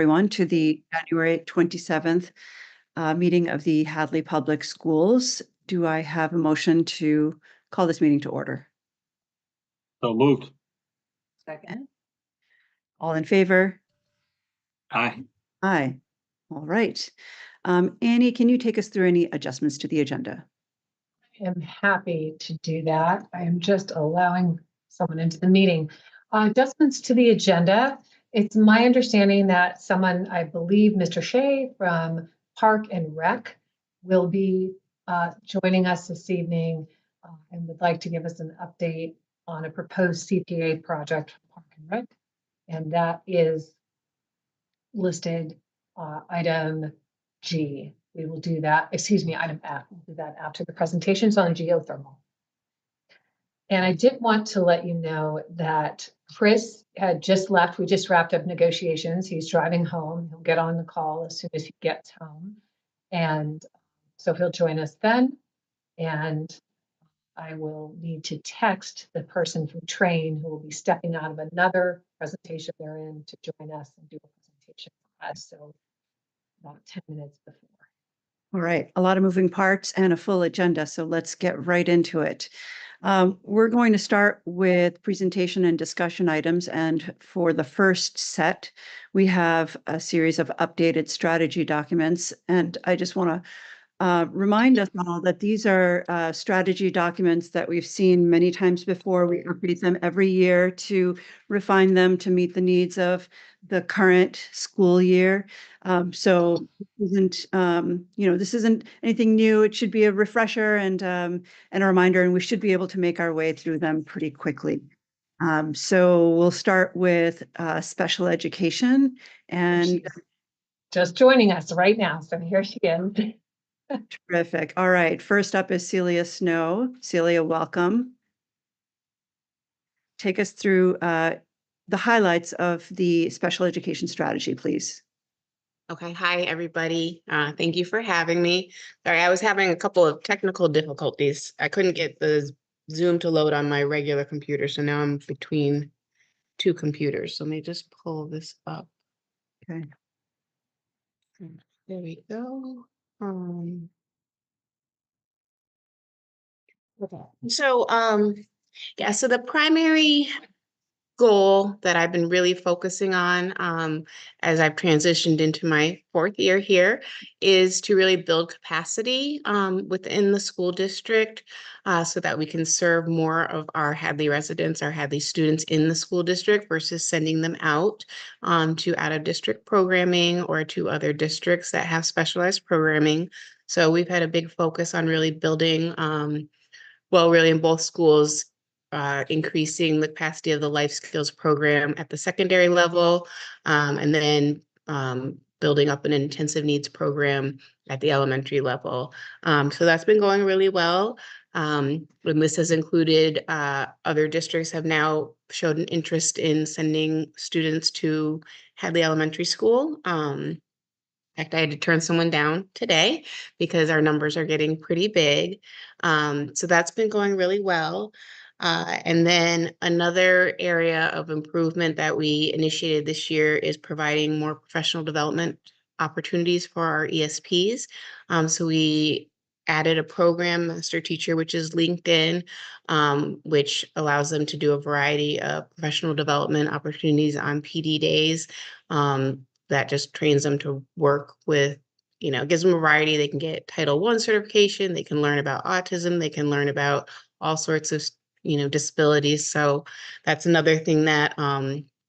everyone to the January 27th meeting of the Hadley Public Schools. Do I have a motion to call this meeting to order? So moved. Second. All in favor? Aye. Aye. All right. Annie, can you take us through any adjustments to the agenda? I am happy to do that. I am just allowing someone into the meeting. Adjustments to the agenda. It's my understanding that someone, I believe Mr. Shea from Park and Rec, will be joining us this evening and would like to give us an update on a proposed CPA project for Park and Rec. And that is listed item G. We will do that, excuse me, item F. We'll do that after the presentations on geothermal. And I did want to let you know that Chris had just left. We just wrapped up negotiations. He's driving home. He'll get on the call as soon as he gets home. And so he'll join us then. And I will need to text the person from Train who will be stepping out of another presentation they're in to join us and do a presentation for us. So about 10 minutes before. All right, a lot of moving parts and a full agenda, so let's get right into it. We're going to start with presentation and discussion items, and for the first set, we have a series of updated strategy documents, and I just want to remind us all that these are strategy documents that we've seen many times before. We update them every year to refine them to meet the needs of the current school year. So this isn't anything new. It should be a refresher and a reminder, and we should be able to make our way through them pretty quickly. So we'll start with special education, and She's just joining us right now. So here she is. Terrific. All right. First up is Celia Snow. Celia, welcome. Take us through the highlights of the special education strategy, please. Okay. Hi, everybody. Thank you for having me. Sorry, I was having a couple of technical difficulties. I couldn't get the Zoom to load on my regular computer, so now I'm between two computers. So let me just pull this up. Okay. There we go. Okay. So, so the primary goal that I've been really focusing on as I've transitioned into my fourth year here is to really build capacity within the school district so that we can serve more of our Hadley residents, our Hadley students in the school district versus sending them out to out-of-district programming or to other districts that have specialized programming. So we've had a big focus on really building, really in both schools, increasing the capacity of the life skills program at the secondary level, and then building up an intensive needs program at the elementary level. So that's been going really well. And this has included other districts have now showed an interest in sending students to Hadley Elementary School. In fact, I had to turn someone down today because our numbers are getting pretty big. So that's been going really well. And then another area of improvement that we initiated this year is providing more professional development opportunities for our ESPs. So we added a program, Master Teacher, which is LinkedIn, which allows them to do a variety of professional development opportunities on PD days. That just trains them to work with, gives them a variety. They can get Title I certification. They can learn about autism. They can learn about all sorts of disabilities. So that's another thing that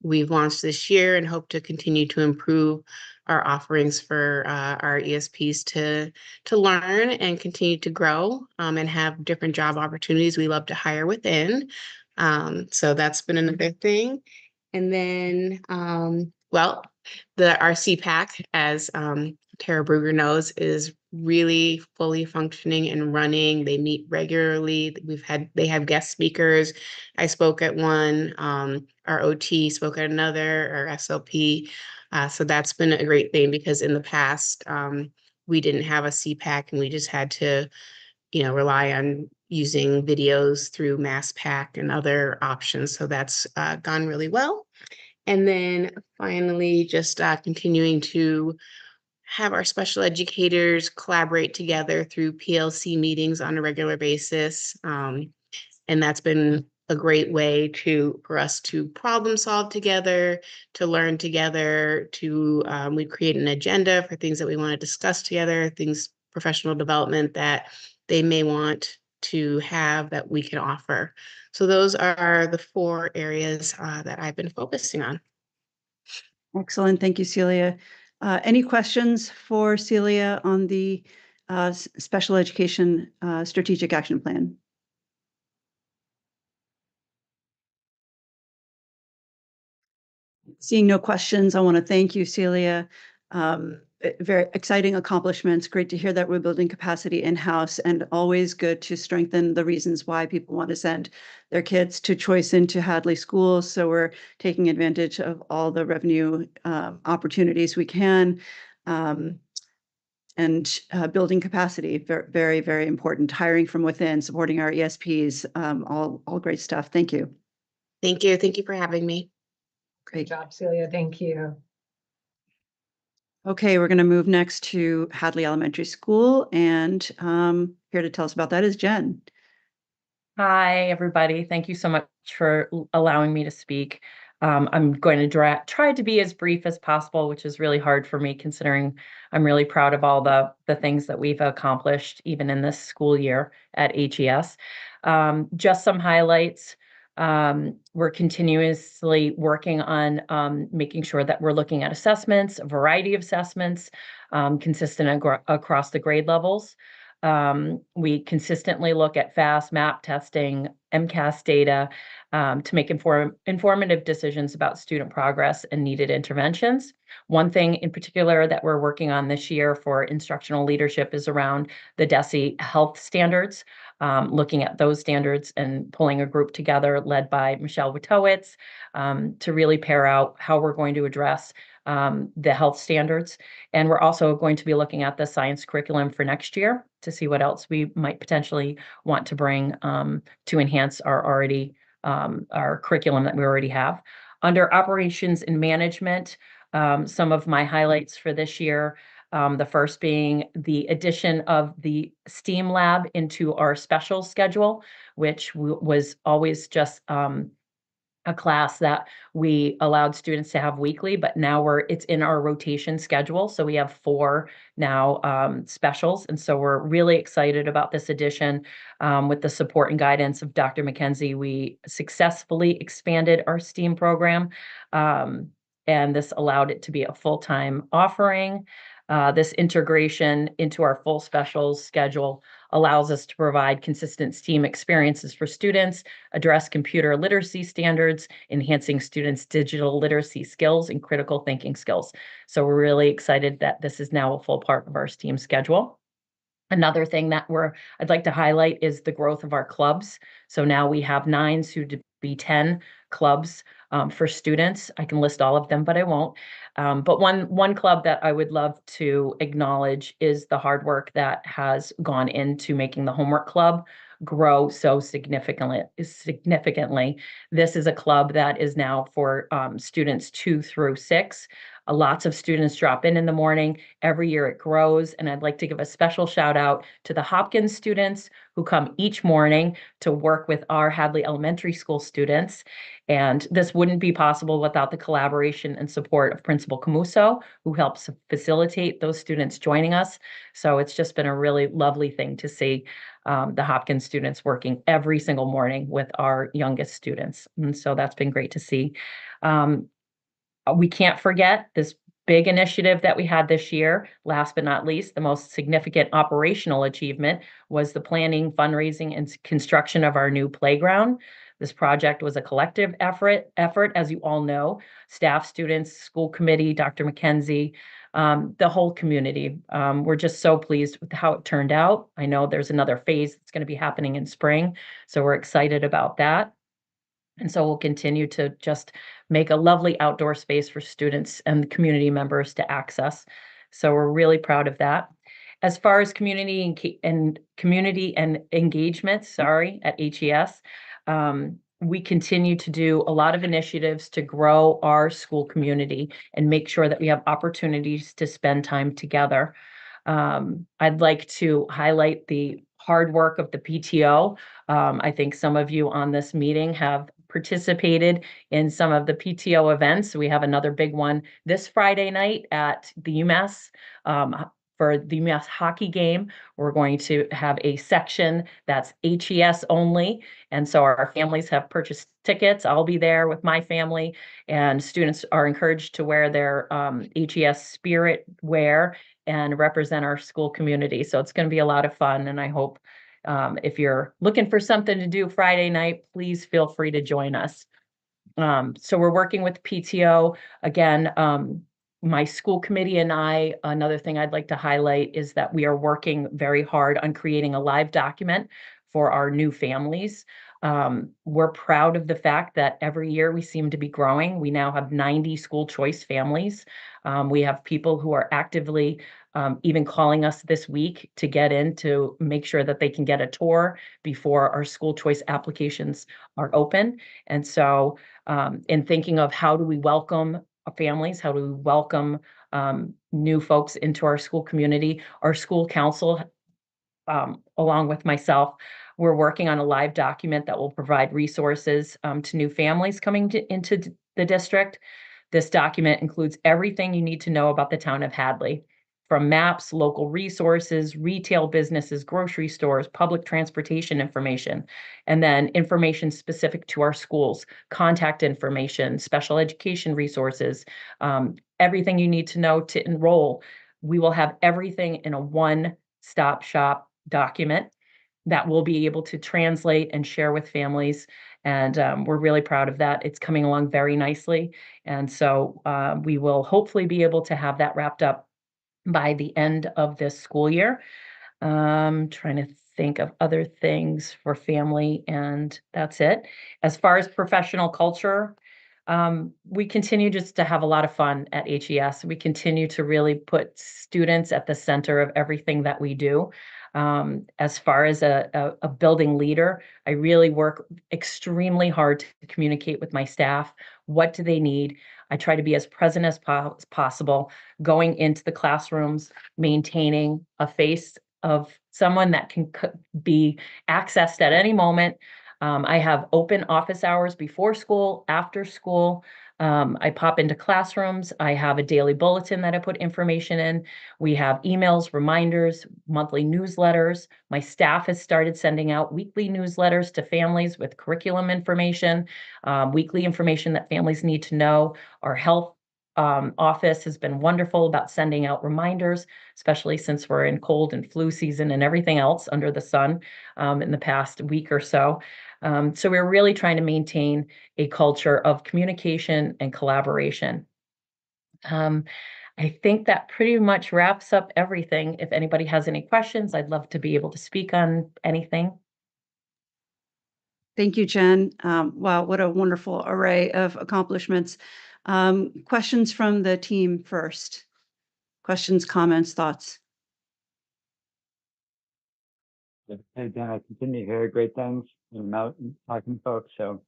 we've launched this year and hope to continue to improve our offerings for our ESPs to learn and continue to grow and have different job opportunities. We love to hire within. So that's been another thing. And then, our CPAC, as Tara Brugger knows, is really fully functioning and running. They meet regularly. They have guest speakers. I spoke at one, our OT spoke at another, our SLP. So that's been a great thing because in the past, we didn't have a CPAC and we just had to, rely on using videos through MassPack and other options. So that's gone really well. And then finally, just continuing to have our special educators collaborate together through PLC meetings on a regular basis. And that's been a great way for us to problem solve together, to learn together, we create an agenda for things that we want to discuss together, things, professional development that they may want to have that we can offer. So those are the 4 areas that I've been focusing on. Excellent. Thank you, Celia. Any questions for Celia on the special education strategic action plan? Seeing no questions, I want to thank you, Celia. Very exciting accomplishments. Great to hear that we're building capacity in-house, and always good to strengthen the reasons why people want to send their kids to choice into Hadley schools. So we're taking advantage of all the revenue opportunities we can. And building capacity, very, very important. Hiring from within, supporting our ESPs, all great stuff. Thank you. Thank you. Thank you for having me. Great job, Celia. Thank you. Okay, we're going to move next to Hadley Elementary School, and here to tell us about that is Jen. Hi, everybody. Thank you so much for allowing me to speak. I'm going to try to be as brief as possible, which is really hard for me considering I'm really proud of all the things that we've accomplished even in this school year at HES. Just some highlights. We're continuously working on making sure that we're looking at assessments, a variety of assessments, consistent across the grade levels. We consistently look at FAST, MAP testing, MCAS data to make informative decisions about student progress and needed interventions. One thing in particular that we're working on this year for instructional leadership is around the DESE health standards, looking at those standards and pulling a group together led by Michelle Witowitz to really pair out how we're going to address the health standards. And we're also going to be looking at the science curriculum for next year to see what else we might potentially want to bring to enhance our curriculum that we already have. Under operations and management, some of my highlights for this year, the first being the addition of the STEAM lab into our special schedule, which was always just a class that we allowed students to have weekly, but now it's in our rotation schedule. So we have 4 now specials. And so we're really excited about this addition. With the support and guidance of Dr. McKenzie, we successfully expanded our STEAM program. And this allowed it to be a full-time offering. This integration into our full specials schedule allows us to provide consistent STEAM experiences for students, address computer literacy standards, enhancing students' digital literacy skills and critical thinking skills. So we're really excited that this is now a full part of our STEAM schedule. Another thing that I'd like to highlight is the growth of our clubs. So now we have 9 soon to be 10 clubs for students. I can list all of them, but I won't. But one club that I would love to acknowledge is the hard work that has gone into making the homework club grow so significantly. This is a club that is now for students 2 through 6. Lots of students drop in the morning. Every year it grows. And I'd like to give a special shout out to the Hopkins students who come each morning to work with our Hadley Elementary School students. And this wouldn't be possible without the collaboration and support of Principal Camuso, who helps facilitate those students joining us. So it's just been a really lovely thing to see the Hopkins students working every single morning with our youngest students. And so that's been great to see. We can't forget this big initiative that we had this year. Last but not least, the most significant operational achievement was the planning, fundraising, and construction of our new playground. This project was a collective effort, as you all know, staff, students, school committee, Dr. McKenzie, the whole community. We're just so pleased with how it turned out. I know there's another phase that's going to be happening in spring, so we're excited about that. And so we'll continue to just make a lovely outdoor space for students and community members to access. So we're really proud of that. As far as community and engagement, at HES, we continue to do a lot of initiatives to grow our school community and make sure that we have opportunities to spend time together. I'd like to highlight the hard work of the PTO. I think some of you on this meeting have participated in some of the PTO events. We have another big one this Friday night at the UMass. For the UMass hockey game, we're going to have a section that's HES only. And so our families have purchased tickets. I'll be there with my family, and students are encouraged to wear their HES spirit wear and represent our school community. So it's going to be a lot of fun. And I hope if you're looking for something to do Friday night, please feel free to join us. So we're working with PTO again. My school committee and I, another thing I'd like to highlight is that we are working very hard on creating a live document for our new families. We're proud of the fact that every year we seem to be growing. We now have 90 school choice families. We have people who are actively even calling us this week to get in to make sure that they can get a tour before our school choice applications are open. And so in thinking of how do we welcome families, how do we welcome new folks into our school community, our school council, along with myself, we're working on a live document that will provide resources to new families coming into the district. This document includes everything you need to know about the town of Hadley, from maps, local resources, retail businesses, grocery stores, public transportation information, and then information specific to our schools, contact information, special education resources, everything you need to know to enroll. We will have everything in a one-stop shop document that we'll be able to translate and share with families. And we're really proud of that. It's coming along very nicely. And so we will hopefully be able to have that wrapped up by the end of this school year. Trying to think of other things for family, and that's it. As far as professional culture, we continue just to have a lot of fun at HES. We continue to really put students at the center of everything that we do. As far as a building leader, I really work extremely hard to communicate with my staff. What do they need? I try to be as present as possible, going into the classrooms, maintaining a face of someone that can be accessed at any moment. I have open office hours before school, after school. I pop into classrooms. I have a daily bulletin that I put information in. We have emails, reminders, monthly newsletters. My staff has started sending out weekly newsletters to families with curriculum information, weekly information that families need to know. Our health office has been wonderful about sending out reminders, especially since we're in cold and flu season and everything else under the sun in the past week or so. So we're really trying to maintain a culture of communication and collaboration. I think that pretty much wraps up everything. If anybody has any questions, I'd love to be able to speak on anything. Thank you, Jen. Wow, what a wonderful array of accomplishments. Questions from the team first. Questions, comments, thoughts? Hey, Dan, I continue to hear great things when I'm out and talking to folks, so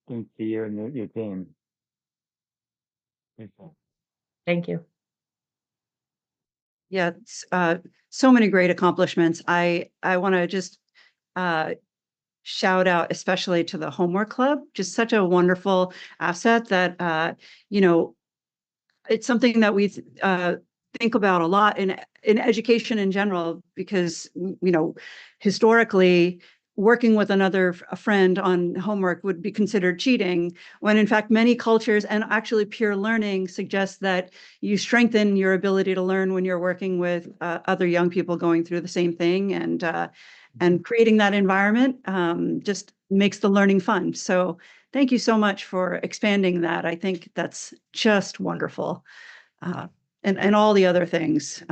thanks to you and your team. Thank you. Yeah, it's, so many great accomplishments. I want to just shout out especially to the homework club, just such a wonderful asset that, you know, it's something that we think about a lot in education in general, because, you know, historically, working with a friend on homework would be considered cheating, when in fact many cultures and actually peer learning suggests that you strengthen your ability to learn when you're working with other young people going through the same thing, and creating that environment just makes the learning fun. So thank you so much for expanding that. I think that's just wonderful. And all the other things.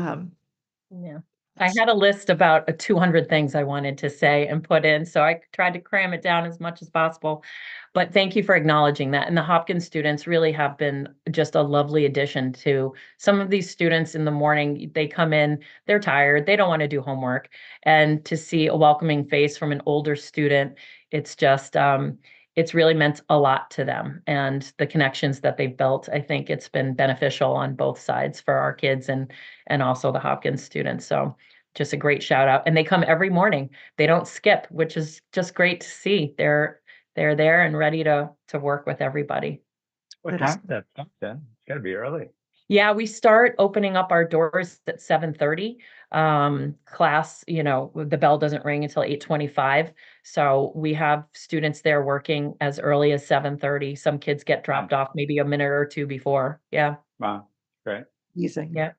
Yeah. I had a list about 200 things I wanted to say and put in, so I tried to cram it down as much as possible. But thank you for acknowledging that. And the Hopkins students really have been just a lovely addition to some of these students in the morning. They come in, they're tired, they don't want to do homework. And to see a welcoming face from an older student, it's just, it's really meant a lot to them, and the connections that they've built, I think it's been beneficial on both sides for our kids and also the Hopkins students. So just a great shout out. And they come every morning. They don't skip, which is just great to see. They're there and ready to work with everybody. What That is- time is that start then? It's gotta be early. Yeah, we start opening up our doors at 7:30. Class, the bell doesn't ring until 8:25. So we have students there working as early as 7:30. Some kids get dropped off maybe a minute or two before. Yeah, Wow, great. Amazing. yeah.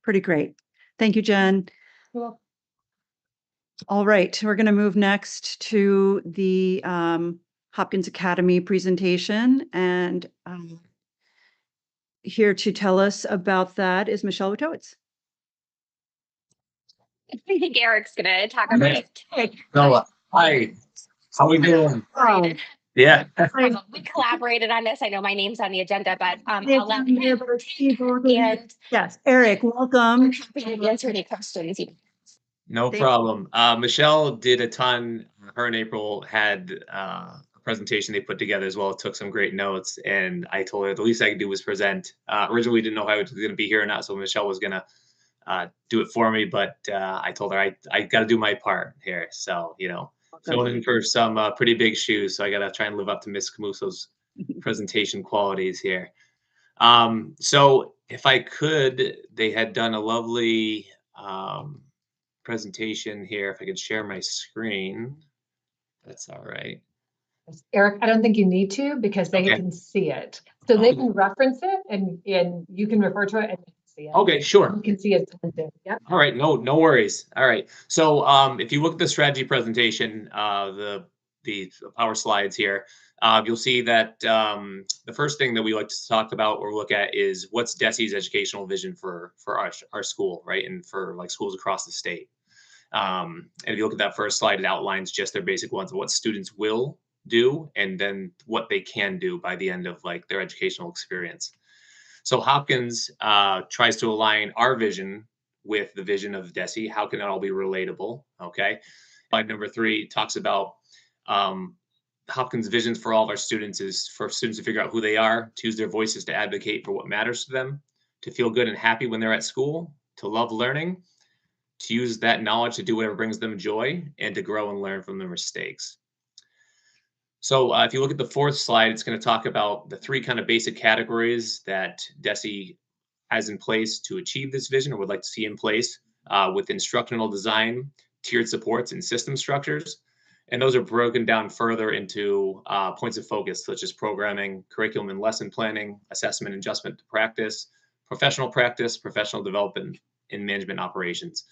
Pretty great. Thank you, Jen. Well, All right, we're going to move next to the Hopkins Academy presentation, and here to tell us about that is Michelle Witowitz. I think Eric's gonna talk about it. Noah, hi, how we doing? Oh, Yeah. We collaborated on this. I know my name's on the agenda, but I'll let him. And yes, Eric, welcome. happy to answer any questions. No Thank- problem. Michelle did a ton. Her and April had a presentation they put together as well. Took some great notes, and I told her the least I could do was present. Originally, we didn't know if I was going to be here or not, so Michelle was going to do it for me. But I told her I got to do my part here. So filling in for some pretty big shoes. So I got to try and live up to Miss Camuso's presentation qualities here. So if I could, they had done a lovely presentation here. If I could share my screen, that's all right. Eric, I don't think you need to because they Okay. can see it. So they can reference it and you can refer to it and you can see it. Okay, sure. You can see it. Yep. All right, no worries. All right. So if you look at the strategy presentation, the power slides here, you'll see that the first thing that we like to talk about or look at is what's DESE's educational vision for our school, right? And for like schools across the state. And if you look at that first slide, it outlines just their basic ones of what students will do and then what they can do by the end of like their educational experience. So Hopkins tries to align our vision with the vision of DESE. How can that all be relatable? Okay. Slide number 3 talks about Hopkins' visions for all of our students is for students to figure out who they are, to use their voices to advocate for what matters to them, to feel good and happy when they're at school, to love learning, to use that knowledge to do whatever brings them joy, and to grow and learn from their mistakes. So if you look at the 4th slide, it's going to talk about the 3 kind of basic categories that DESE has in place to achieve this vision or would like to see in place with instructional design, tiered supports, and system structures. And those are broken down further into points of focus, such as programming, curriculum and lesson planning, assessment and adjustment to practice, professional development, and management operations.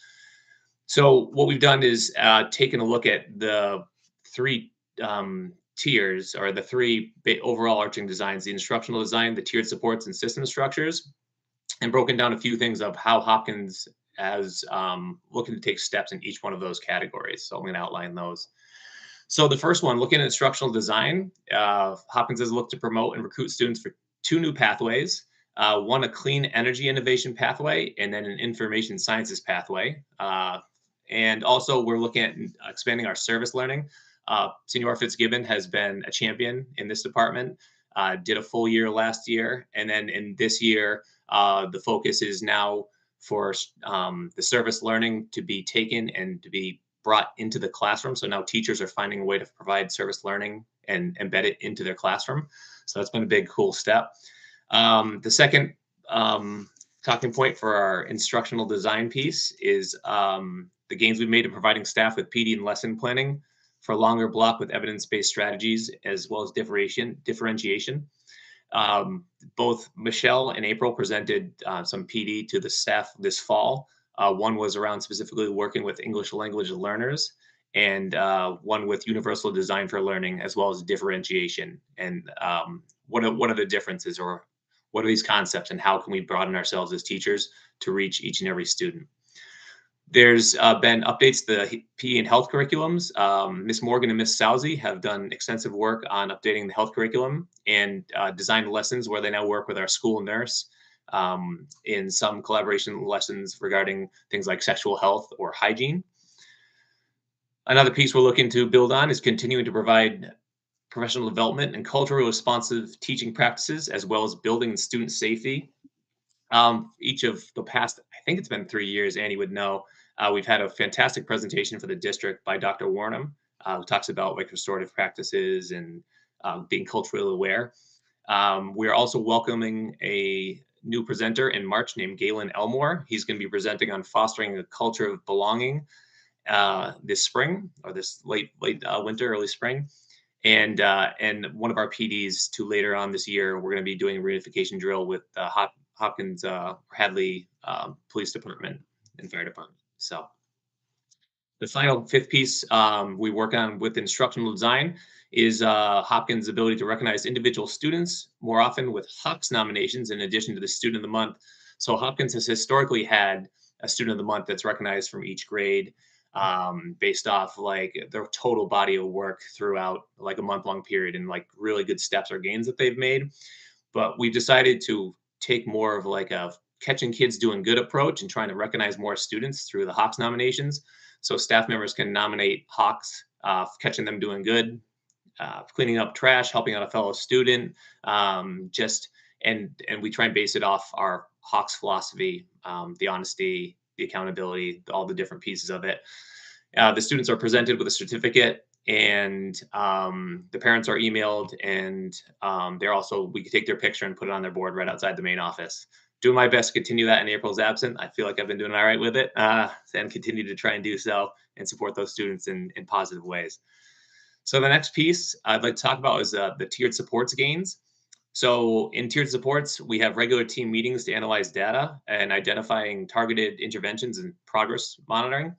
So what we've done is taken a look at the 3 tiers or the 3 overall arching designs, the instructional design, the tiered supports and system structures, and broken down a few things of how Hopkins is looking to take steps in each one of those categories. So I'm going to outline those. So the first one, looking at instructional design, Hopkins has looked to promote and recruit students for 2 new pathways. One, a clean energy innovation pathway, and then an information sciences pathway. And also we're looking at expanding our service learning. Senor Fitzgibbon has been a champion in this department, did a full year last year. And then in this year, the focus is now for the service learning to be taken and to be brought into the classroom. So now teachers are finding a way to provide service learning and embed it into their classroom. So that's been a big, cool step. The second talking point for our instructional design piece is the gains we've made in providing staff with PD and lesson planning for a longer block with evidence-based strategies, as well as differentiation. Both Michelle and April presented some PD to the staff this fall. One was around specifically working with English language learners, and one with universal design for learning, as well as differentiation. And what are the differences, or what are these concepts, and how can we broaden ourselves as teachers to reach each and every student? There's been updates to the PE and health curriculums. Ms. Morgan and Ms. Sousie have done extensive work on updating the health curriculum and designed lessons where they now work with our school nurse in some collaboration lessons regarding things like sexual health or hygiene. Another piece we're looking to build on is continuing to provide professional development, and culturally responsive teaching practices, as well as building student safety. Each of the past, I think it's been 3 years, Annie would know, we've had a fantastic presentation for the district by Dr. Warnham, who talks about like restorative practices and being culturally aware. We're also welcoming a new presenter in March named Galen Elmore. He's going to be presenting on fostering a culture of belonging this spring, or this late winter, early spring. And one of our PDs to later on this year, we're going to be doing a reunification drill with Hopkins Hadley Police Department and Fire Department. So the final fifth piece we work on with instructional design is Hopkins' ability to recognize individual students more often with HOCS nominations in addition to the Student of the Month. So Hopkins has historically had a Student of the Month that's recognized from each grade based off like their total body of work throughout like a month-long period and like really good steps or gains that they've made. But we've decided to take more of like a catching kids doing good approach and trying to recognize more students through the HOCS nominations. So staff members can nominate HOCS, catching them doing good, cleaning up trash, helping out a fellow student, and we try and base it off our HOCS philosophy, the honesty, the accountability, all the different pieces of it. The students are presented with a certificate, and the parents are emailed, and we can take their picture and put it on their board right outside the main office. Doing my best to continue that in April's absent. I feel like I've been doing all right with it, and continue to try and do so and support those students in positive ways. So the next piece I'd like to talk about is the tiered supports gains. So in tiered supports, we have regular team meetings to analyze data and identifying targeted interventions and progress monitoring.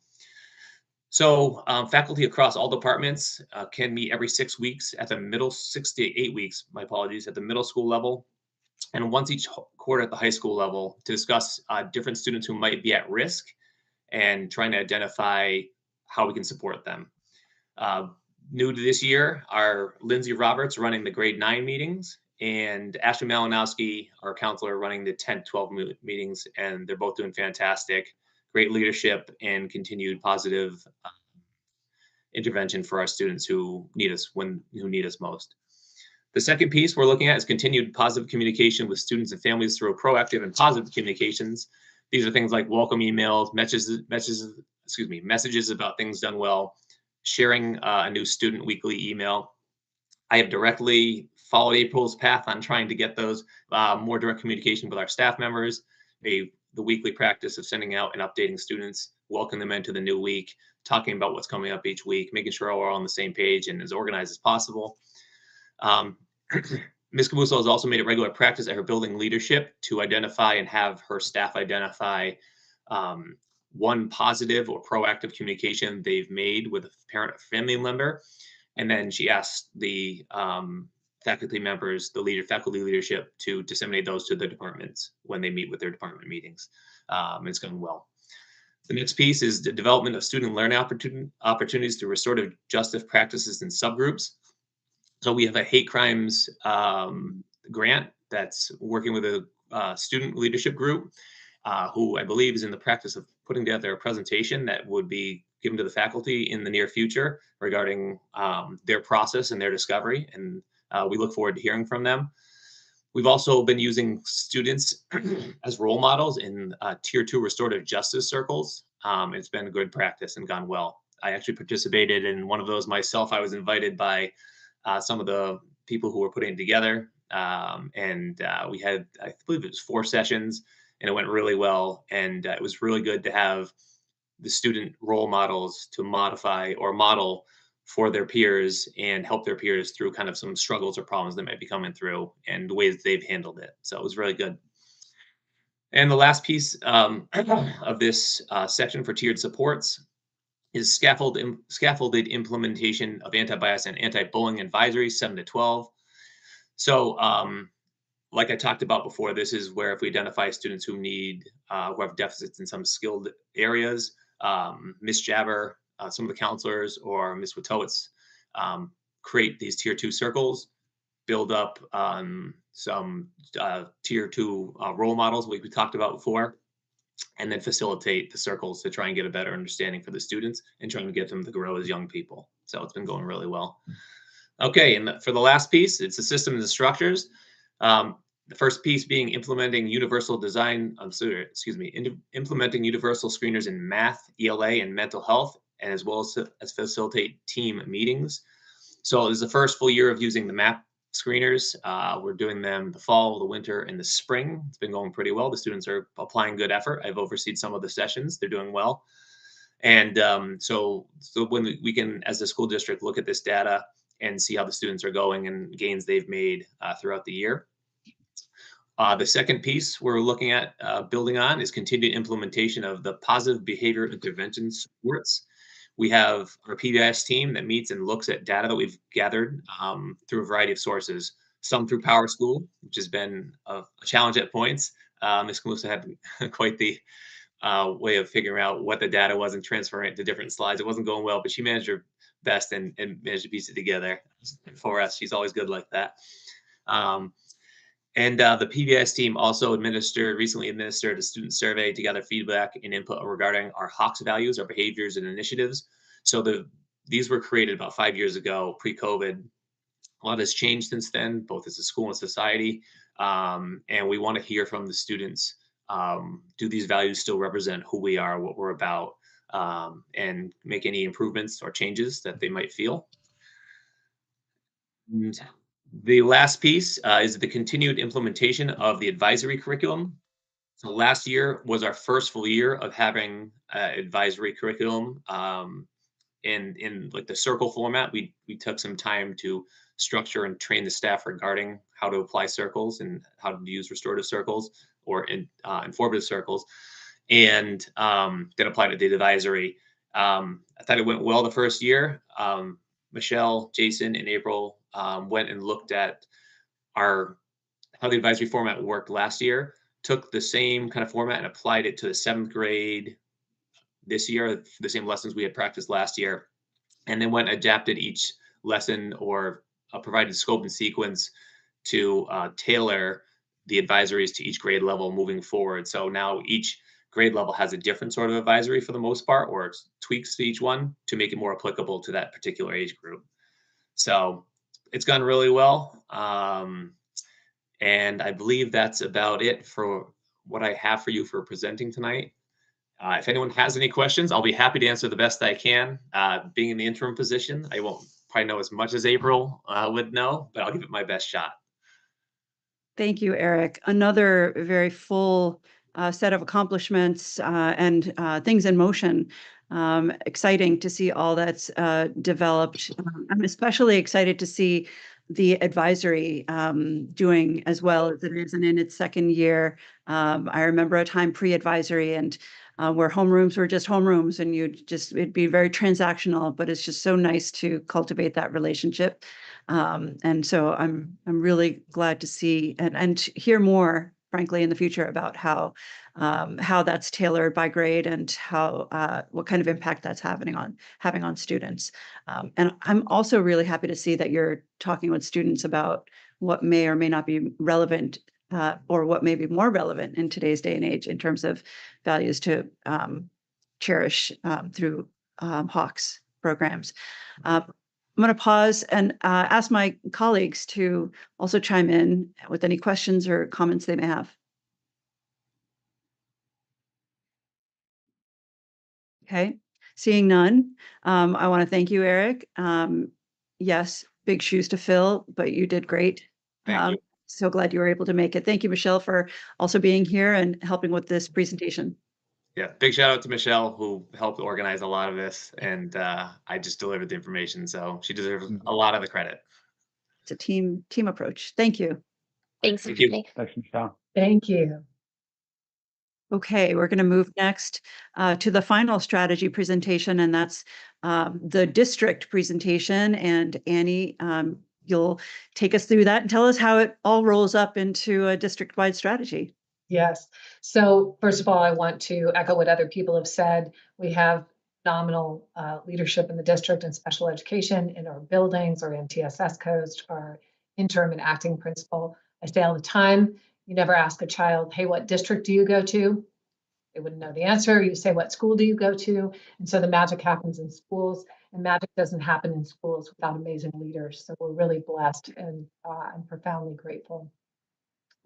So faculty across all departments can meet every 6 weeks at the 6 to 8 weeks, my apologies, at the middle school level, and once each quarter at the high school level to discuss different students who might be at risk and trying to identify how we can support them. New to this year are Lindsay Roberts running the grade 9 meetings and Ashley Malinowski, our counselor, running the 10-12 meetings, and they're both doing fantastic. Great leadership and continued positive intervention for our students who need us most. The second piece we're looking at is continued positive communication with students and families through proactive and positive communications. These are things like welcome emails, messages about things done well, sharing a new student weekly email. I have directly followed April's path on trying to get those more direct communication with our staff members, the weekly practice of sending out and updating students, welcoming them into the new week, talking about what's coming up each week, making sure we're all on the same page and as organized as possible. Ms. Camuso has also made it regular practice at her building leadership to identify and have her staff identify one positive or proactive communication they've made with a parent or family member. And then she asked the faculty members, faculty leadership, to disseminate those to the departments when they meet with their department meetings. It's going well. The next piece is the development of student learning opportunities through restorative justice practices and subgroups. So we have a hate crimes grant that's working with a student leadership group who I believe is in the practice of putting together a presentation that would be given to the faculty in the near future regarding their process and their discovery. And we look forward to hearing from them. We've also been using students as role models in Tier 2 restorative justice circles. It's been a good practice and gone well. I actually participated in one of those myself. I was invited by some of the people who were putting it together. We had, I believe it was 4 sessions, and it went really well. And it was really good to have the student role models to modify or model for their peers and help their peers through kind of some struggles or problems that might be coming through and the ways they've handled it. So it was really good. And the last piece of this section for tiered supports is scaffolded implementation of anti-bias and anti-bullying advisories 7 to 12. So like I talked about before, this is where if we identify students who have deficits in some skilled areas, Ms. Jabber, some of the counselors, or Ms. Witowitz create these Tier 2 circles, build up some Tier 2 role models we talked about before, and then facilitate the circles to try and get a better understanding for the students and trying to get them to grow as young people. So it's been going really well. Okay, and for the last piece, it's the system and the structures. The first piece being implementing universal design, implementing universal screeners in math, ELA, and mental health, and as well as facilitate team meetings. So this is the first full year of using the MAP screeners. We're doing them the fall, the winter, and the spring. It's been going pretty well. The students are applying good effort. I've overseen some of the sessions. They're doing well. And so when we can, as a school district, look at this data and see how the students are going and gains they've made throughout the year. The second piece we're looking at building on is continued implementation of the positive behavior intervention supports. We have our PBIS team that meets and looks at data that we've gathered through a variety of sources, some through PowerSchool, which has been a challenge at points. Ms. Camusa had quite the way of figuring out what the data was and transferring it to different slides. It wasn't going well, but she managed her best and managed to piece it together for us. She's always good like that. And the PBIS team also recently administered a student survey to gather feedback and input regarding our Hawks values, our behaviors and initiatives. So these were created about 5 years ago, pre-COVID. A lot has changed since then, both as a school and society. And we want to hear from the students. Do these values still represent who we are, what we're about, and make any improvements or changes that they might feel? And the last piece is the continued implementation of the advisory curriculum. So last year was our first full year of having advisory curriculum in like the circle format. We took some time to structure and train the staff regarding how to apply circles and how to use restorative circles or informative circles, and then applied it to the advisory. I thought it went well the first year. Michelle, Jason, and April went and looked at how the advisory format worked last year, took the same kind of format and applied it to the 7th grade this year, the same lessons we had practiced last year, and then went and adapted each lesson or provided scope and sequence to tailor the advisories to each grade level moving forward. So now each grade level has a different sort of advisory for the most part, or tweaks to each one to make it more applicable to that particular age group. So it's gone really well. And I believe that's about it for what I have for you for presenting tonight. If anyone has any questions, I'll be happy to answer the best I can. Being in the interim position, I won't probably know as much as April would know, but I'll give it my best shot. Thank you, Eric. Another very full set of accomplishments and things in motion. Exciting to see all that's developed. I'm especially excited to see the advisory doing as well as it is and in its 2nd year. I remember a time pre-advisory and where homerooms were just homerooms and it'd be very transactional, but it's just so nice to cultivate that relationship. And so I'm really glad to see and hear more, frankly, in the future about how that's tailored by grade and how what kind of impact that's having on students. And I'm also really happy to see that you're talking with students about what may or may not be relevant or what may be more relevant in today's day and age in terms of values to cherish through Hawks programs. I'm going to pause and ask my colleagues to also chime in with any questions or comments they may have. Okay, seeing none, I want to thank you, Eric. Yes, big shoes to fill, but you did great. Thank you. So glad you were able to make it. Thank you, Michelle, for also being here and helping with this presentation. Yeah, big shout out to Michelle who helped organize a lot of this, and I just delivered the information, so she deserves a lot of the credit. It's a team approach. Thank you. Thanks, Thank you. everybody. Thanks, Michelle. Thank you. Okay, we're going to move next to the final strategy presentation, and that's the district presentation. And Annie, you'll take us through that and tell us how it all rolls up into a district-wide strategy. Yes. So first of all, I want to echo what other people have said. We have phenomenal leadership in the district and special education in our buildings, our MTSS coach, our interim and acting principal. I say all the time, you never ask a child, hey, what district do you go to? They wouldn't know the answer. You say, what school do you go to? And so the magic happens in schools. And magic doesn't happen in schools without amazing leaders. So we're really blessed and I'm profoundly grateful.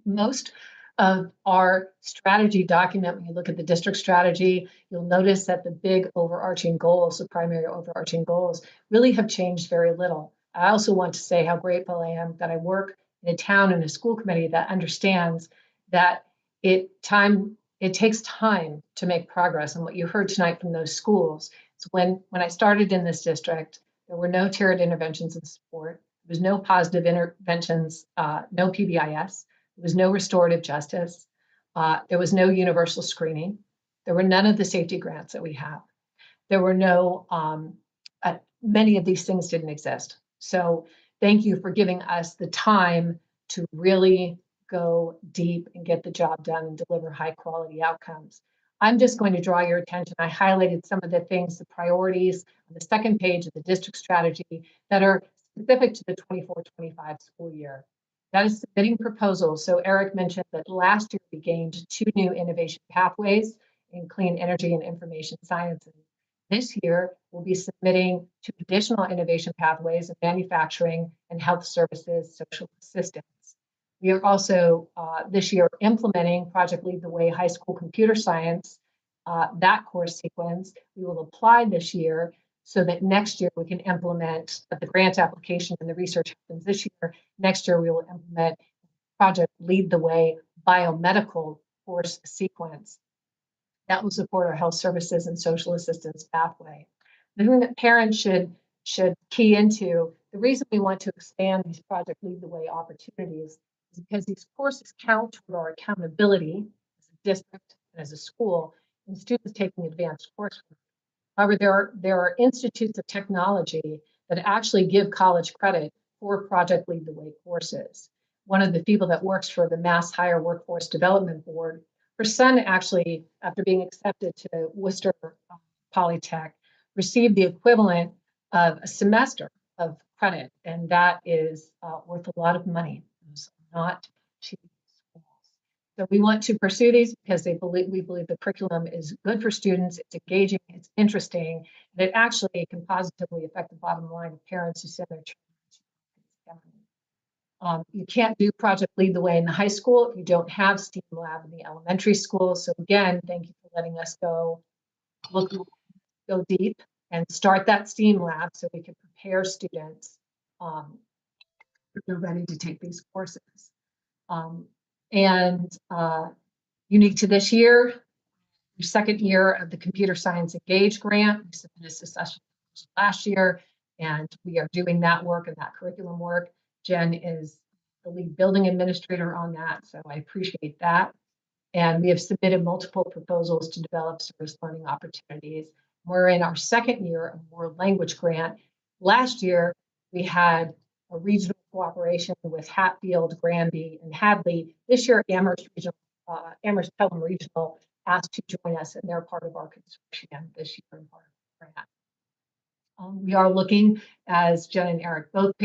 Most of our strategy document, when you look at the district strategy, you'll notice that the big overarching goals, the primary overarching goals, really have changed very little. I also want to say how grateful I am that I work in a town and a school committee that understands that it takes time to make progress. And what you heard tonight from those schools is when I started in this district, there were no tiered interventions in support. There was no positive interventions, no PBIS. There was no restorative justice. There was no universal screening. There were none of the safety grants that we have. There were no, many of these things didn't exist. So thank you for giving us the time to really go deep and get the job done and deliver high quality outcomes. I'm just going to draw your attention. I highlighted some of the things, the priorities on the second page of the district strategy that are specific to the 24-25 school year. That is submitting proposals. So Eric mentioned that last year we gained 2 new innovation pathways in clean energy and information sciences. This year, we'll be submitting 2 additional innovation pathways in manufacturing and health services, social assistance. We are also this year implementing Project Lead the Way High School Computer Science, that course sequence. We will apply this year so that next year we can implement the grant application and the research happens this year. Next year, we will implement Project Lead the Way biomedical course sequence. That will support our health services and social assistance pathway. The thing that parents should key into, the reason we want to expand these Project Lead the Way opportunities is because these courses count toward our accountability as a district and as a school and students taking advanced coursework. However, there are institutes of technology that actually give college credit for Project Lead the Way courses. One of the people that works for the Mass Higher Workforce Development Board, her son actually, after being accepted to Worcester Polytech, received the equivalent of a semester of credit, and that is worth a lot of money. It's not cheap. So we want to pursue these because we believe the curriculum is good for students, it's engaging, it's interesting, and it actually can positively affect the bottom line of parents who send their children. You can't do Project Lead the Way in the high school if you don't have STEAM Lab in the elementary school. So again, thank you for letting us go deep and start that STEAM Lab so we can prepare students if they're ready to take these courses. Unique to this year, the second year of the Computer Science Engage grant, we submitted a successful last year, and we are doing that work and that curriculum work. Jen is the lead building administrator on that, so I appreciate that. And we have submitted multiple proposals to develop service learning opportunities. We're in our second year of World Language Grant. Last year, we had a regional cooperation with Hatfield, Granby, and Hadley. This year, Amherst Pelham Regional asked to join us, and they're part of our consortium this year and part of the grant. We are looking, as Jen and Eric both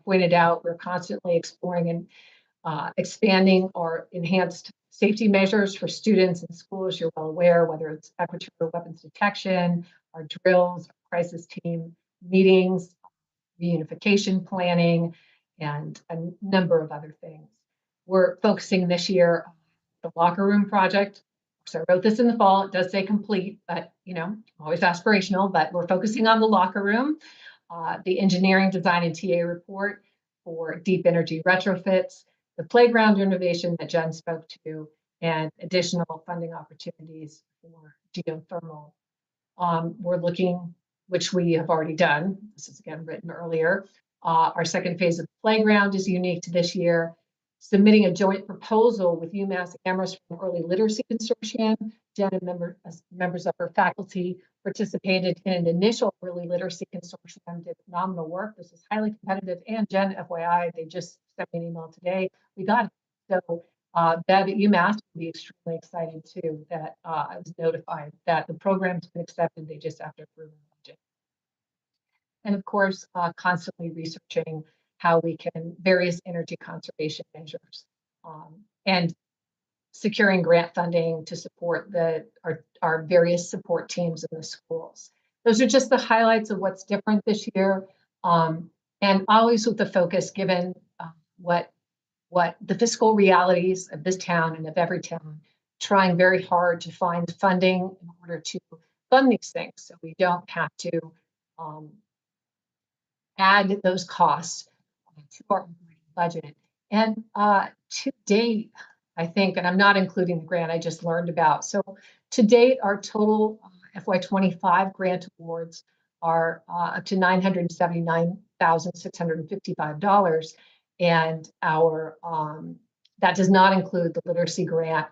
pointed out, we're constantly exploring and expanding our enhanced safety measures for students in schools. You're well aware, whether it's equatorial weapons detection, our drills, our crisis team meetings, reunification planning, and a number of other things. We're focusing this year on the locker room project. So I wrote this in the fall. It does say complete, but always aspirational, but we're focusing on the locker room, the engineering design and TA report for deep energy retrofits, the playground renovation that Jen spoke to, and additional funding opportunities for geothermal. We're looking, which we have already done. This is again written earlier. Our second phase of the playground is unique to this year. Submitting a joint proposal with UMass Amherst from Early Literacy Consortium. Jen and members of her faculty participated in an initial Early Literacy Consortium, did phenomenal work. This is highly competitive. And Jen, FYI, they just sent me an email today. We got it. So Bev at UMass will be extremely excited too that I was notified that the program's been accepted. They just have to approve the budget. And of course, constantly researching how we can various energy conservation measures and securing grant funding to support our various support teams in the schools. those are just the highlights of what's different this year. And always with the focus given what the fiscal realities of this town and of every town, trying very hard to find funding in order to fund these things so we don't have to add those costs to our budget. And to date, I think, and I'm not including the grant I just learned about. So to date, our total FY25 grant awards are up to $979,655. And our that does not include the literacy grant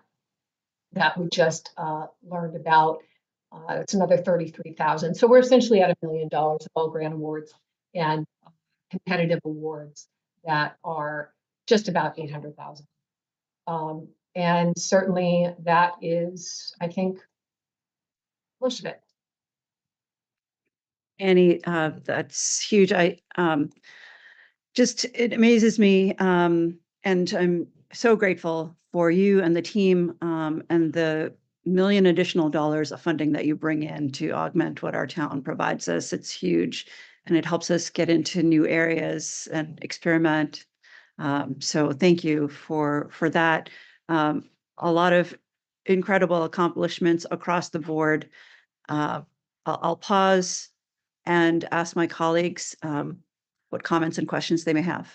that we just learned about. It's another $33,000. So we're essentially at $1 million of all grant awards and competitive awards that are just about 800,000. And certainly that is, I think, most of it. Annie, that's huge. It amazes me. And I'm so grateful for you and the team and the $1 million additional dollars of funding that you bring in to augment what our town provides us. It's huge, and it helps us get into new areas and experiment. So thank you for that. A lot of incredible accomplishments across the board. I'll pause and ask my colleagues what comments and questions they may have.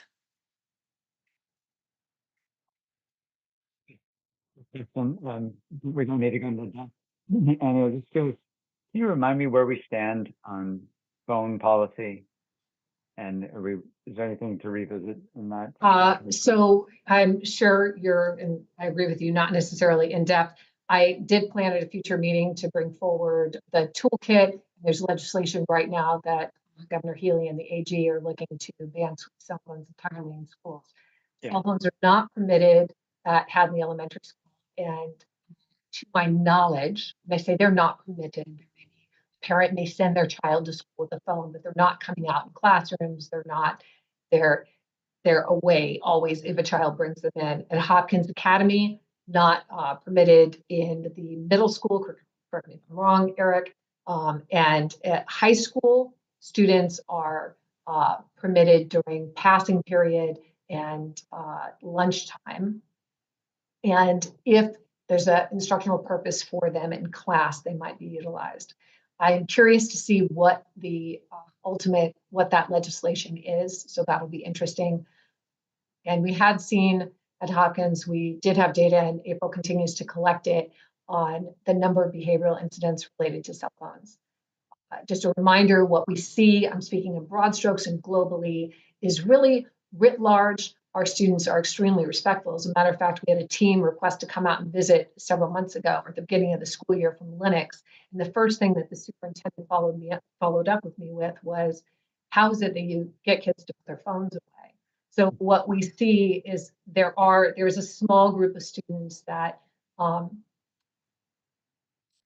We don't need to go into that. And can you remind me where we stand on phone policy? And is there anything to revisit in that? So I'm sure and I agree with you, not necessarily in depth. I did plan at a future meeting to bring forward the toolkit. There's legislation right now that Governor Healy and the AG are looking to ban cell phones entirely in schools. Yeah. Cell phones are not permitted at Hadley Elementary School. And to my knowledge, they say they're not permitted. Maybe a parent may send their child to school with a phone, but they're not coming out in classrooms. They're away always if a child brings them in. At Hopkins Academy, not permitted in the middle school, correct me if I'm wrong, Eric. And at high school, students are permitted during passing period and lunchtime. And if there's an instructional purpose for them in class, they might be utilized. I'm curious to see what the what that legislation is. So that'll be interesting. And we had seen at Hopkins, we did have data, and April continues to collect it on the number of behavioral incidents related to cell phones. Just a reminder, what we see, I'm speaking in broad strokes and globally, is really writ large. Our students are extremely respectful. As a matter of fact, we had a team request to come out and visit several months ago at the beginning of the school year from Lenox. And the first thing that the superintendent followed up with me with was, how is it that you get kids to put their phones away? So what we see is there's a small group of students that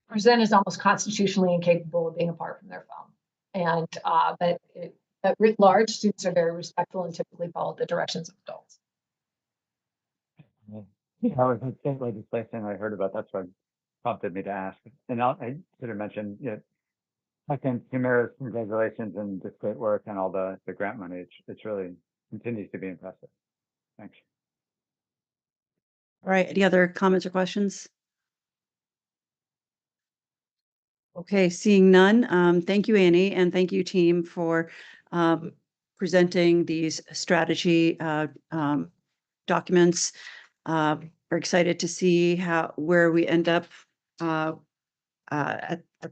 present as almost constitutionally incapable of being apart from their phone. And but writ large, students are very respectful and typically follow the directions of adults. Yeah, that state legislation I heard about, that's what prompted me to ask. And I should have mentioned, second, Humira's congratulations and this great work and all the grant money. It's really continues to be impressive. Thanks. All right, any other comments or questions? Okay, seeing none. Thank you, Annie, and thank you, team, for presenting these strategy documents. We're excited to see where we end up at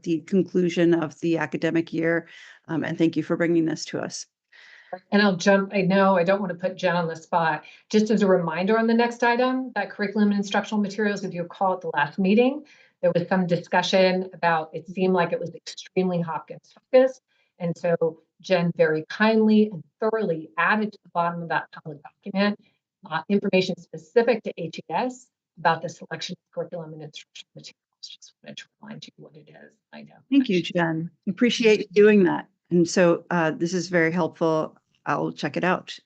the conclusion of the academic year. And thank you for bringing this to us. And I know I don't want to put Jen on the spot. Just as a reminder on the next item, that curriculum and instructional materials, if you recall at the last meeting, there was some discussion about, it seemed like it was extremely Hopkins focused. And so Jen very kindly and thoroughly added to the bottom of that public document information specific to HES about the selection of curriculum and instructional materials. Just wanted to remind you what it is. I know. Thank you, Jen. Appreciate you doing that. And so this is very helpful. I'll check it out.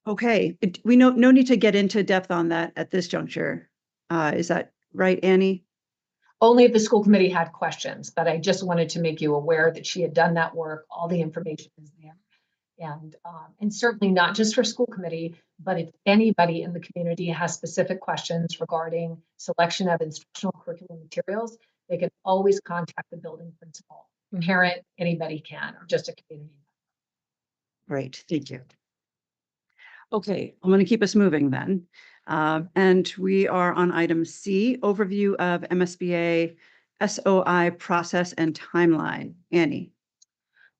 Okay, we no need to get into depth on that at this juncture. Is that right, Annie? only if the school committee had questions, but I just wanted to make you aware that she had done that work. All the information is there. And certainly not just for school committee, but if anybody in the community has specific questions regarding selection of instructional curriculum materials, they can always contact the building principal. Parent, anybody can, or just a community. Great, thank you. Okay, I'm going to keep us moving then. And we are on item C, overview of MSBA SOI process and timeline. Annie.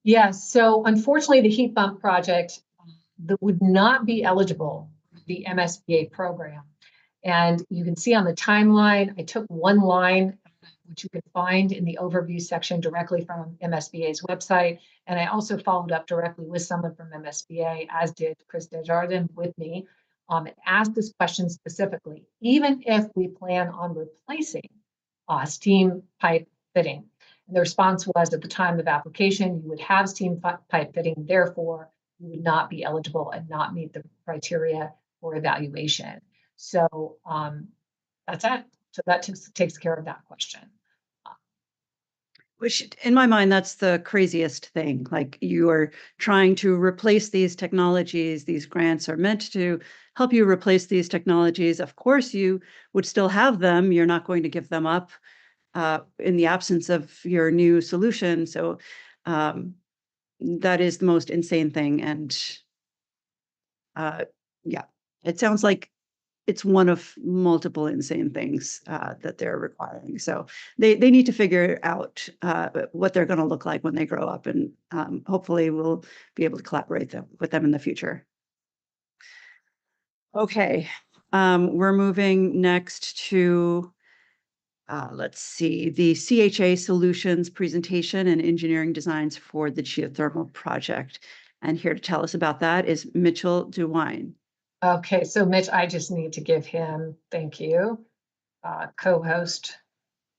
Yes, so unfortunately, the heat pump project that would not be eligible for the MSBA program. And you can see on the timeline, I took one line, which you can find in the overview section directly from MSBA's website. And I also followed up directly with someone from MSBA, as did Chris Desjardins with me, and asked this question specifically. Even if we plan on replacing steam pipe fitting, and the response was, at the time of application, you would have steam pipe fitting, therefore you would not be eligible and not meet the criteria for evaluation. So that's it. So that takes care of that question. Which, in my mind, that's the craziest thing. Like, you are trying to replace these technologies. These grants are meant to help you replace these technologies. Of course, you would still have them. You're not going to give them up in the absence of your new solution. So that is the most insane thing. And yeah, it sounds like it's one of multiple insane things that they're requiring. So they need to figure out what they're going to look like when they grow up, and hopefully we'll be able to collaborate with them in the future. Okay, we're moving next to, let's see, the CHA Solutions presentation and engineering designs for the geothermal project. And here to tell us about that is Mitchell DeWine. Okay, so Mitch, I just need to give him, thank you, co-host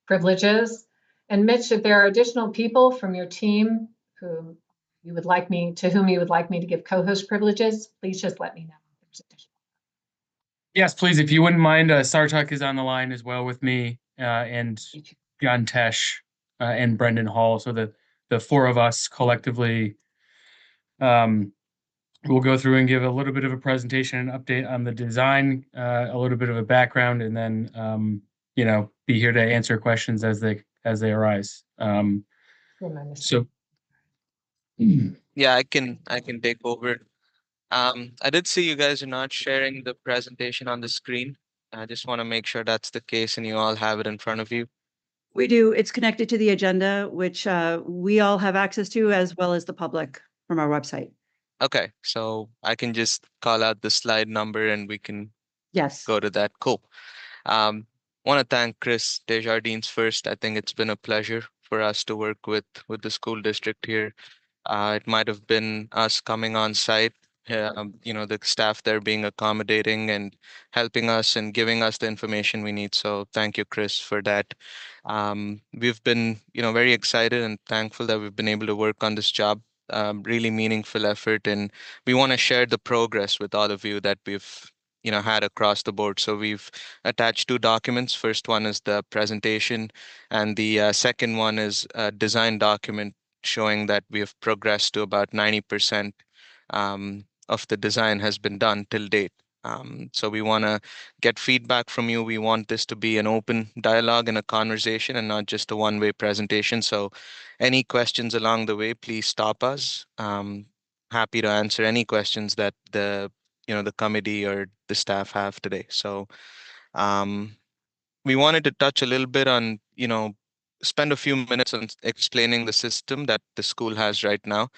privileges. And Mitch, if there are additional people from your team whom you would like me to give co-host privileges, please just let me know. If there's additional. Yes, please, if you wouldn't mind, Sartuk is on the line as well with me, and John Tesh and Brendan Hall. So the four of us collectively we'll go through and give a little bit of a presentation and update on the design, a little bit of a background, and then be here to answer questions as they arise. So yeah, I can take over. I did see you guys are not sharing the presentation on the screen. I just want to make sure that's the case and you all have it in front of you. We do. It's connected to the agenda, which we all have access to, as well as the public from our website. Okay, so I can just call out the slide number and we can go to that. Cool. Want to thank Chris Desjardins first. I think it's been a pleasure for us to work with the school district here. It might have been us coming on site, the staff there being accommodating and helping us and giving us the information we need. So thank you, Chris, for that. We've been, very excited and thankful that we've been able to work on this job. Really meaningful effort, and we want to share the progress with all of you that we've had across the board. So we've attached two documents. First one is the presentation, and the second one is a design document showing that we have progressed to about 90% of the design has been done till date. So we want to get feedback from you. We want this to be an open dialogue and a conversation and not just a one-way presentation. So any questions along the way, please stop us. Happy to answer any questions that the committee or the staff have today. So we wanted to touch a little bit on, spend a few minutes on explaining the system that the school has right now.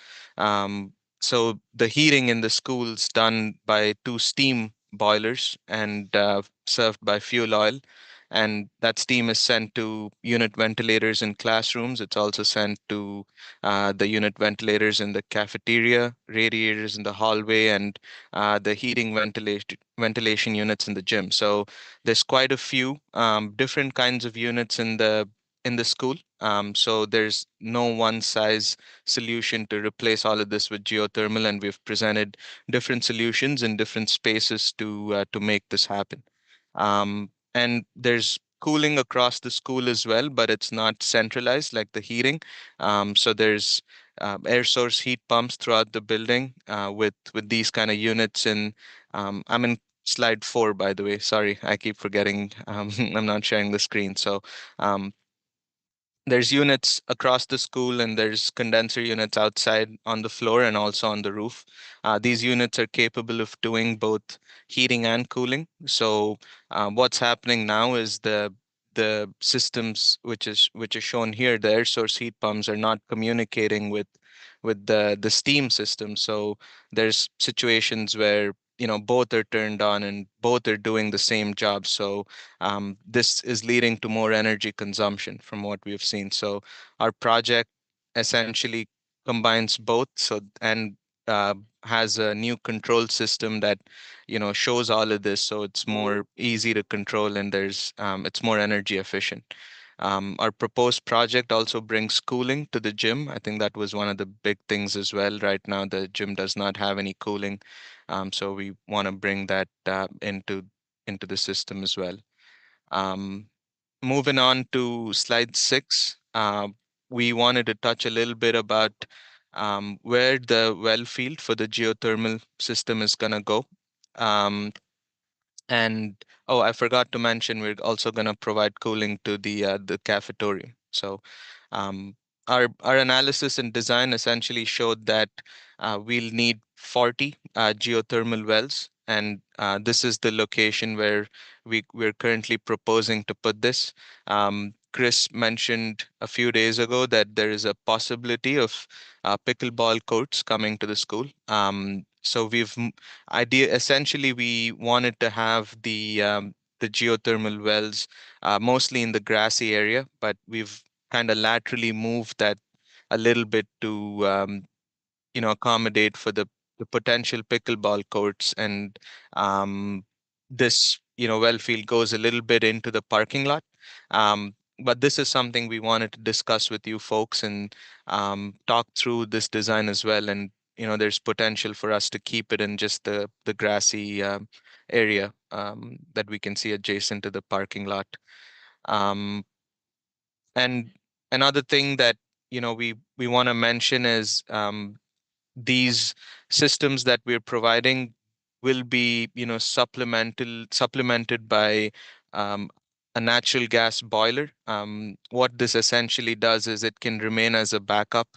So the heating in the school is done by two steam boilers and served by fuel oil. And that steam is sent to unit ventilators in classrooms. It's also sent to the unit ventilators in the cafeteria, radiators in the hallway, and the heating ventilation units in the gym. So there's quite a few different kinds of units in the school. So there's no one size solution to replace all of this with geothermal, and we've presented different solutions in different spaces to make this happen. And there's cooling across the school as well, but it's not centralized like the heating. So there's air source heat pumps throughout the building with these kind of units. And I'm in slide 4, by the way. Sorry, I keep forgetting. I'm not sharing the screen. So um, there's units across the school, and there's condenser units outside on the floor and also on the roof. These units are capable of doing both heating and cooling. So what's happening now is the systems which is shown here, the air source heat pumps, are not communicating with the steam system. So there's situations where both are turned on and both are doing the same job. So this is leading to more energy consumption from what we've seen. So our project essentially combines both. So and has a new control system that shows all of this. So it's more easy to control, and it's more energy efficient. Our proposed project also brings cooling to the gym. I think that was one of the big things as well. Right now, the gym does not have any cooling, so we want to bring that into the system as well. Um, Moving on to slide 6, we wanted to touch a little bit about where the well field for the geothermal system is going to go. And oh, I forgot to mention, we're also going to provide cooling to the cafeteria. So um, our analysis and design essentially showed that we'll need 40 geothermal wells, and this is the location where we're currently proposing to put this. Chris mentioned a few days ago that there is a possibility of pickleball courts coming to the school. So essentially we wanted to have the geothermal wells mostly in the grassy area, but we've kind of laterally moved that a little bit to accommodate for the potential pickleball courts. And this well field goes a little bit into the parking lot. But this is something we wanted to discuss with you folks and talk through this design as well. And there's potential for us to keep it in just the grassy area that we can see adjacent to the parking lot. And another thing that we want to mention is these systems that we're providing will be supplemented by a natural gas boiler. What this essentially does is it can remain as a backup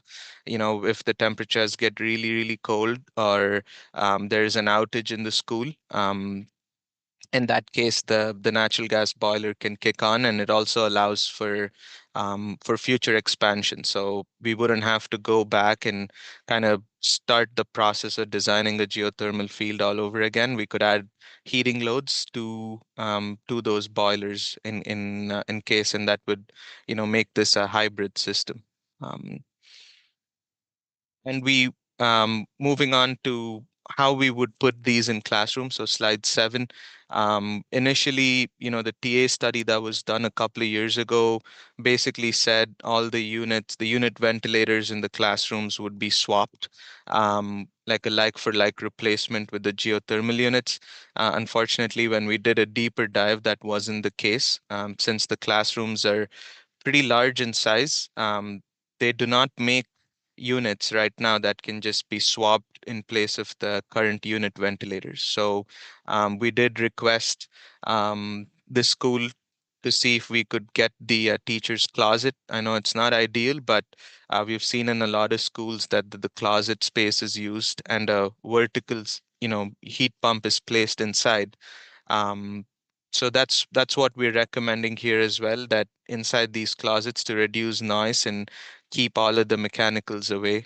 if the temperatures get really, really cold, or there is an outage in the school. In that case, the natural gas boiler can kick on, and it also allows for future expansion. So we wouldn't have to go back and kind of start the process of designing a geothermal field all over again. We could add heating loads to those boilers in case, and that would make this a hybrid system. And we moving on to how we would put these in classrooms. So slide 7. Initially, the TA study that was done a couple of years ago basically said all the unit ventilators in the classrooms would be swapped, like a like-for-like replacement with the geothermal units. Unfortunately, when we did a deeper dive, that wasn't the case. Since the classrooms are pretty large in size, they do not make units right now that can just be swapped in place of the current unit ventilators. So we did request the school to see if we could get the teacher's closet. I know it's not ideal, but we've seen in a lot of schools that the closet space is used and a vertical, heat pump is placed inside. Um, so that's what we're recommending here as well, that inside these closets, to reduce noise and keep all of the mechanicals away.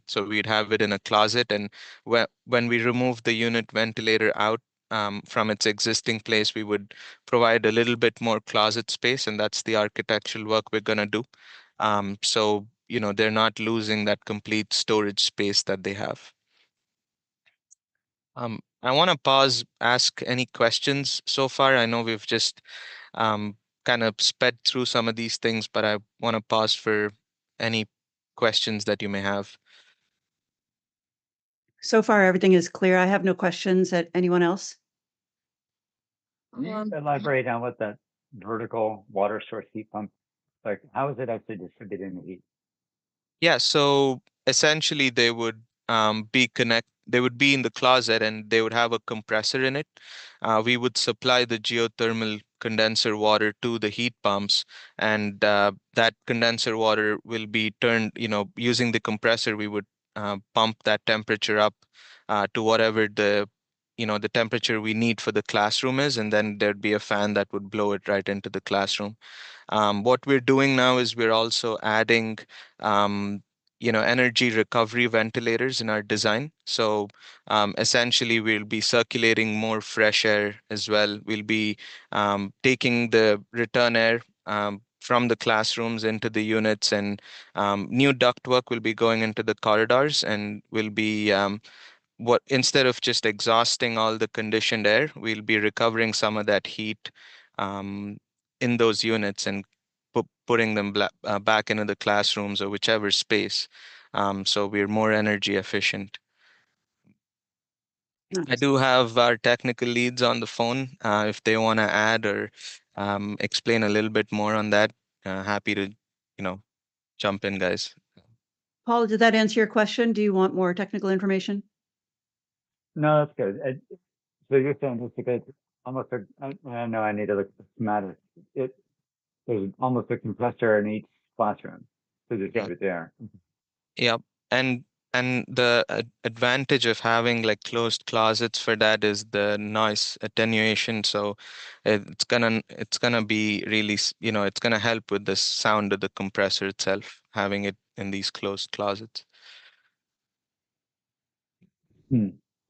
So we'd have it in a closet, and when we remove the unit ventilator out from its existing place, we would provide a little bit more closet space, and that's the architectural work we're going to do. So they're not losing that complete storage space that they have. I want to pause, ask any questions so far. I know we've just kind of sped through some of these things, but I want to pause for any questions that you may have. So far, everything is clear. I have no questions. Anyone else? Can you elaborate on what that vertical water source heat pump, like how is it actually distributing the heat? Yeah, so essentially they would be in the closet and they would have a compressor in it. We would supply the geothermal condenser water to the heat pumps, and that condenser water will be turned, using the compressor, we would pump that temperature up to whatever the temperature we need for the classroom is, and then there'd be a fan that would blow it right into the classroom. What we're doing now is we're also adding, energy recovery ventilators in our design. So essentially, we'll be circulating more fresh air as well. We'll be taking the return air from the classrooms into the units, and new ductwork will be going into the corridors, and will be what instead of just exhausting all the conditioned air, we'll be recovering some of that heat um, in those units and putting them back into the classrooms or whichever space. So we're more energy efficient. I Nice. do have our technical leads on the phone. If they want to add or explain a little bit more on that, happy to, jump in, guys. Paul, did that answer your question? Do you want more technical information? No, that's good. So you're saying just because almost I know I need to look at the schematic. There's almost a compressor in each classroom to distribute the air. Yep. And the advantage of having like closed closets for that is the noise attenuation. So it's gonna be really, it's gonna help with the sound of the compressor itself, having it in these closed closets.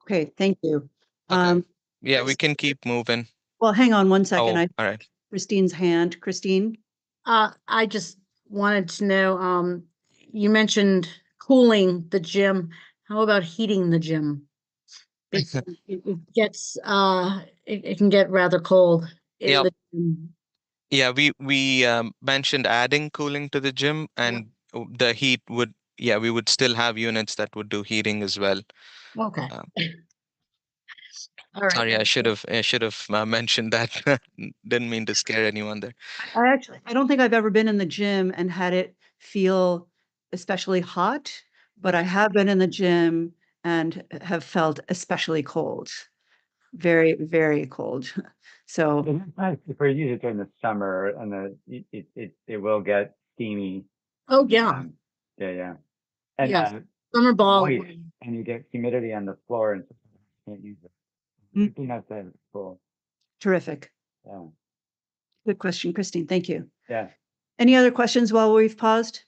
Okay, thank you. Okay. Yeah, we can keep moving. Well, hang on one second. Oh, I all right. Christine's hand. Christine? I just wanted to know, you mentioned cooling the gym. How about heating the gym? Because it gets, it can get rather cold in Yep. the gym. Yeah, we mentioned adding cooling to the gym, and the heat would, yeah, we would still have units that would do heating as well. Okay. Um, All right. Sorry, I should have mentioned that. Didn't mean to scare anyone there. I don't think I've ever been in the gym and had it feel especially hot, but I have been in the gym and have felt especially cold. Very, very cold. So, It's nice if we use it during the summer and it will get steamy. Oh, yeah. Yeah. And Yes. Summer ball. moist, and you get humidity on the floor and you can't use it. It'd be nice to have it cool. terrific. Yeah. Good question, Christine. Thank you. Yeah. Any other questions while we've paused?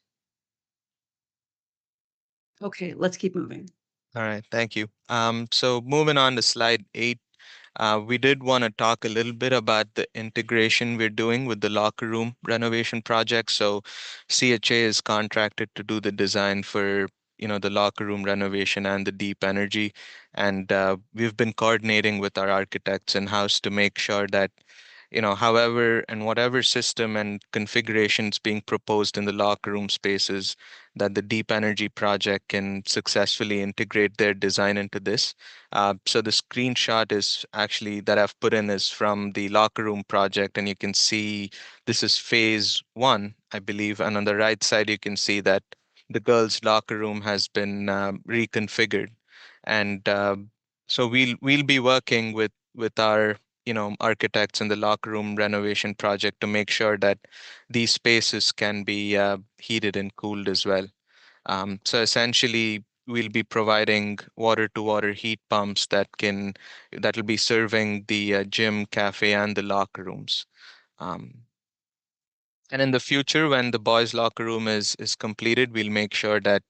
Okay, let's keep moving. All right, thank you. So moving on to slide 8, we did want to talk a little bit about the integration we're doing with the locker room renovation project. So CHA is contracted to do the design for, the locker room renovation and the deep energy. And we've been coordinating with our architects in-house to make sure that, however and whatever system and configurations being proposed in the locker room spaces, that the deep energy project can successfully integrate their design into this. So the screenshot is actually that I've put in is from the locker room project, and you can see this is phase 1, I believe. And on the right side, you can see that the girls' locker room has been reconfigured, and so we'll be working with our architects in the locker room renovation project to make sure that these spaces can be heated and cooled as well. So essentially, we'll be providing water-to-water heat pumps that will be serving the gym, cafe, and the locker rooms. And in the future, when the boys' locker room is completed, we'll make sure that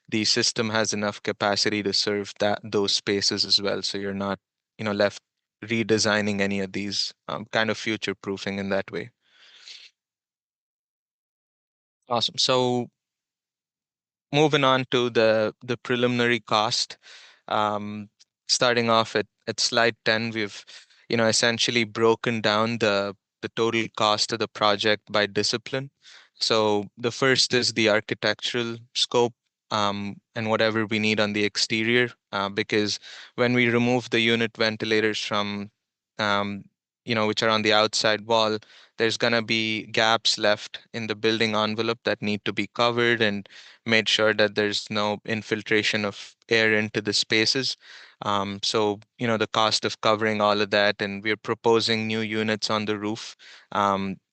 the system has enough capacity to serve those spaces as well. So you're not, left redesigning any of these, kind of future proofing in that way. Awesome. So moving on to the preliminary cost, starting off at slide 10, we've essentially broken down the total cost of the project by discipline. So the first is the architectural scope, and whatever we need on the exterior, because when we remove the unit ventilators from which are on the outside wall, there's going to be gaps left in the building envelope that need to be covered and made sure that there's no infiltration of air into the spaces. So, the cost of covering all of that, and we're proposing new units on the roof.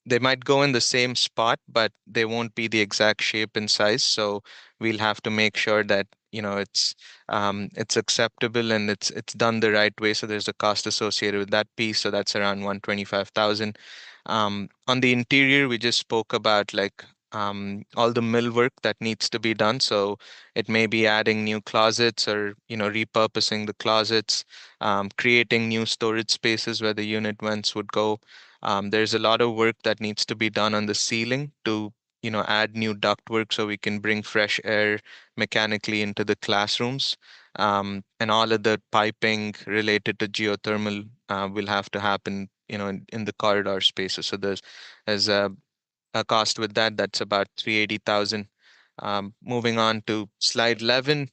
They might go in the same spot, but they won't be the exact shape and size. So we'll have to make sure that, it's acceptable and it's done the right way. So there's a cost associated with that piece. So that's around 125,000. On the interior, we just spoke about like all the millwork that needs to be done. So it may be adding new closets or repurposing the closets, creating new storage spaces where the unit vents would go. There's a lot of work that needs to be done on the ceiling to add new ductwork so we can bring fresh air mechanically into the classrooms. And all of the piping related to geothermal will have to happen, in the corridor spaces. So there's a cost with that. That's about 380,000. Moving on to slide 11.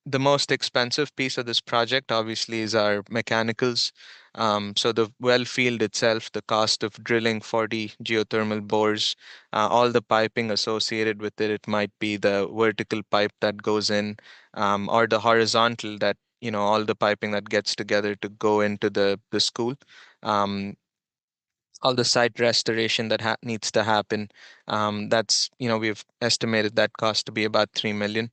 The most expensive piece of this project obviously is our mechanicals. So the well field itself, the cost of drilling 40 geothermal bores, all the piping associated with it. It might be the vertical pipe that goes in, or the horizontal that, all the piping that gets together to go into the school. All the site restoration that needs to happen. That's, we've estimated that cost to be about 3 million.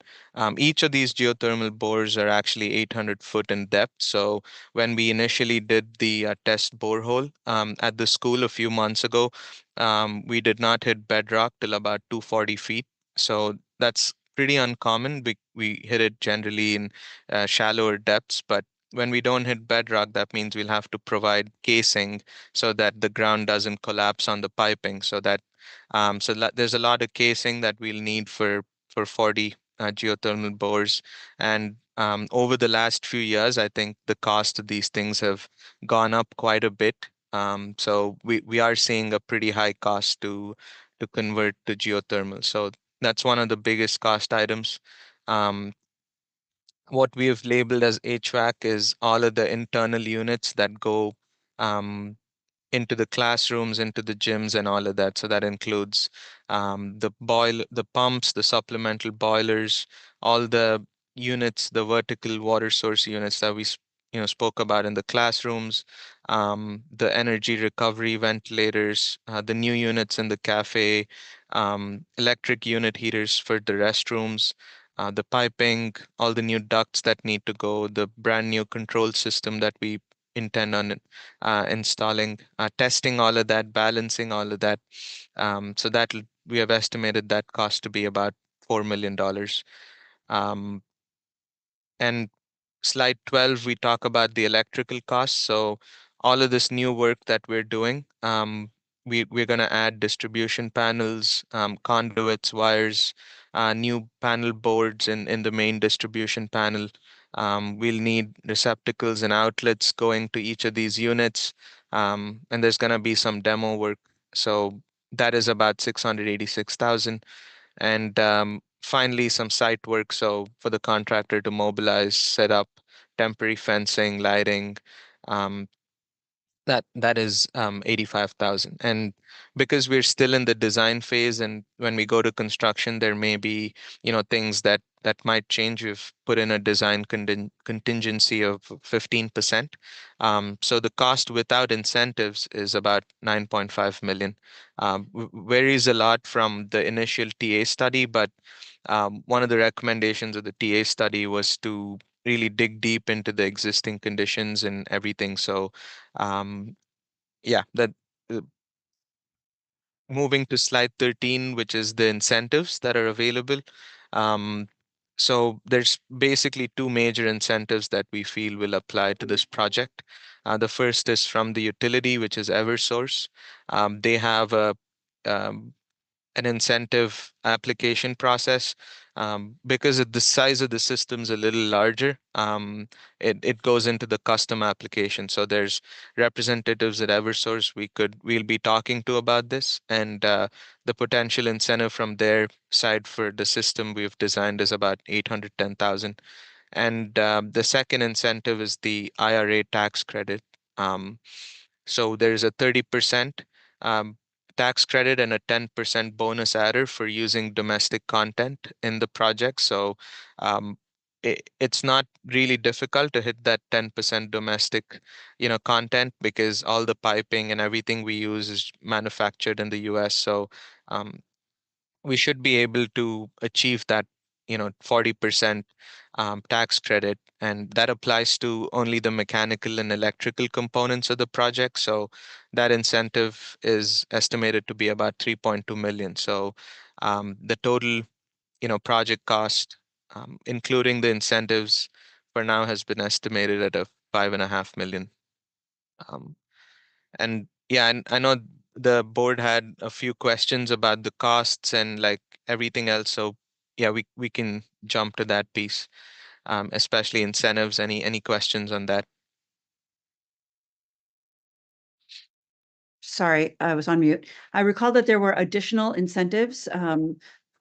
Each of these geothermal bores are actually 800 foot in depth. So when we initially did the test borehole at the school a few months ago, we did not hit bedrock till about 240 feet. So that's pretty uncommon. We hit it generally in shallower depths, but when we don't hit bedrock, that means we'll have to provide casing so that the ground doesn't collapse on the piping. There's a lot of casing that we'll need for 40 geothermal bores. And over the last few years, I think the cost of these things have gone up quite a bit. So we are seeing a pretty high cost to convert to geothermal. So that's one of the biggest cost items. Um, what we have labeled as HVAC is all of the internal units that go into the classrooms, into the gyms, and all of that. So that includes the pumps, the supplemental boilers, all the units, the vertical water source units that we spoke about in the classrooms, the energy recovery ventilators, the new units in the cafe, electric unit heaters for the restrooms. The piping, all the new ducts that need to go, the brand new control system that we intend on installing, testing all of that, balancing all of that. So that we have estimated that cost to be about $4 million. And slide 12, we talk about the electrical costs. So all of this new work that we're doing, we're going to add distribution panels, conduits, wires, new panel boards in the main distribution panel. We'll need receptacles and outlets going to each of these units. And there's going to be some demo work. So that is about 686,000. And finally, some site work. So for the contractor to mobilize, set up temporary fencing, lighting, um, that is 85,000. And because we're still in the design phase, and when we go to construction, there may be things that might change. We've put in a design contingency of 15%. So the cost without incentives is about 9.5 million. Varies a lot from the initial TA study, but one of the recommendations of the TA study was to really dig deep into the existing conditions and everything. So yeah, that uh, moving to slide 13, which is the incentives that are available. Um, so there's basically two major incentives that we feel will apply to this project. The first is from the utility, which is Eversource. They have um, an incentive application process. Because the size of the system's a little larger, it goes into the custom application. So there's representatives at Eversource we'll be talking to about this, and the potential incentive from their side for the system we've designed is about 810,000. And the second incentive is the IRA tax credit. Um, So there's a 30% tax credit and a 10% bonus adder for using domestic content in the project. So it's not really difficult to hit that 10% domestic, content, because all the piping and everything we use is manufactured in the US. So we should be able to achieve that, 40% tax credit, and that applies to only the mechanical and electrical components of the project. So that incentive is estimated to be about 3.2 million. So the total, project cost, including the incentives, for now has been estimated at a 5.5 million. And yeah, and I know the board had a few questions about the costs and like everything else. So yeah, we can jump to that piece, especially incentives. Any questions on that? Sorry, I was on mute. I recall that there were additional incentives.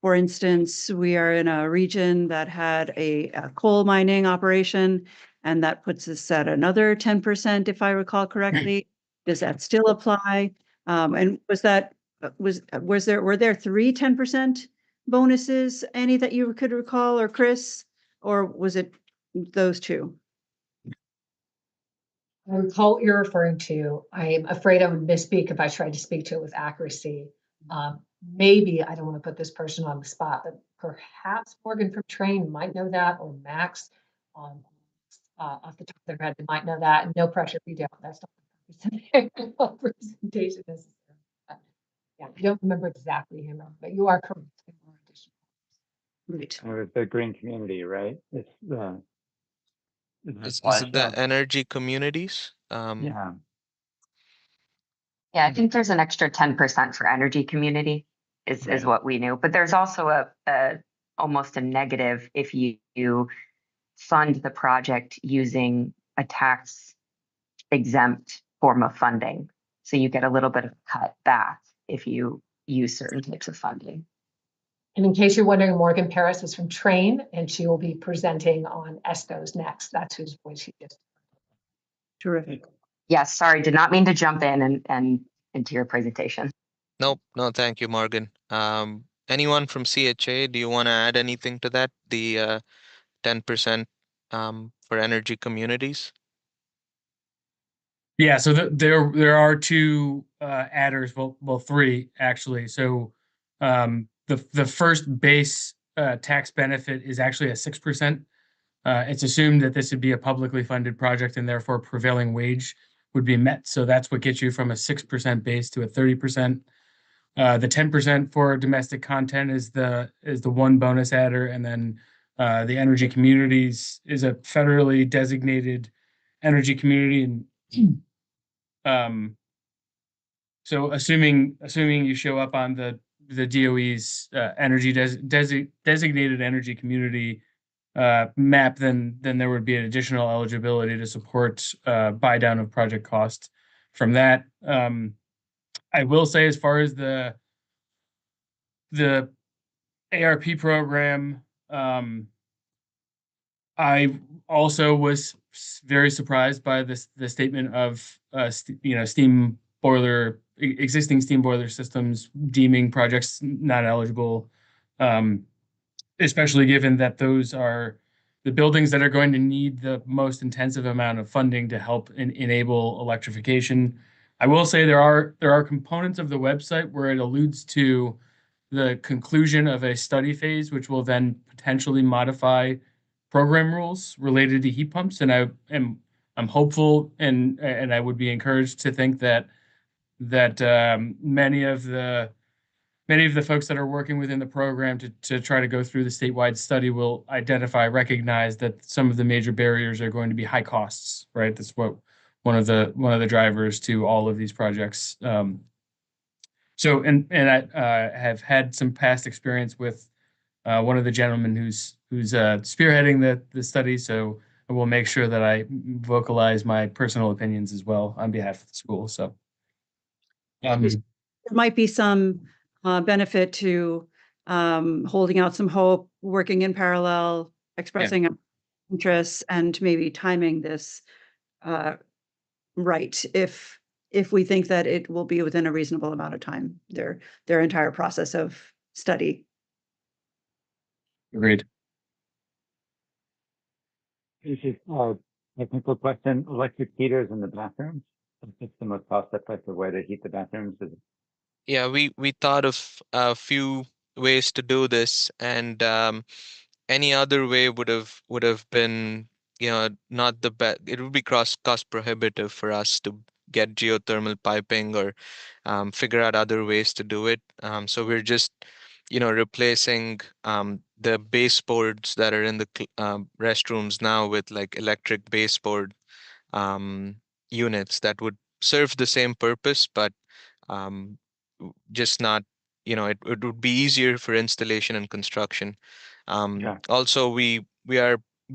For instance, we are in a region that had a coal mining operation, and that puts us at another 10%, if I recall correctly. Does that still apply? And were there three 10% bonuses, Annie, that you could recall, or Chris, or was it those two? I recall what you're referring to. I'm afraid I would misspeak if I tried to speak to it with accuracy. Maybe, I don't want to put this person on the spot, but perhaps Morgan from Train might know that, or Max off the top of their head, they might know that. No pressure if you don't. That's not the presentation necessarily. Yeah, I don't remember exactly him, but you are correct. Right. Or the green community, right? It's Is it the energy communities? yeah. Yeah, I think there's an extra 10% for energy community is Right. what we knew, but there's also a almost a negative if you fund the project using a tax exempt form of funding. So you get a little bit of cut back if you use certain types of funding. And in case you're wondering, Morgan Paris is from Train, and she will be presenting on ESCOs next. That's whose voice she just. Terrific. Yes, sorry, did not mean to jump in and into your presentation. Nope, no, thank you, Morgan. Anyone from CHA, do you want to add anything to that? The 10% for energy communities? Yeah, so there are two adders, well three actually. So the first base tax benefit is actually a 6%. It's assumed that this would be a publicly funded project and therefore prevailing wage would be met. So that's what gets you from a 6% base to a 30%. The 10% for domestic content is the one bonus adder, and then the energy communities is a federally designated energy community. And so assuming you show up on the DOE's energy designated energy community map, then there would be an additional eligibility to support buy down of project costs from that. I will say, as far as the ARP program, I also was very surprised by the statement of existing steam boiler systems deeming projects not eligible, especially given that those are the buildings that are going to need the most intensive amount of funding to help enable electrification. I will say there are components of the website where it alludes to the conclusion of a study phase, which will then potentially modify program rules related to heat pumps. And I'm hopeful and I would be encouraged to think that many of the folks that are working within the program to try to go through the statewide study will recognize that some of the major barriers are going to be high costs, right? That's what one of the drivers to all of these projects. So I have had some past experience with one of the gentlemen who's spearheading the study. So I will make sure that I vocalize my personal opinions as well on behalf of the school. So there might be some benefit to holding out some hope, working in parallel, expressing interests, and maybe timing this right. If if we think that it will be within a reasonable amount of time, their entire process of study. Agreed. This is a technical question. Electric heaters in the bathrooms. It's the most cost-effective way to heat the bathrooms. Yeah, we thought of a few ways to do this, and any other way would have been, not the best. It would be cost prohibitive for us to get geothermal piping or figure out other ways to do it. So we're just, replacing the baseboards that are in the restrooms now with like electric baseboard um, units that would serve the same purpose, but um, just not, it would be easier for installation and construction. Yeah. Also, we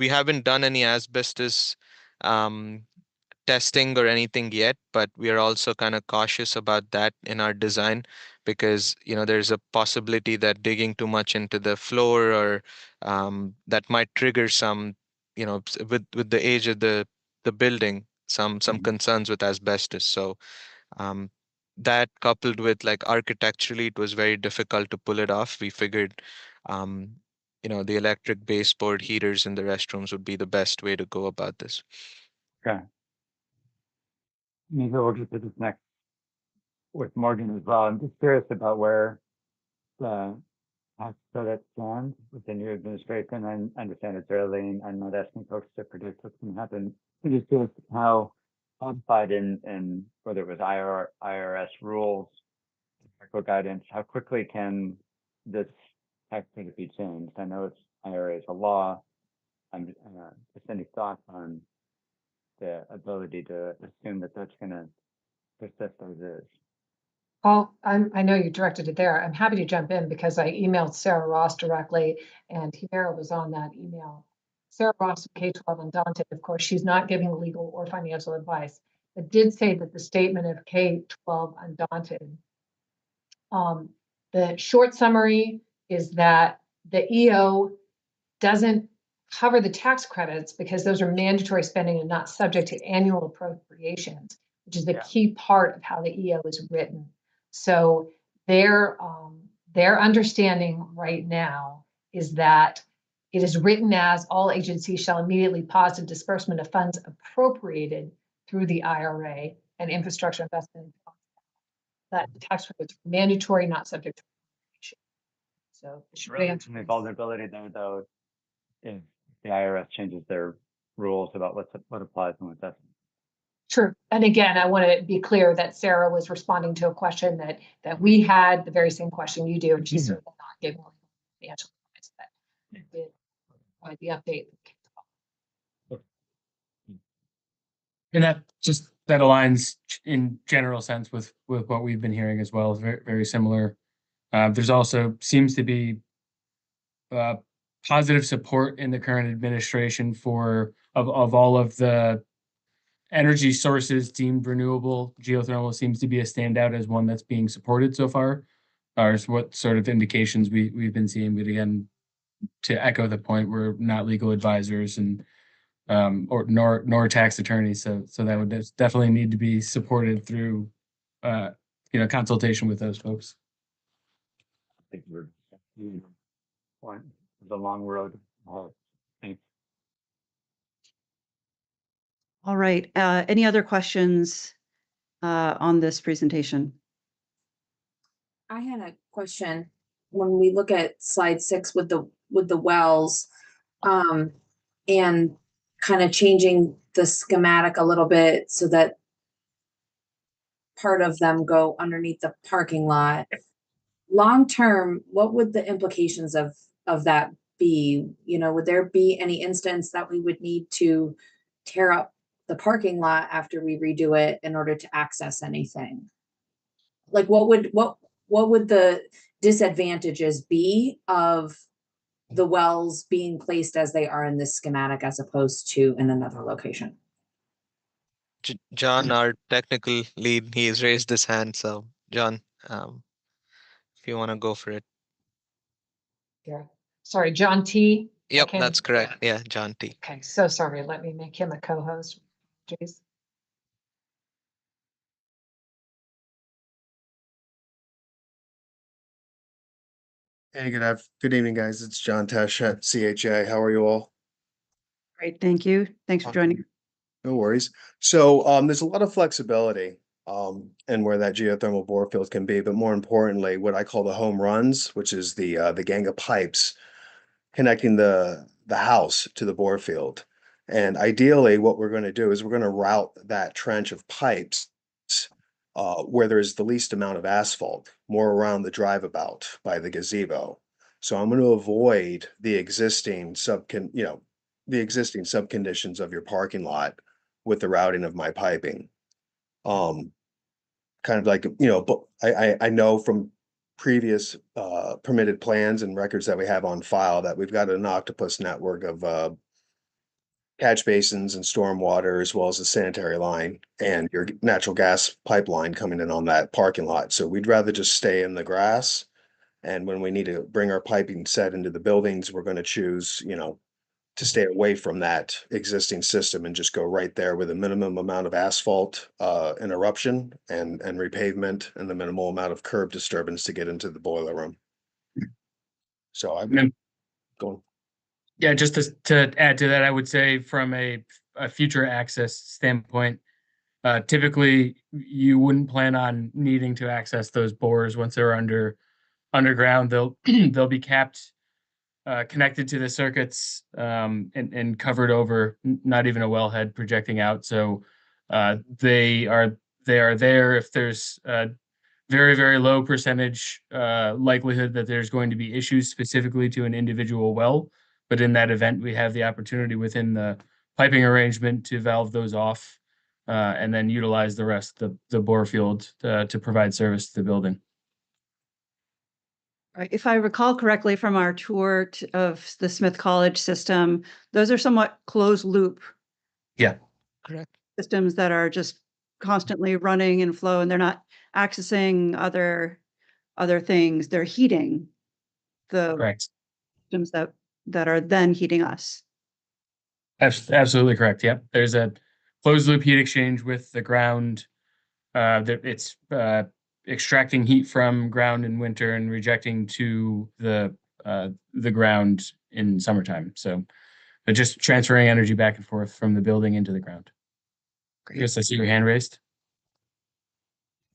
haven't done any asbestos um, testing or anything yet, but we are also kind of cautious about that in our design because, there's a possibility that digging too much into the floor or that might trigger some, with the age of the building, some concerns with asbestos. So um, that coupled with like architecturally, it was very difficult to pull it off. We figured, um, the electric baseboard heaters in the restrooms would be the best way to go about this. Okay. Maybe we'll get to this next with Morgan as well. I'm just curious about where the tax credit stands within your administration. I understand it's early, and I'm not asking folks to predict what's going to happen. I'm just curious how codified in whether it was IRS rules, technical guidance, how quickly can this tax credit be changed? I know it's IRA is a law. I'm just any thoughts on the ability to assume that that's going to persist as is? Paul, I know you directed it there. I'm happy to jump in because I emailed Sarah Ross directly and Himera was on that email. Sarah Ross, K-12 Undaunted, of course, she's not giving legal or financial advice, but did say that the statement of K-12 Undaunted, the short summary is that the EO doesn't cover the tax credits because those are mandatory spending and not subject to annual appropriations, which is the key part of how the EO is written. So their understanding right now is that it is written as all agencies shall immediately pause the disbursement of funds appropriated through the IRA and infrastructure investment. That the tax credits are mandatory, not subject to appropriation. So the short answer The is- vulnerability there, though, if the IRS changes their rules about what applies and what doesn't. True. And again, I want to be clear that Sarah was responding to a question that we had, the very same question you do, and she's certainly not giving financial advice, but did provide the update. And that aligns in general sense with what we've been hearing as well. Very, very similar. There's also seems to be positive support in the current administration of all of the energy sources deemed renewable. Geothermal seems to be a standout as one that's being supported so far. Or is what sort of indications we've been seeing. But again, to echo the point, we're not legal advisors and nor tax attorneys, so that would definitely need to be supported through consultation with those folks. I think we're on the long road. Thanks. All right, any other questions on this presentation? I had a question. When we look at slide 6 with the wells, and kind of changing the schematic a little bit so that part of them go underneath the parking lot. Long term, what would the implications of that be? Would there be any instance that we would need to tear up the parking lot after we redo it in order to access anything? Like what would the disadvantages be of the wells being placed as they are in this schematic as opposed to in another location? John, our technical lead, he's raised his hand. So John, if you want to go for it. Yeah. Sorry, John T. Yep, that's correct. Yeah, John T. Okay, so sorry. Let me make him a co-host. Jeez. Hey, good evening, guys. It's John Tesh at CHA. How are you all? Great, thank you. Thanks for joining. No worries. So there's a lot of flexibility in where that geothermal bore field can be, but more importantly, what I call the home runs, which is the gang of pipes connecting the house to the bore field. And ideally, what we're going to do is we're going to route that trench of pipes where there's the least amount of asphalt, more around the drive about by the gazebo. So I'm going to avoid the existing the existing subconditions of your parking lot with the routing of my piping. Kind of like, but I know from previous permitted plans and records that we have on file that we've got an octopus network of catch basins and stormwater, as well as a sanitary line and your natural gas pipeline coming in on that parking lot. So we'd rather just stay in the grass. And when we need to bring our piping set into the buildings, we're going to choose, to stay away from that existing system and just go right there with a minimum amount of asphalt interruption and repavement and the minimal amount of curb disturbance to get into the boiler room. So I'm And going. Yeah, just to add to that, I would say from a future access standpoint, typically you wouldn't plan on needing to access those bores once they're underground. They'll they'll be capped, connected to the circuits, and covered over, not even a wellhead projecting out. So they are there if there's a very, very low percentage likelihood that there's going to be issues specifically to an individual well. But in that event, we have the opportunity within the piping arrangement to valve those off and then utilize the rest of the bore field to provide service to the building. Right. If I recall correctly from our tour of the Smith College system, those are somewhat closed loop Yeah. Correct. systems that are just constantly running and flow, and they're not accessing other things. They're heating the Correct. systems that are then heating us. Absolutely correct. Yep. There's a closed loop heat exchange with the ground. It's extracting heat from ground in winter and rejecting to the ground in summertime. So just transferring energy back and forth from the building into the ground. Chris, I see your hand raised.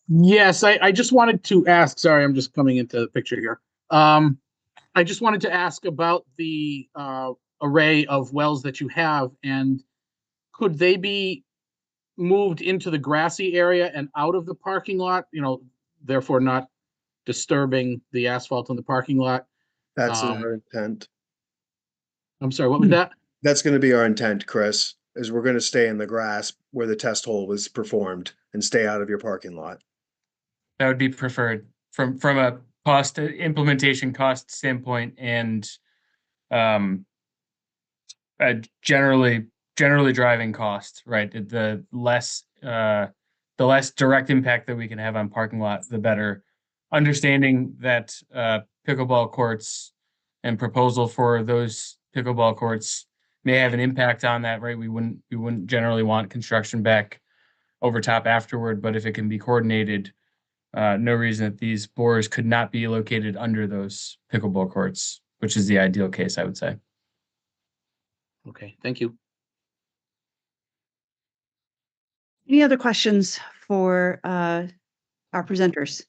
Yes, I just wanted to ask, sorry, I'm just coming into the picture here. I just wanted to ask about the array of wells that you have, and could they be moved into the grassy area and out of the parking lot, therefore not disturbing the asphalt in the parking lot? That's our intent. I'm sorry, what was that? That's going to be our intent, Chris, is we're going to stay in the grass where the test hole was performed and stay out of your parking lot. That would be preferred from a implementation cost standpoint, and generally driving costs, right? The less direct impact that we can have on parking lot, the better. Understanding that pickleball courts and proposal for those pickleball courts may have an impact on that, right? We wouldn't generally want construction back over top afterward, but if it can be coordinated, no reason that these bores could not be located under those pickleball courts, which is the ideal case, I would say. Okay, thank you. Any other questions for our presenters?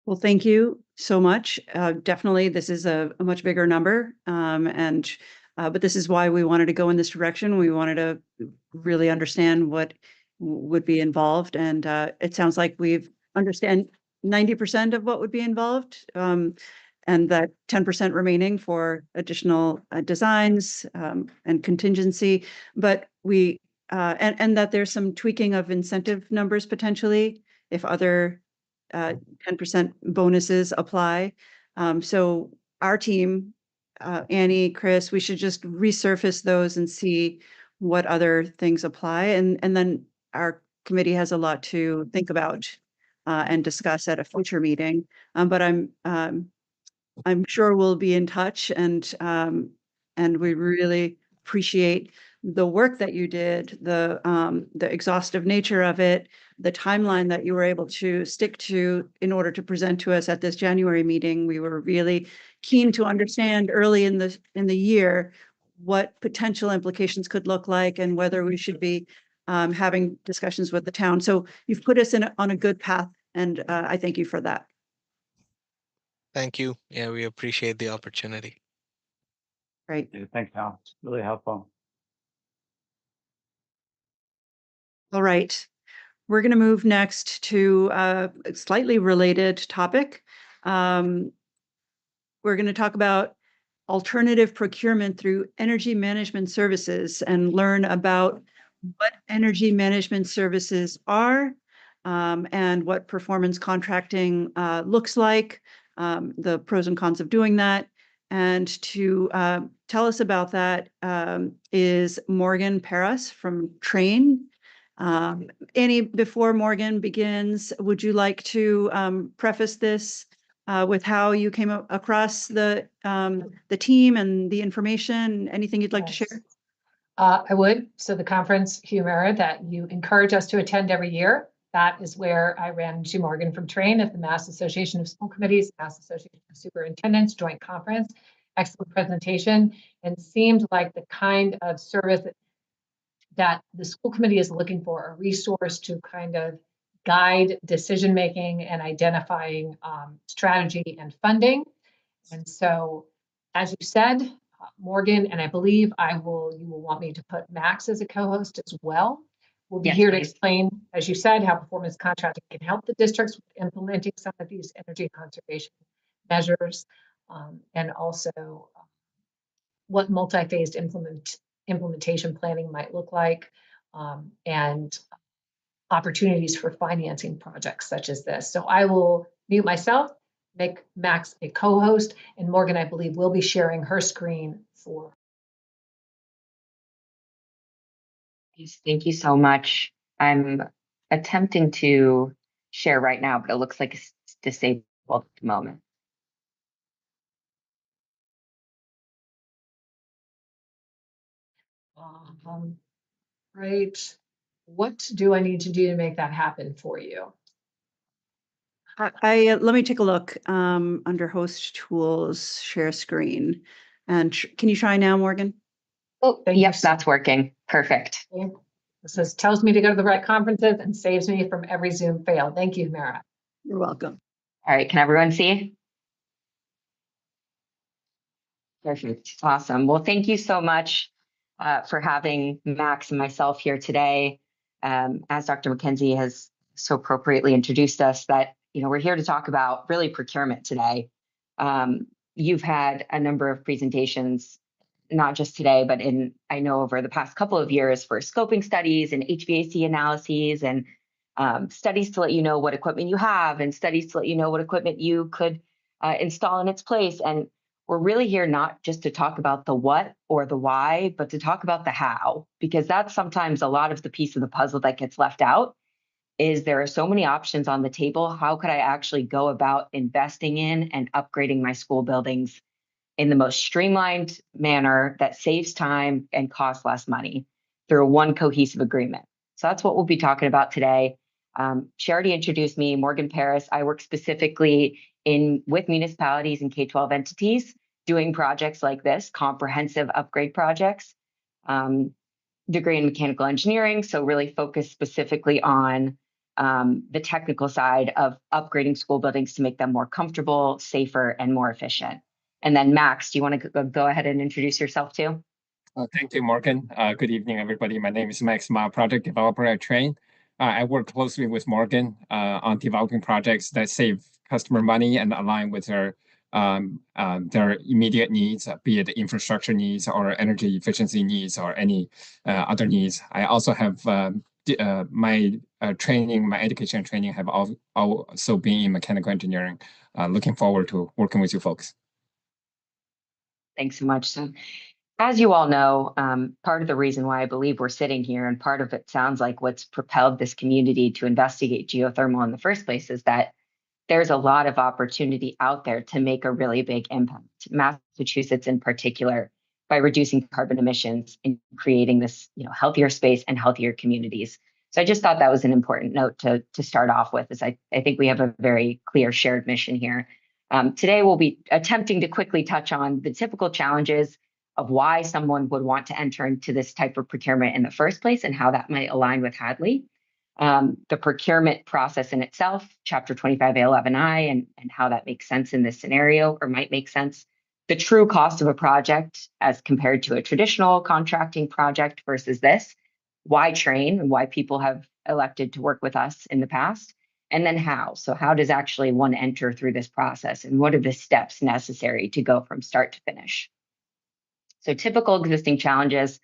Well, thank you so much. Definitely, this is a much bigger number, but this is why we wanted to go in this direction. We wanted to really understand what would be involved, and it sounds like we've understand 90% of what would be involved, and that 10% remaining for additional designs and contingency. But and that there's some tweaking of incentive numbers potentially if other 10% bonuses apply. So our team, Annie, Chris, we should just resurface those and see what other things apply. And then our committee has a lot to think about and discuss at a future meeting. But I'm sure we'll be in touch, and we really appreciate the work that you did, the exhaustive nature of it, the timeline that you were able to stick to in order to present to us at this January meeting. We were really keen to understand early in the year what potential implications could look like and whether we should be having discussions with the town. So you've put us on a good path, and I thank you for that. Thank you. Yeah, we appreciate the opportunity. Great. Yeah, thanks, Al. Really helpful. All right. We're going to move next to a slightly related topic. We're going to talk about alternative procurement through energy management services and learn about what energy management services are and what performance contracting looks like, the pros and cons of doing that. And to tell us about that is Morgan Paris from Train. Annie, before Morgan begins, would you like to preface this with how you came across the team and the information? Anything you'd like to share? I would. So the conference, Humera, that you encourage us to attend every year, that is where I ran into Morgan from Train at the Mass Association of School Committees, Mass Association of Superintendents Joint Conference. Excellent presentation, and seemed like the kind of service that the school committee is looking for, a resource to kind of guide decision-making and identifying strategy and funding. And so, as you said, Morgan, and I believe you will want me to put Max as a co-host as well. We'll be here to explain, as you said, how performance contracting can help the districts with implementing some of these energy conservation measures, and also what multi-phased implementation planning might look like, and opportunities for financing projects such as this. So I will mute myself, make Max a co-host, and Morgan, I believe, will be sharing her screen for. Thank you so much. I'm attempting to share right now, but it looks like it's disabled at the moment. Right. What do I need to do to make that happen for you? Let me take a look under host tools, share screen. And can you try now, Morgan? Oh, yes, that's working. Perfect. This tells me to go to the right conferences and saves me from every Zoom fail. Thank you, Mara. You're welcome. All right, can everyone see? Perfect. Awesome. Well, thank you so much for having Max and myself here today. As Dr. McKenzie has so appropriately introduced us, that we're here to talk about really procurement today. You've had a number of presentations, not just today, but I know over the past couple of years for scoping studies and HVAC analyses and studies to let you know what equipment you have and studies to let you know what equipment you could install in its place. And we're really here not just to talk about the what or the why, but to talk about the how, because that's sometimes a lot of the piece of the puzzle that gets left out. Is there are so many options on the table. How could I actually go about investing in and upgrading my school buildings in the most streamlined manner that saves time and costs less money through one cohesive agreement? So that's what we'll be talking about today. She already introduced me, Morgan Paris. I work specifically with municipalities and K-12 entities doing projects like this, comprehensive upgrade projects. Degree in mechanical engineering, so really focused specifically on the technical side of upgrading school buildings to make them more comfortable, safer, and more efficient. And then Max, do you want to go ahead and introduce yourself too? Thank you, Morgan. Good evening, everybody. My name is Max Ma, project developer at Train. I work closely with Morgan on developing projects that save customer money and align with their immediate needs, be it infrastructure needs or energy efficiency needs or any other needs. I also have my education and training have also been in mechanical engineering. Looking forward to working with you folks. Thanks so much. So, as you all know, part of the reason why I believe we're sitting here, and part of it sounds like what's propelled this community to investigate geothermal in the first place, is that there's a lot of opportunity out there to make a really big impact. Massachusetts in particular, by reducing carbon emissions and creating this healthier space and healthier communities. So I just thought that was an important note to start off with, as I think we have a very clear shared mission here. Today, we'll be attempting to quickly touch on the typical challenges of why someone would want to enter into this type of procurement in the first place and how that might align with Hadley. The procurement process in itself, Chapter 25A11I, and how that makes sense in this scenario, or might make sense. The true cost of a project as compared to a traditional contracting project versus this. Why Trane and why people have elected to work with us in the past. And then how. So how does actually one enter through this process, and what are the steps necessary to go from start to finish? So typical existing challenges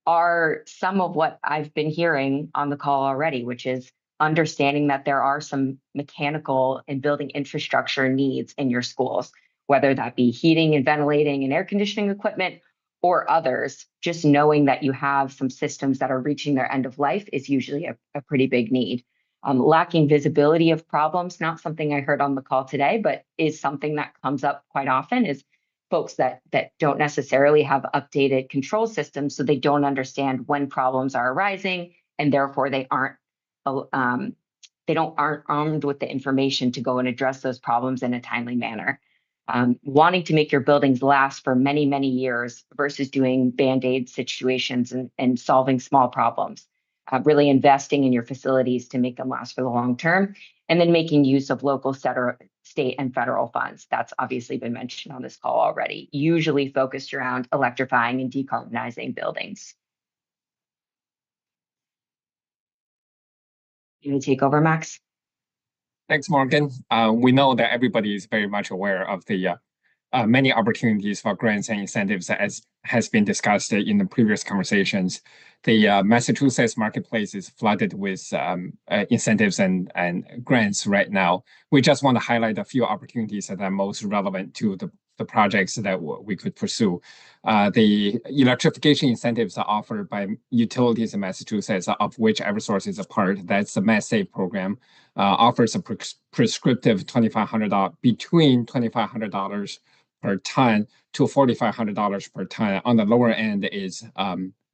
are some of what I've been hearing on the call already, which is understanding that there are some mechanical and building infrastructure needs in your schools, whether that be heating and ventilating and air conditioning equipment or others. Just knowing that you have some systems that are reaching their end of life is usually a pretty big need. Lacking visibility of problems, not something I heard on the call today, but is something that comes up quite often, is folks that don't necessarily have updated control systems, so they don't understand when problems are arising, and therefore they aren't armed with the information to go and address those problems in a timely manner. Wanting to make your buildings last for many, many years versus doing Band-Aid situations and solving small problems. Really investing in your facilities to make them last for the long term, and then making use of local, state, and federal funds. That's obviously been mentioned on this call already, usually focused around electrifying and decarbonizing buildings. You want to take over, Max? Thanks, Morgan. We know that everybody is very much aware of the many opportunities for grants and incentives, as has been discussed in the previous conversations. The Massachusetts marketplace is flooded with incentives and grants right now. We just want to highlight a few opportunities that are most relevant to the projects that we could pursue. The electrification incentives are offered by utilities in Massachusetts, of which Eversource is a part. That's the MassSave program. Offers a prescriptive $2,500 between $2,500 per ton to $4,500 per ton. On the lower end is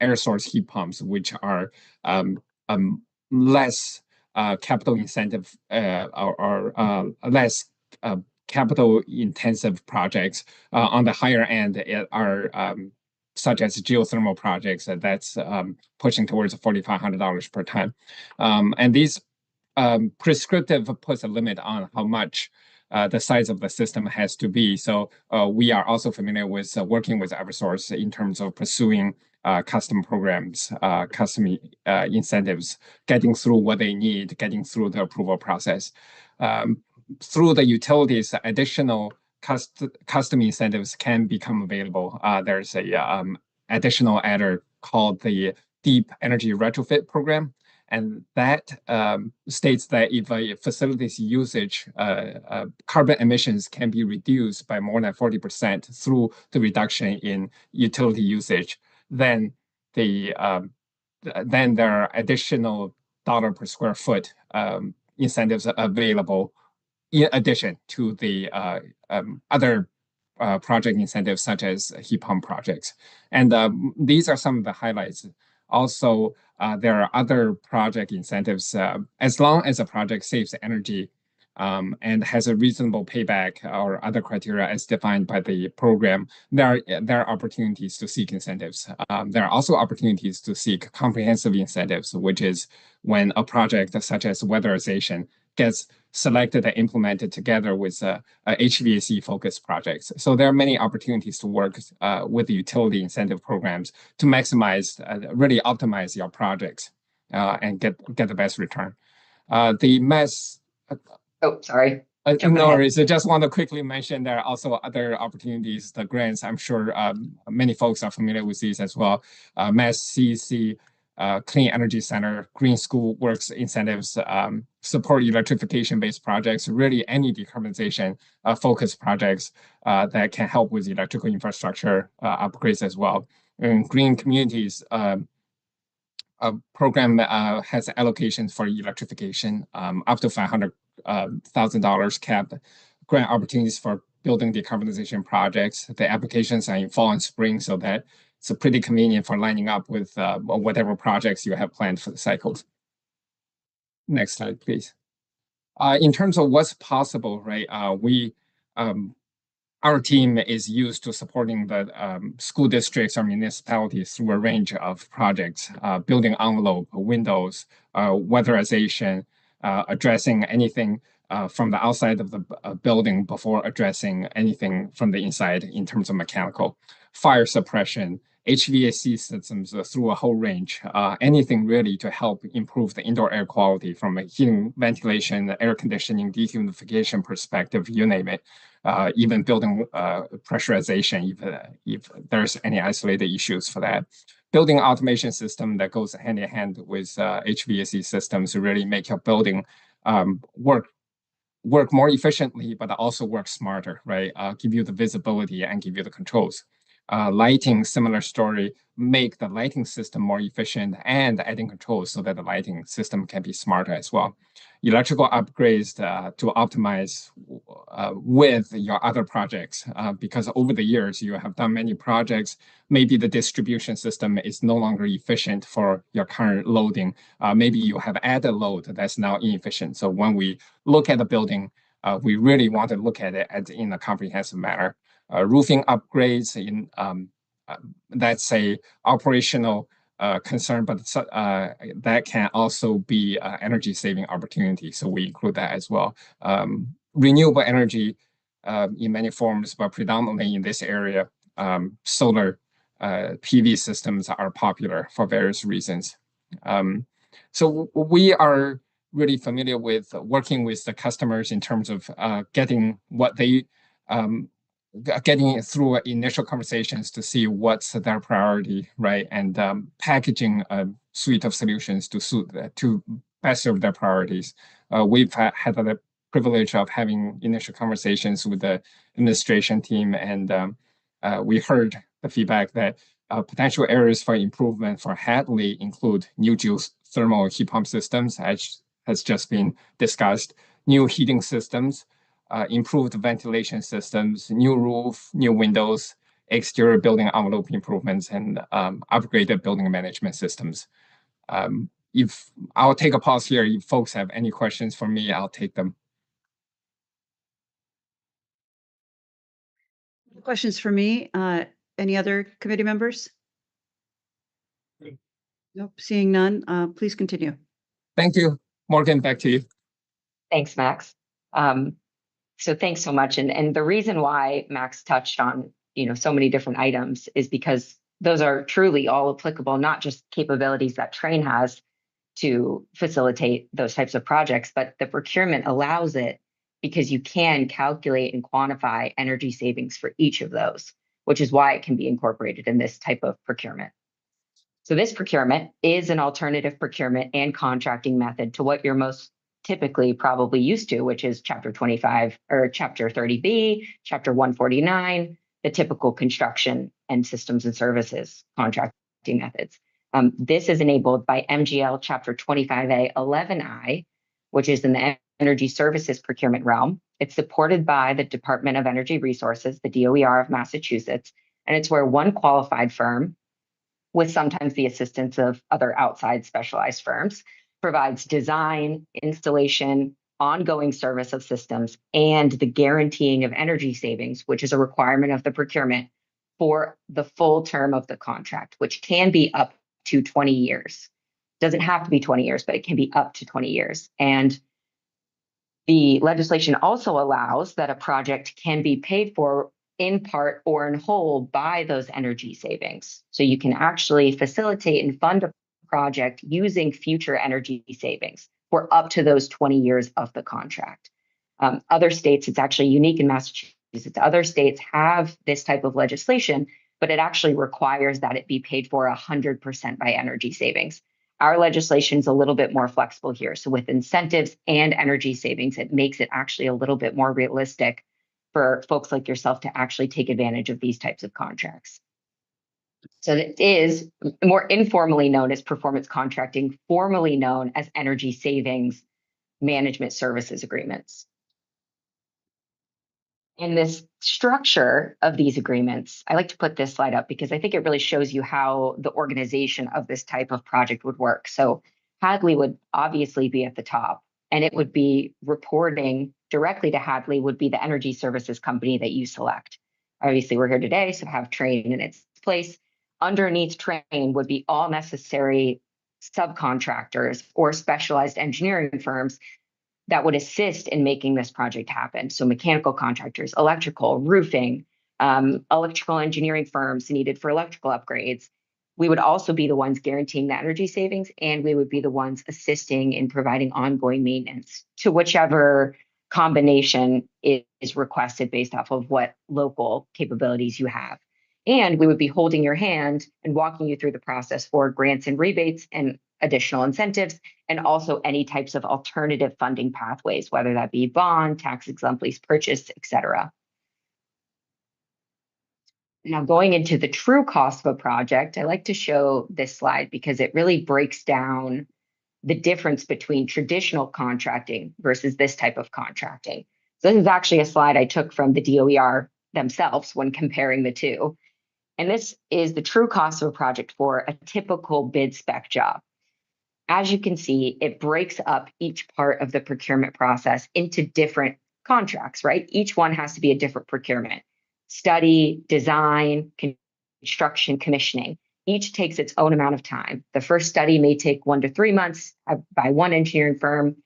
air source heat pumps, which are less capital incentive or less capital intensive projects. On the higher end are such as geothermal projects that's pushing towards $4,500 per ton. And these prescriptive puts a limit on how much the size of the system has to be. So we are also familiar with working with Eversource in terms of pursuing custom programs, custom incentives, getting through what they need, getting through the approval process. Through the utilities, additional custom incentives can become available. There's a additional adder called the Deep Energy Retrofit Program. And that states that if a facility's usage, carbon emissions can be reduced by more than 40% through the reduction in utility usage, then there are additional dollar per square foot incentives available in addition to the other project incentives such as heat pump projects. And these are some of the highlights. Also, there are other project incentives. As long as a project saves energy and has a reasonable payback or other criteria as defined by the program, there are opportunities to seek incentives. There are also opportunities to seek comprehensive incentives, which is when a project such as weatherization gets selected and implemented together with HVAC-focused projects. So there are many opportunities to work with the utility incentive programs to maximize, really optimize your projects and get the best return. Oh, sorry. No worries. I just want to quickly mention there are also other opportunities, the grants. I'm sure many folks are familiar with these as well. MassCC, Clean Energy Center, Green School Works incentives, support electrification-based projects, really any decarbonization focused projects that can help with electrical infrastructure upgrades as well. And Green Communities program has allocations for electrification up to $500,000 capped grant opportunities for building decarbonization projects. The applications are in fall and spring, so that it's pretty convenient for lining up with whatever projects you have planned for the cycles. Next slide, please. In terms of what's possible, right? Our team is used to supporting the school districts or municipalities through a range of projects, building envelope, windows, weatherization, addressing anything from the outside of the building before addressing anything from the inside in terms of mechanical, fire suppression, HVAC systems through a whole range, anything really to help improve the indoor air quality from a heating, ventilation, air conditioning, dehumidification perspective, you name it. Even building pressurization, if there's any isolated issues for that. Building automation system that goes hand in hand with HVAC systems to really make your building work more efficiently, but also work smarter, right? Give you the visibility and give you the controls. Lighting, similar story, make the lighting system more efficient and adding controls so that the lighting system can be smarter as well. Electrical upgrades to optimize with your other projects, because over the years you have done many projects, maybe the distribution system is no longer efficient for your current loading. Maybe you have added load that's now inefficient. So when we look at the building, we really want to look at it in a comprehensive manner. Roofing upgrades in that's a operational concern, but that can also be energy saving opportunity. So we include that as well. Renewable energy in many forms, but predominantly in this area, solar PV systems are popular for various reasons. So we are really familiar with working with the customers in terms of getting what they getting through initial conversations to see what's their priority, right? And packaging a suite of solutions to best serve their priorities. We've had the privilege of having initial conversations with the administration team, and we heard the feedback that potential areas for improvement for Hadley include new geothermal heat pump systems, as has just been discussed, new heating systems, improved ventilation systems, new roof, new windows, exterior building envelope improvements, and upgraded building management systems. If I'll take a pause here, if folks have any questions for me, I'll take them. Questions for me? Any other committee members? Nope, seeing none. Please continue. Thank you. Morgan, back to you. Thanks, Max. So thanks so much. And the reason why Max touched on, so many different items is because those are truly all applicable, not just capabilities that Trane has to facilitate those types of projects, but the procurement allows it because you can calculate and quantify energy savings for each of those, which is why it can be incorporated in this type of procurement. So this procurement is an alternative procurement and contracting method to what you're most typically probably used to, which is Chapter 25 or Chapter 30B, Chapter 149, the typical construction and systems and services contracting methods. This is enabled by MGL Chapter 25A 11I, which is in the energy services procurement realm. It's supported by the Department of Energy Resources, the DOER of Massachusetts, and it's where one qualified firm, with sometimes the assistance of other outside specialized firms, provides design, installation, ongoing service of systems, and the guaranteeing of energy savings, which is a requirement of the procurement for the full term of the contract, which can be up to 20 years. Doesn't have to be 20 years, but it can be up to 20 years. And the legislation also allows that a project can be paid for in part or in whole by those energy savings. So you can actually facilitate and fund a project using future energy savings for up to those 20 years of the contract. Other states, it's actually unique in Massachusetts. Other states have this type of legislation, but it actually requires that it be paid for 100% by energy savings. Our legislation is a little bit more flexible here. So with incentives and energy savings, it makes it actually a little bit more realistic for folks like yourself to actually take advantage of these types of contracts. So it is more informally known as performance contracting, formally known as energy savings management services agreements. In this structure of these agreements, I like to put this slide up because I think it really shows you how the organization of this type of project would work. So Hadley would obviously be at the top, and it would be reporting directly to Hadley would be the energy services company that you select. Obviously, we're here today, so have Trane in its place. Underneath Trane would be all necessary subcontractors or specialized engineering firms that would assist in making this project happen. So mechanical contractors, electrical, roofing, electrical engineering firms needed for electrical upgrades. We would also be the ones guaranteeing the energy savings, and we would be the ones assisting in providing ongoing maintenance to whichever combination is requested based off of what local capabilities you have. And we would be holding your hand and walking you through the process for grants and rebates and additional incentives, and also any types of alternative funding pathways, whether that be bond, tax exempt lease purchase, et cetera. Now, going into the true cost of a project, I like to show this slide because it really breaks down the difference between traditional contracting versus this type of contracting. So this is actually a slide I took from the DOER themselves when comparing the two. And this is the true cost of a project for a typical bid spec job. As you can see, it breaks up each part of the procurement process into different contracts, right? Each one has to be a different procurement. Study, design, construction, commissioning. Each takes its own amount of time. The first study may take 1 to 3 months by one engineering firm.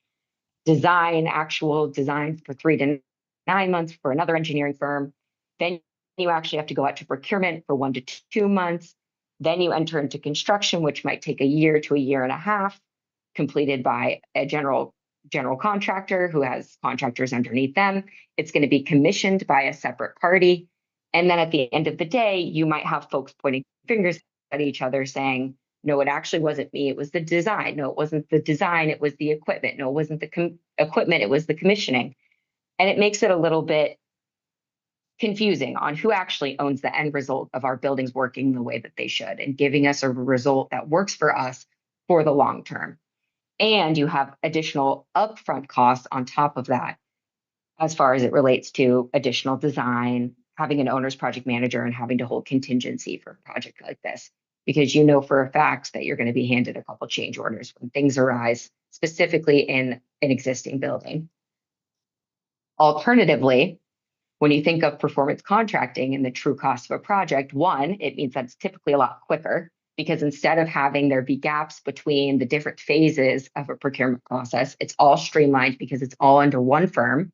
Actual design for 3 to 9 months for another engineering firm. Then you actually have to go out to procurement for 1 to 2 months. Then you enter into construction, which might take 1 year to 1.5 years, completed by a general contractor who has contractors underneath them. It's going to be commissioned by a separate party. And then at the end of the day, you might have folks pointing fingers at each other saying, no, it actually wasn't me, it was the design. No, it wasn't the design, it was the equipment. No, it wasn't the equipment, it was the commissioning. And it makes it a little bit confusing on who actually owns the end result of our buildings working the way that they should and giving us a result that works for us for the long term. And you have additional upfront costs on top of that, as far as it relates to additional design, having an owner's project manager, and having to hold contingency for a project like this, because you know for a fact that you're going to be handed a couple change orders when things arise, specifically in an existing building. Alternatively, when you think of performance contracting and the true cost of a project, one, it means that it's typically a lot quicker, because instead of having there be gaps between the different phases of a procurement process, it's all streamlined because it's all under one firm.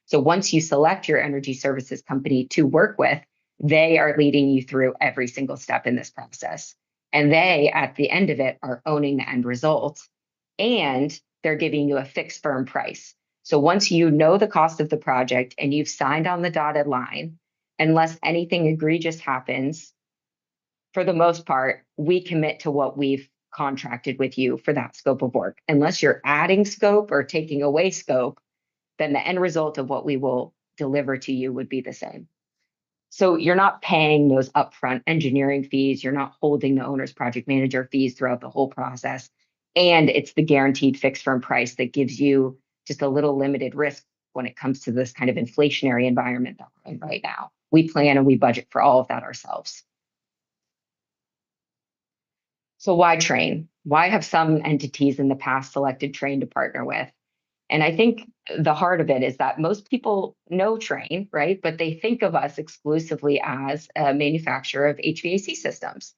So once you select your energy services company to work with, they are leading you through every single step in this process. And they, at the end of it, are owning the end result, and they're giving you a fixed firm price. So once you know the cost of the project and you've signed on the dotted line, unless anything egregious happens, for the most part, we commit to what we've contracted with you for that scope of work. Unless you're adding scope or taking away scope, then the end result of what we will deliver to you would be the same. So you're not paying those upfront engineering fees. You're not holding the owner's project manager fees throughout the whole process. And it's the guaranteed fixed firm price that gives you just a little limited risk when it comes to this kind of inflationary environment that we're in right now. We plan and we budget for all of that ourselves. So why Trane? Why have some entities in the past selected Trane to partner with? And I think the heart of it is that most people know Trane, right? But they think of us exclusively as a manufacturer of HVAC systems.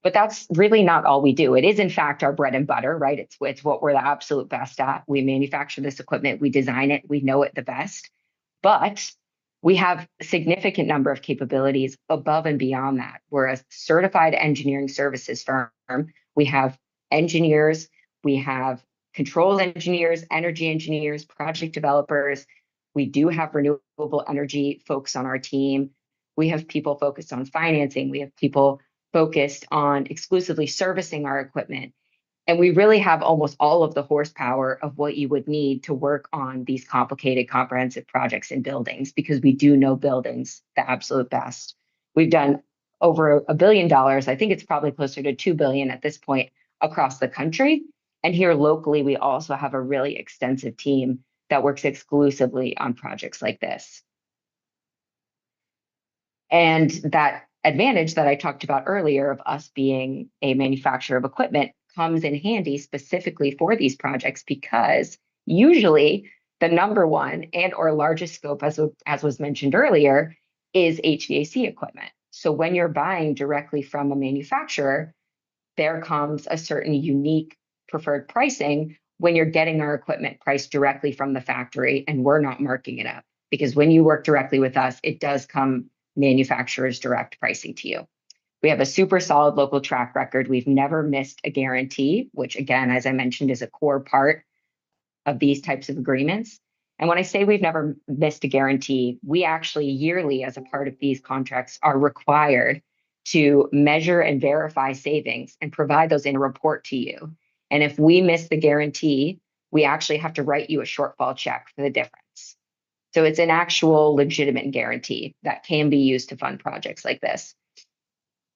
But that's really not all we do. It is, in fact, our bread and butter, right? It's what we're the absolute best at. We manufacture this equipment, we design it, we know it the best. But we have a significant number of capabilities above and beyond that. We're a certified engineering services firm. We have engineers, we have control engineers, energy engineers, project developers. We do have renewable energy folks on our team. We have people focused on financing. We have people focused on exclusively servicing our equipment. And we really have almost all of the horsepower of what you would need to work on these complicated, comprehensive projects in buildings, because we do know buildings the absolute best. We've done over $1 billion. I think it's probably closer to $2 billion at this point across the country. And here locally, we also have a really extensive team that works exclusively on projects like this. And that advantage that I talked about earlier of us being a manufacturer of equipment comes in handy specifically for these projects because usually the number one and or largest scope, as was mentioned earlier, is HVAC equipment. So when you're buying directly from a manufacturer, there comes a certain unique preferred pricing when you're getting our equipment priced directly from the factory and we're not marking it up. Because when you work directly with us, it does come manufacturer's direct pricing to you. We have a super solid local track record. We've never missed a guarantee, which again, as I mentioned, is a core part of these types of agreements. And when I say we've never missed a guarantee, we actually yearly, as a part of these contracts, are required to measure and verify savings and provide those in a report to you. And if we miss the guarantee, we actually have to write you a shortfall check for the difference. So it's an actual legitimate guarantee that can be used to fund projects like this.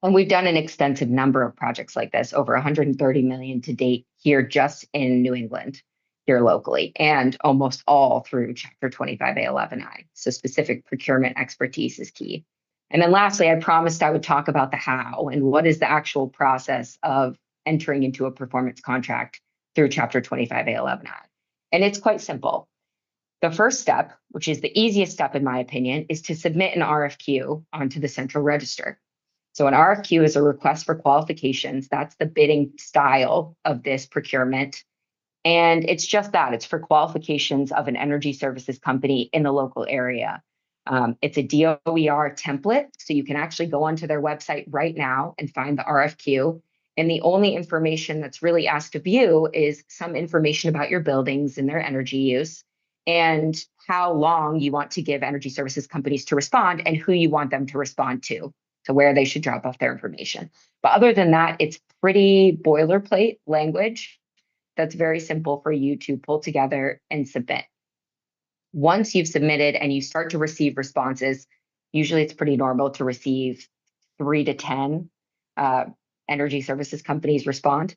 And we've done an extensive number of projects like this, over 130 million to date here just in New England, here locally, and almost all through Chapter 25A11I. So specific procurement expertise is key. And then lastly, I promised I would talk about the how and what is the actual process of entering into a performance contract through Chapter 25A11I. And it's quite simple. The first step, which is the easiest step in my opinion, is to submit an RFQ onto the central register. So an RFQ is a request for qualifications. That's the bidding style of this procurement. And it's just that, it's for qualifications of an energy services company in the local area. It's a DOER template, so you can actually go onto their website right now and find the RFQ. And the only information that's really asked of you is some information about your buildings and their energy use and how long you want to give energy services companies to respond and who you want them to respond to where they should drop off their information. But other than that, it's pretty boilerplate language that's very simple for you to pull together and submit. Once you've submitted and you start to receive responses, usually it's pretty normal to receive 3 to 10 energy services companies respond.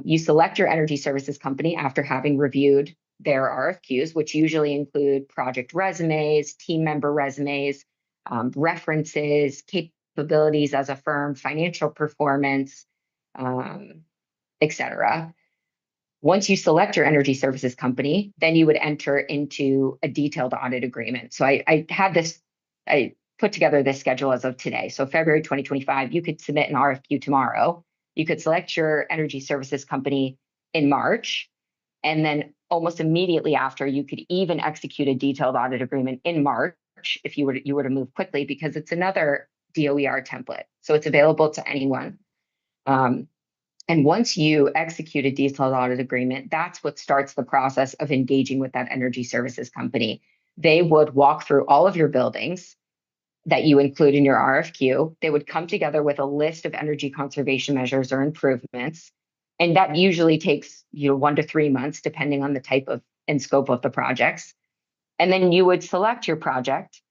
You select your energy services company after having reviewed their RFQs, which usually include project resumes, team member resumes, references, capabilities as a firm, financial performance, etc. Once you select your energy services company, then you would enter into a detailed audit agreement. So I put together this schedule as of today. So February 2025, you could submit an RFQ tomorrow. You could select your energy services company in March. And then almost immediately after, you could even execute a detailed audit agreement in March if you were to move quickly, because it's another DOER template. So it's available to anyone. And once you execute a detailed audit agreement, that's what starts the process of engaging with that energy services company. They would walk through all of your buildings that you include in your RFQ. They would come together with a list of energy conservation measures or improvements. And that usually takes 1 to 3 months, depending on the type of and scope of the projects. And then you would select your project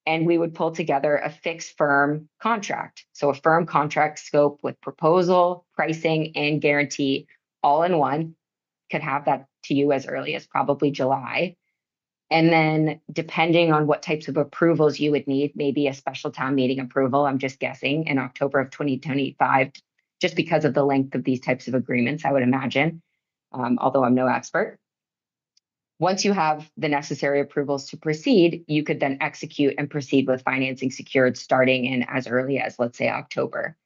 and we would pull together a fixed firm contract. So a firm contract scope with proposal, pricing, and guarantee all in one. Could have that to you as early as probably July. And then depending on what types of approvals you would need, maybe a special town meeting approval, I'm just guessing, in October of 2025, just because of the length of these types of agreements, I would imagine, although I'm no expert. Once you have the necessary approvals to proceed, you could then execute and proceed with financing secured starting in as early as, let's say, October.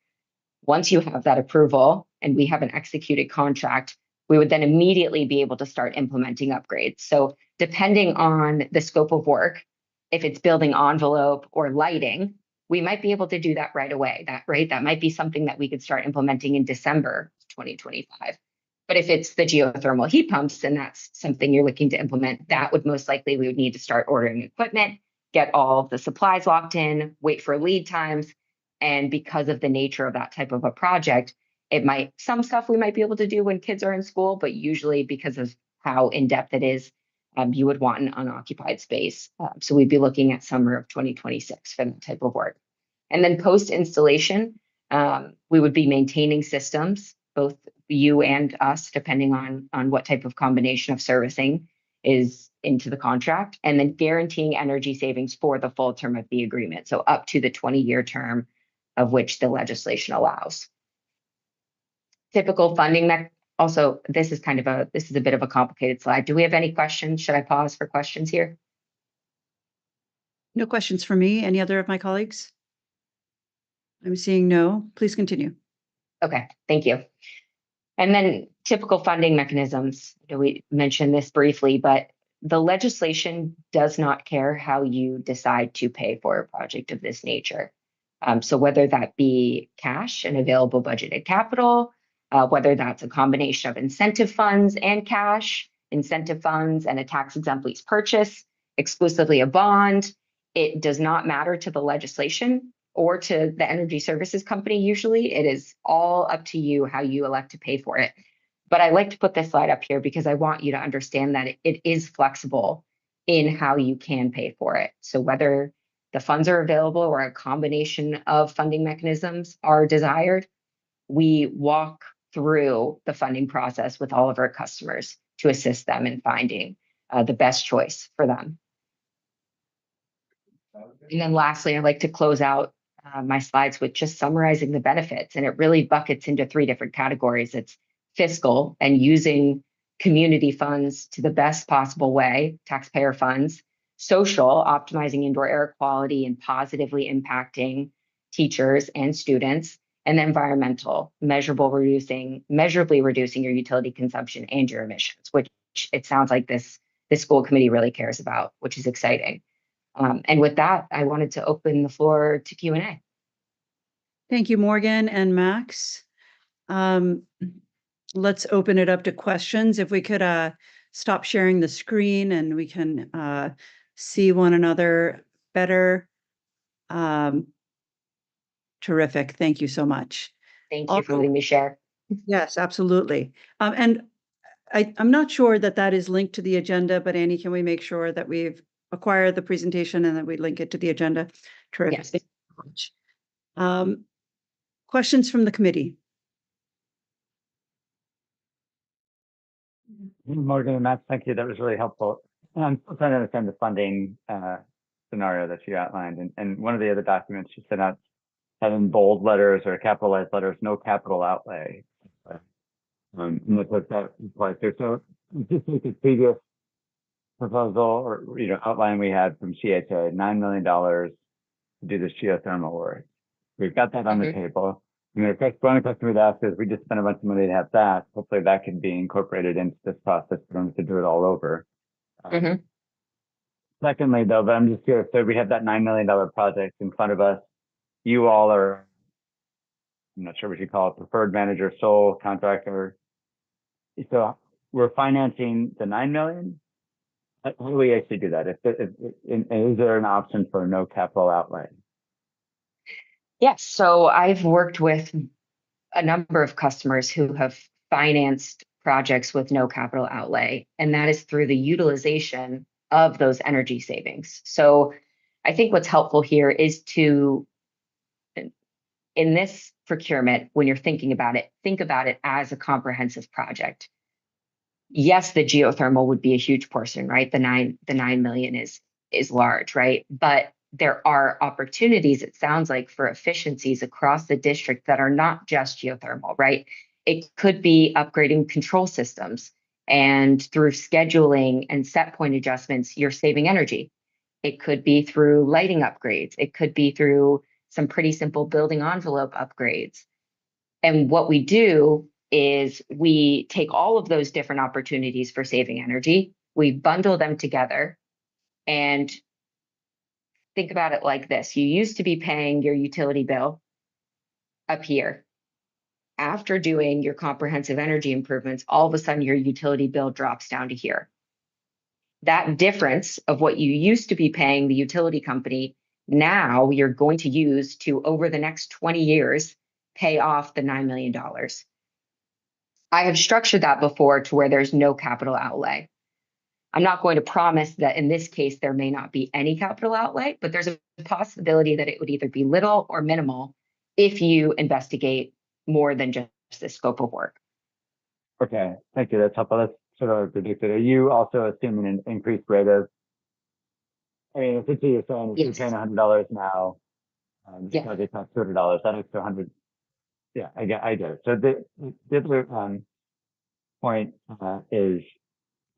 Once you have that approval and we have an executed contract, we would then immediately be able to start implementing upgrades. So depending on the scope of work, if it's building envelope or lighting, we might be able to do that right away. That might be something that we could start implementing in December 2025. But if it's the geothermal heat pumps and that's something you're looking to implement, that would most likely, we would need to start ordering equipment, get all of the supplies locked in, wait for lead times. And because of the nature of that type of a project, some stuff we might be able to do when kids are in school, but usually because of how in-depth it is, you would want an unoccupied space. So we'd be looking at summer of 2026 for that type of work. And then post-installation, we would be maintaining systems, both you and us, depending on what type of combination of servicing is into the contract, and then guaranteeing energy savings for the full term of the agreement. So up to the 20-year term of which the legislation allows. Typical funding Also, this is a bit of a complicated slide. Do we have any questions? Should I pause for questions here? No questions for me. Any other of my colleagues? I'm seeing no. Please continue. Okay, thank you. And then typical funding mechanisms. We mentioned this briefly, but the legislation does not care how you decide to pay for a project of this nature. So whether that be cash and available budgeted capital, whether that's a combination of incentive funds and cash, incentive funds and a tax-exempt lease purchase, exclusively a bond, it does not matter to the legislation or to the energy services company. Usually it is all up to you how you elect to pay for it. But I like to put this slide up here because I want you to understand that it is flexible in how you can pay for it. So whether the funds are available or a combination of funding mechanisms are desired, we walk through the funding process with all of our customers to assist them in finding the best choice for them. And then lastly, I'd like to close out my slides with just summarizing the benefits. And it really buckets into 3 different categories. It's fiscal and using community funds to the best possible way, taxpayer funds; social, optimizing indoor air quality and positively impacting teachers and students; and then environmental, measurably reducing your utility consumption and your emissions, which it sounds like this school committee really cares about, which is exciting. And with that, I wanted to open the floor to Q&A. Thank you, Morgan and Max. Let's open it up to questions. If we could stop sharing the screen and we can see one another better. Terrific. Thank you so much. Thank you for letting me share. Yes, absolutely. And I'm not sure that is linked to the agenda, but Annie, can we make sure that we've acquired the presentation and that we link it to the agenda? Terrific. Yes. Thank you so much. Questions from the committee? Morgan and Matt, thank you. That was really helpful. I'm still trying to understand the funding scenario that you outlined. And one of the other documents you sent out had in bold letters or capitalized letters, no capital outlay. And that's what that implies there. So just like the previous proposal or outline we had from CHA, $9 million to do this geothermal work. We've got that on the table. And the one question we'd ask is, we just spent a bunch of money to have that. Hopefully that can be incorporated into this process. We don't have to do it all over. Secondly, though, but I'm just curious, so we have that $9 million project in front of us. You all are, I'm not sure what you call it, preferred manager, sole contractor. So we're financing the $9 million. How do we actually do that? Is there an option for no capital outlay? Yes. So I've worked with a number of customers who have financed projects with no capital outlay, and that is through the utilization of those energy savings. So I think what's helpful here is to, in this procurement, when you're thinking about it, think about it as a comprehensive project. Yes, the geothermal would be a huge portion, right? The 9 million is large, right? But there are opportunities, it sounds like, for efficiencies across the district that are not just geothermal, right? It could be upgrading control systems, and through scheduling and set point adjustments, you're saving energy. It could be through lighting upgrades. It could be through some pretty simple building envelope upgrades. And what we do is we take all of those different opportunities for saving energy, we bundle them together, and think about it like this. You used to be paying your utility bill up here. After doing your comprehensive energy improvements, all of a sudden your utility bill drops down to here. That difference of what you used to be paying the utility company, now you're going to use to, over the next 20 years, pay off the $9 million. I have structured that before to where there's no capital outlay. I'm not going to promise that in this case there may not be any capital outlay, but there's a possibility that it would either be little or minimal if you investigate more than just the scope of work. Okay, thank you. That's helpful. That's sort of predicted. Are you also assuming an increased rate of, I mean, essentially you're saying if you're paying $100 now, because it costs $200, that extra 100. Yeah, I get it. So the other point is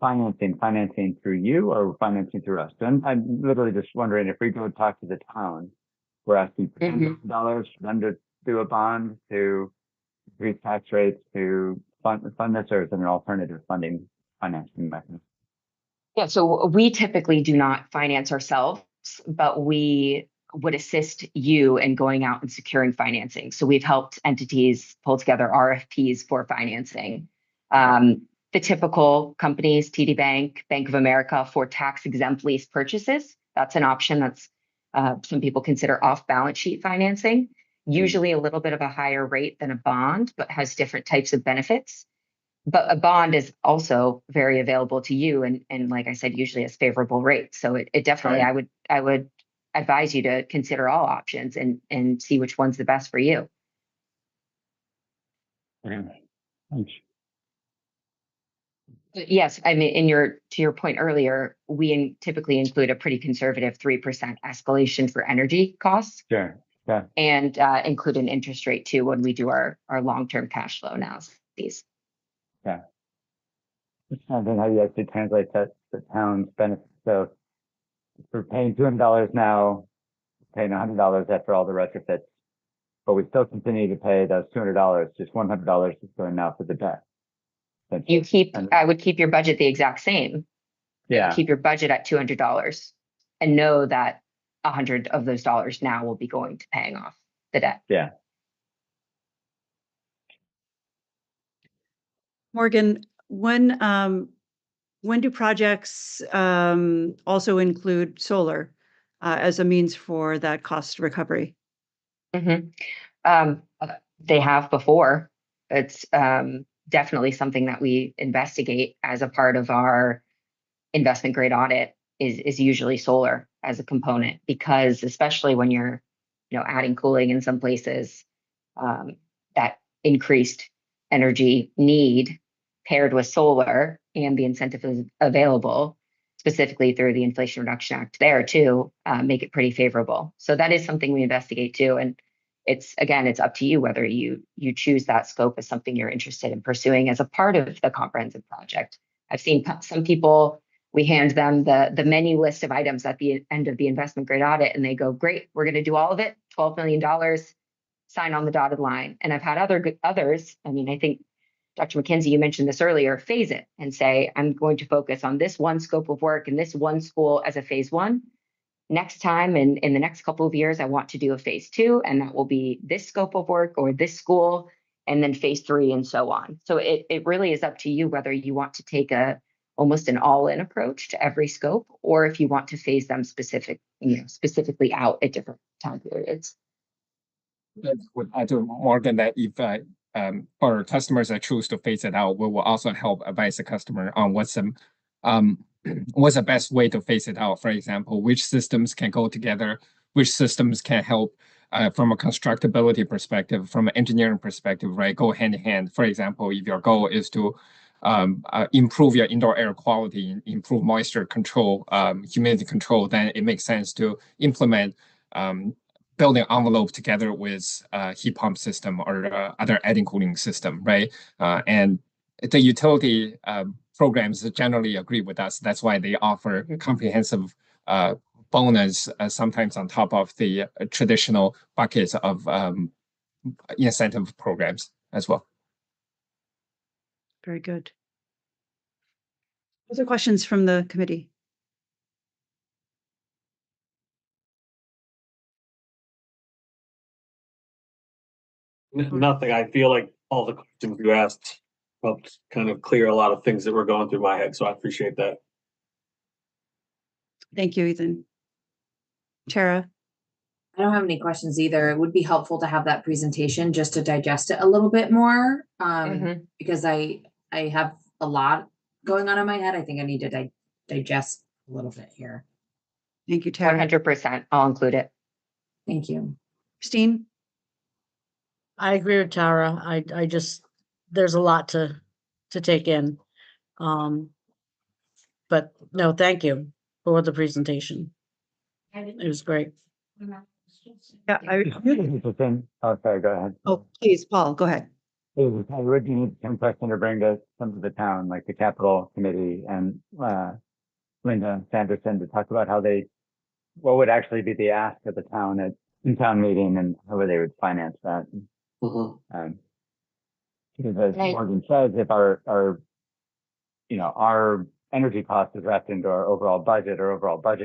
financing through you or financing through us? And I'm literally just wondering if we go talk to the town, we're asking for $10,000 for them to do a bond to increase tax rates to fund this, or is it an alternative financing mechanism? Yeah, so we typically do not finance ourselves, but we would assist you in going out and securing financing. So we've helped entities pull together RFPs for financing. The typical companies, TD Bank, Bank of America, for tax exempt lease purchases. That's an option that's some people consider off balance sheet financing, usually a little bit of a higher rate than a bond, but has different types of benefits. But a bond is also very available to you, and like I said, usually has favorable rates. So it definitely, Right. I would advise you to consider all options and see which one's the best for you. Thanks. Yes, I mean, to your point earlier, we typically include a pretty conservative 3% escalation for energy costs. Sure. Yeah. And include an interest rate too when we do our long-term cash flow analyses. Yeah. And then how do you actually translate that to town's benefit? So if we're paying $200 now, paying $100 after all the retrofits, but we still continue to pay those $200, just $100 is going now for the debt. I would keep your budget the exact same. Yeah. Keep your budget at $200 and know that 100 of those dollars now will be going to paying off the debt. Yeah. Morgan, when do projects also include solar as a means for that cost recovery? They have before. It's definitely something that we investigate as a part of our investment grade audit is usually solar as a component, because especially when you're adding cooling in some places, that increased energy need paired with solar and the incentive is available specifically through the Inflation Reduction Act there too, make it pretty favorable. So that is something we investigate too. And it's up to you whether you choose that scope as something you're interested in pursuing as a part of the comprehensive project. I've seen some people, we hand them the menu list of items at the end of the investment grade audit and they go, great, we're going to do all of it, $12 million, sign on the dotted line. And I've had others, I mean, I think Dr. McKenzie, you mentioned this earlier, phase it and say, I'm going to focus on this one scope of work and this one school as a phase one. Next time, in the next couple of years, I want to do a phase two, and that will be this scope of work or this school, and then phase three and so on. So it really is up to you whether you want to take almost an all-in approach to every scope, or if you want to phase them specifically out at different time periods. Would add to Morgan that if for customers that choose to phase it out, we will also help advise the customer on what's the best way to phase it out. For example, which systems can go together, which systems can help from a constructability perspective, from an engineering perspective, right? Go hand in hand. For example, if your goal is to improve your indoor air quality, improve moisture control, humidity control, then it makes sense to implement building envelope together with heat pump system or other adding cooling system, right? And the utility programs generally agree with us. That's why they offer comprehensive bonus, sometimes on top of the traditional buckets of incentive programs as well. Very good. Other questions from the committee? Nothing. I feel like all the questions you asked helped kind of clear a lot of things that were going through my head. So I appreciate that. Thank you, Ethan. Tara? I don't have any questions either. It would be helpful to have that presentation just to digest it a little bit more, because I have a lot going on in my head. I think I need to digest a little bit here. Thank you, Tara. 100%. I'll include it. Thank you. Christine? I agree with Tara. I just, there's a lot to take in. But no, thank you for the presentation. It was great. Yeah, Oh, sorry, go ahead. oh, please, Paul, go ahead. would you need some question to bring to some of the town, like the capital committee and Linda Sanderson, to talk about what would actually be the ask of the town in town meeting and how they would finance that. Because as Right. Morgan says, if our energy cost is wrapped into our overall budget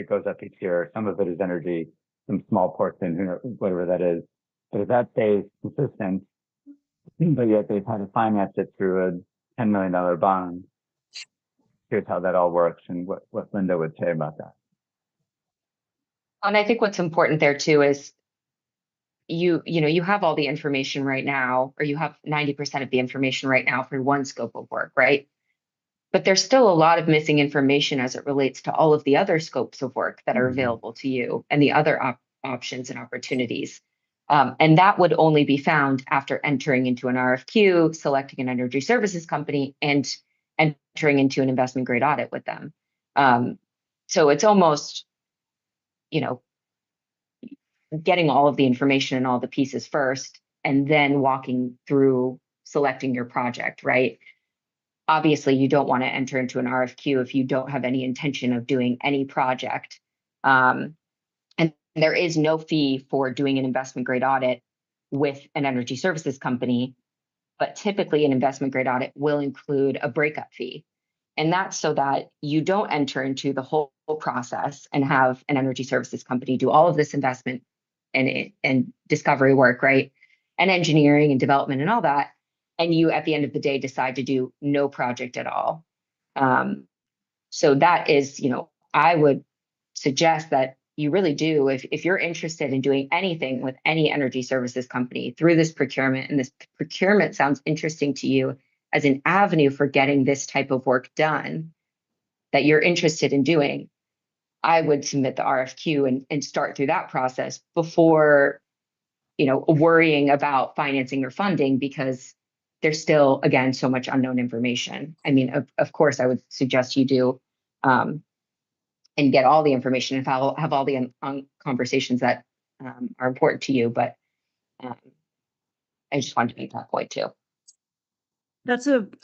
goes up each year. Some of it is energy, some small portion, whatever that is. But if that stays consistent, but yet they've had to finance it through a $10 million bond, here's how that all works and what Linda would say about that. And I think what's important there too is you have all the information right now, or you have 90% of the information right now for one scope of work, right? But there's still a lot of missing information as it relates to all of the other scopes of work that are available to you and the other options and opportunities. And that would only be found after entering into an RFQ, selecting an energy services company, and entering into an investment grade audit with them. So it's almost, getting all of the information and all the pieces first, and then walking through selecting your project, right? Obviously, you don't want to enter into an RFQ if you don't have any intention of doing any project. And there is no fee for doing an investment grade audit with an energy services company, but typically an investment grade audit will include a breakup fee. And that's so that you don't enter into the whole process and have an energy services company do all of this investment and discovery work, right? And engineering and development and all that. And you, at the end of the day, decide to do no project at all. So that is, I would suggest that you really do, if you're interested in doing anything with any energy services company through this procurement, and this procurement sounds interesting to you as an avenue for getting this type of work done that you're interested in doing, I would submit the RFQ and start through that process before, worrying about financing or funding, because there's still, again, so much unknown information. I mean, of course, I would suggest you do and get all the information and have all the conversations that are important to you. But I just wanted to make that point too.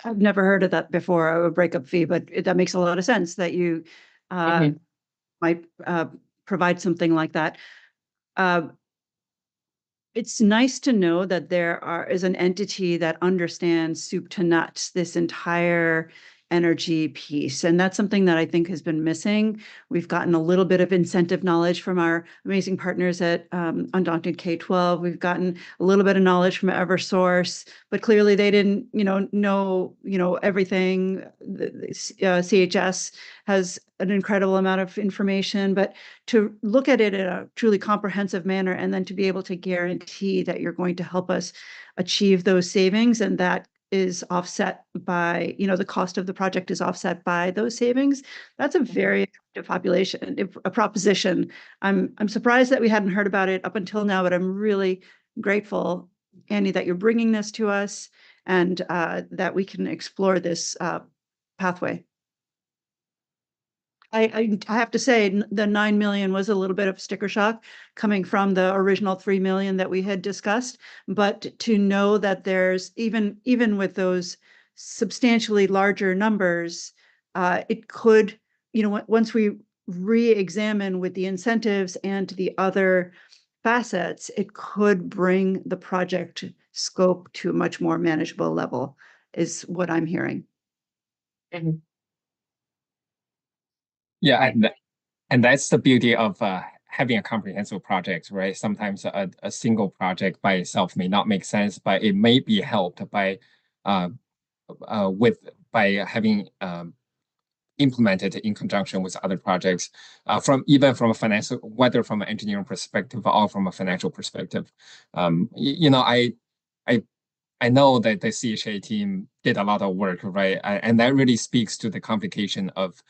I've never heard of that before, a breakup fee, but that makes a lot of sense that you might provide something like that. It's nice to know that there is an entity that understands soup to nuts this entire energy piece. And that's something that I think has been missing. We've gotten a little bit of incentive knowledge from our amazing partners at Undaunted K-12. We've gotten a little bit of knowledge from Eversource, but clearly they didn't, know everything. CHS has an incredible amount of information, but to look at it in a truly comprehensive manner, and then to be able to guarantee that you're going to help us achieve those savings, and that is offset by, the cost of the project is offset by those savings. That's a very attractive proposition. I'm surprised that we hadn't heard about it up until now, but I'm really grateful, Annie, that you're bringing this to us, and that we can explore this pathway. I have to say, the 9 million was a little bit of sticker shock coming from the original 3 million that we had discussed. But to know that there's even with those substantially larger numbers, it could, once we re-examine with the incentives and the other facets, it could bring the project scope to a much more manageable level, is what I'm hearing. Yeah, and that's the beauty of having a comprehensive project, right? Sometimes a single project by itself may not make sense, but it may be helped by having implemented in conjunction with other projects, from a financial, whether from an engineering perspective or from a financial perspective. I know that the CHA team did a lot of work, right? And that really speaks to the complication of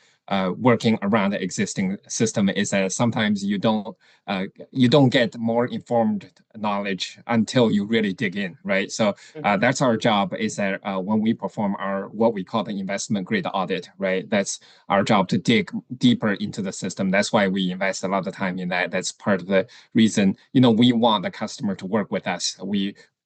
working around the existing system, is that sometimes you don't get more informed knowledge until you really dig in, right? So that's our job, is that when we perform what we call the investment grade audit, right? That's our job, to dig deeper into the system. That's why we invest a lot of time in that. That's part of the reason, we want the customer to work with us.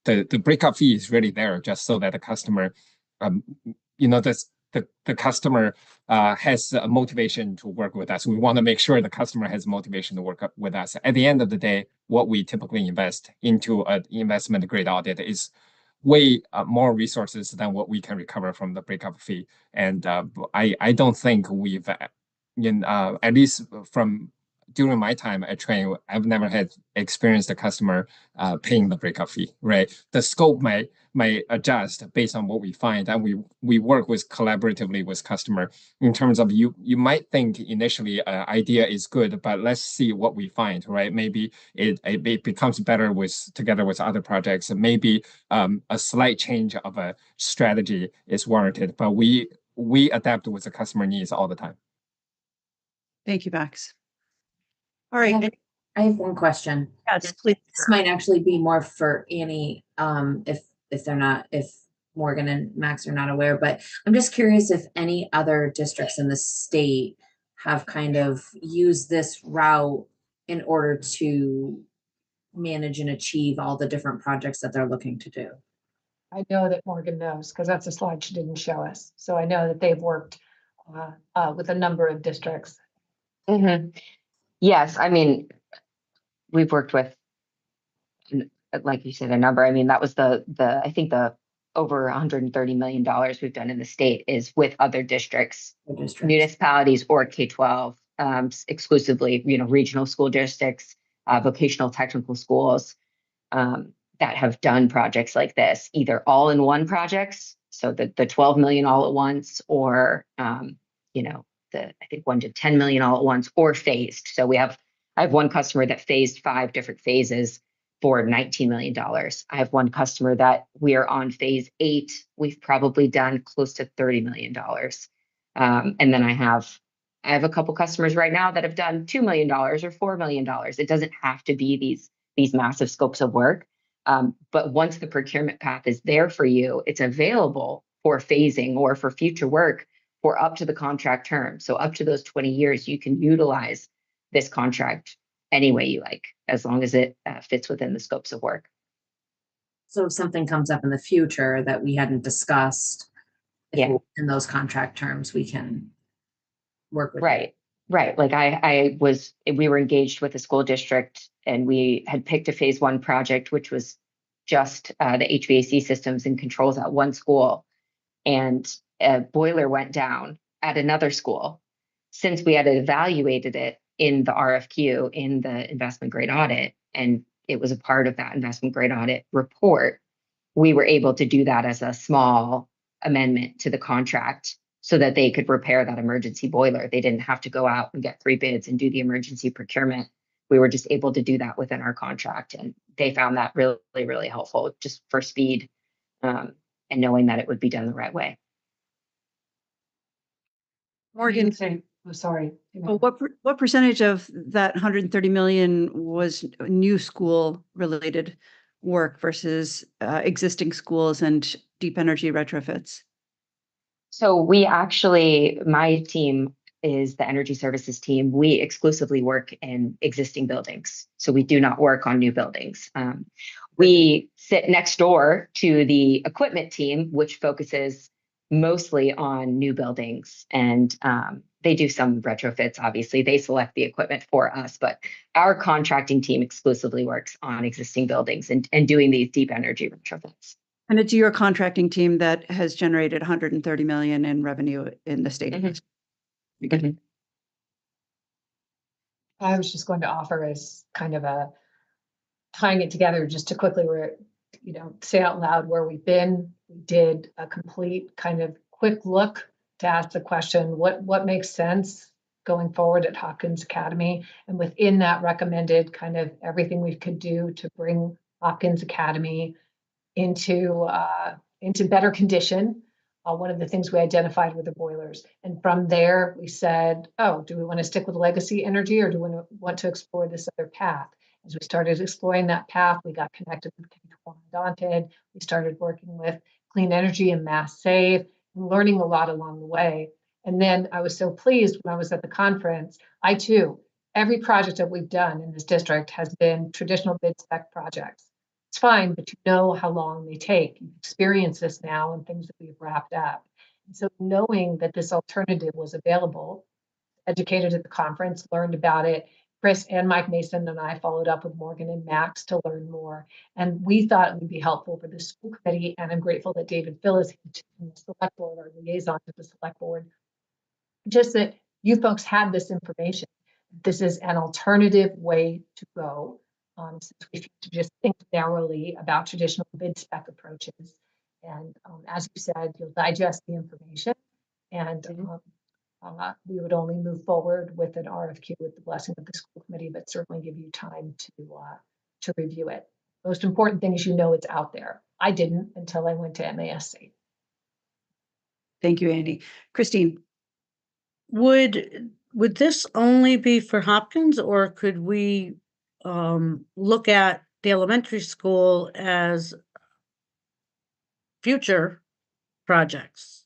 the breakup fee is really there just so that the customer, the customer has a motivation to work with us. We want to make sure the customer has motivation to work with us. At the end of the day, what we typically invest into an investment grade audit is way more resources than what we can recover from the breakup fee. And I don't think we've, at least from during my time at Train, I've never had experienced a customer paying the breakup fee, right? The scope might adjust based on what we find, and we work with collaboratively with customer in terms of you might think initially idea is good, but let's see what we find, right? Maybe it becomes better together with other projects, and maybe a slight change of a strategy is warranted, but we adapt with the customer needs all the time. Thank you, Max. All right. I have one question. Yes, please. This might actually be more for Annie, if Morgan and Max are not aware, but I'm just curious if any other districts in the state have kind of used this route in order to manage and achieve all the different projects that they're looking to do. I know that Morgan knows, because that's a slide she didn't show us. So I know that they've worked with a number of districts. Yes, I mean, we've worked with, like you said, a number. I mean, that was I think the over $130 million we've done in the state is with other districts, municipalities, or K-12, exclusively, regional school districts, vocational technical schools that have done projects like this, either all in one projects, so the 12 million all at once, or I think 1 to 10 million all at once, or phased. So I have one customer that phased 5 different phases for $19 million. I have one customer that we are on phase 8. We've probably done close to $30 million. And then I have a couple customers right now that have done $2 million or $4 million. It doesn't have to be these massive scopes of work. But once the procurement path is there for you, it's available for phasing or for future work for up to the contract term. So up to those 20 years, you can utilize this contract any way you like, as long as it fits within the scopes of work. So if something comes up in the future that we hadn't discussed, in those contract terms, we can work with. Right. Like we were engaged with a school district, and we had picked a phase 1 project, which was just the HVAC systems and controls at one school. And a boiler went down at another school. Since we had evaluated it in the RFQ, in the investment grade audit, and it was a part of that investment grade audit report, we were able to do that as a small amendment to the contract so that they could repair that emergency boiler. They didn't have to go out and get 3 bids and do the emergency procurement. We were just able to do that within our contract, and they found that really, really helpful, just for speed and knowing that it would be done the right way. Morgan, sorry. what percentage of that 130 million was new school related work versus existing schools and deep energy retrofits? So my team is the energy services team. We exclusively work in existing buildings. So we do not work on new buildings. We sit next door to the equipment team, which focuses mostly on new buildings, and they do some retrofits. Obviously, they select the equipment for us, but our contracting team exclusively works on existing buildings and doing these deep energy retrofits. And it's your contracting team that has generated 130 million in revenue in the state. I was just going to offer as kind of a tying it together, just to quickly say out loud where we've been. We did a complete kind of quick look to ask the question, what makes sense going forward at Hopkins Academy? And within that, recommended kind of everything we could do to bring Hopkins Academy into better condition. One of the things we identified were the boilers. And from there, we said, do we want to stick with legacy energy, or do we want to explore this other path? As we started exploring that path, we got connected with K-12 Undaunted. We started working with Clean Energy and Mass Save, and learning a lot along the way. And then I was so pleased when I was at the conference. Every project that we've done in this district has been traditional bid spec projects. it's fine, but you know how long they take. You've experienced this now and things that we've wrapped up. And so knowing that this alternative was available, educated at the conference, learned about it. Chris and Mike Mason and I followed up with Morgan and Max to learn more. And we thought it would be helpful for the school committee. And I'm grateful that David Phil is here from the select board, our liaison to the select board. Just that you folks have this information. This is an alternative way to go. Since we have to just think narrowly about traditional bid spec approaches. And as you said, you'll digest the information and we would only move forward with an RFQ with the blessing of the school committee, but certainly give you time to review it. Most important thing is, you know, it's out there. I didn't until I went to MASC. Thank you, Andy. Christine. Would this only be for Hopkins, or could we look at the elementary school as future projects?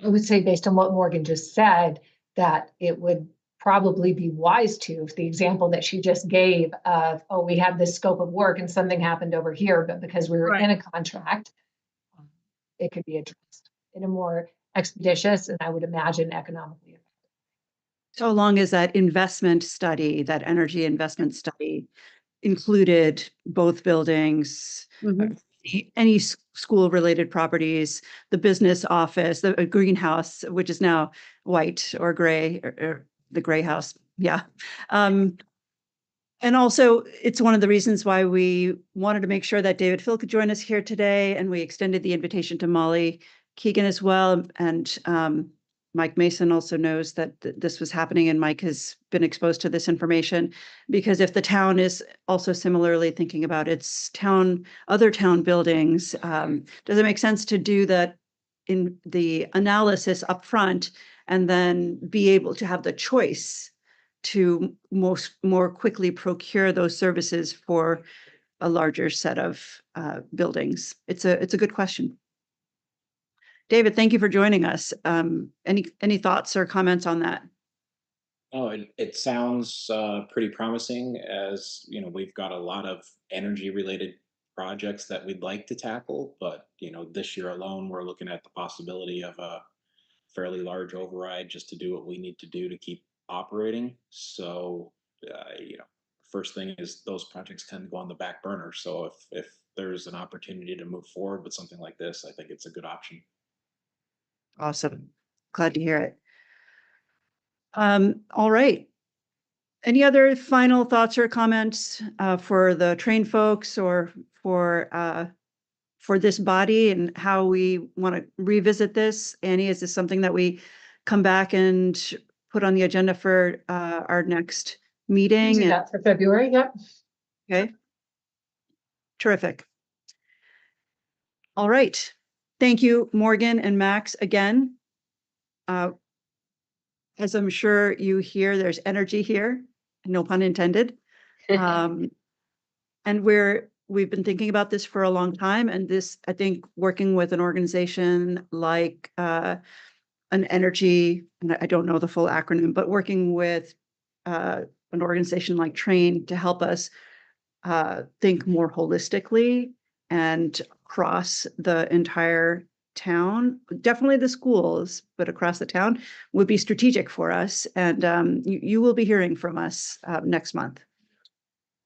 I would say, based on what Morgan just said, that it would probably be wise to, if the example that she just gave of, oh, we have this scope of work and something happened over here, but because we were in a contract, it could be addressed in a more expeditious and I would imagine economically effective. So long as that investment study, that energy investment study included both buildings, any school-related properties, the business office, the greenhouse, which is now white or gray, or the gray house. Yeah. And also, it's one of the reasons why we wanted to make sure that David Phil could join us here today, and we extended the invitation to Molly Keegan as well. And Mike Mason also knows that this was happening, and Mike has been exposed to this information, because if the town is also similarly thinking about its other town buildings, does it make sense to do that in the analysis up front and then be able to have the choice to more quickly procure those services for a larger set of buildings? It's a good question. David, thank you for joining us. Any thoughts or comments on that? Oh, it sounds pretty promising. As you know, we've got a lot of energy related projects that we'd like to tackle, but you know, this year alone, we're looking at the possibility of a fairly large override just to do what we need to do to keep operating. So, you know, first thing is those projects tend to go on the back burner. So if there's an opportunity to move forward with something like this, I think it's a good option. Awesome. Glad to hear it. All right. Any other final thoughts or comments for the train folks or for this body and how we want to revisit this? Annie, is this something that we come back and put on the agenda for our next meeting? Do that for February, yep. Okay. Terrific. All right. Thank you, Morgan and Max, again. As I'm sure you hear, there's energy here, no pun intended. And we've been thinking about this for a long time. And this, I think, working with an organization like an energy, and I don't know the full acronym, but working with an organization like Train to help us think more holistically and across the entire town, definitely the schools, but across the town, would be strategic for us. And you will be hearing from us next month.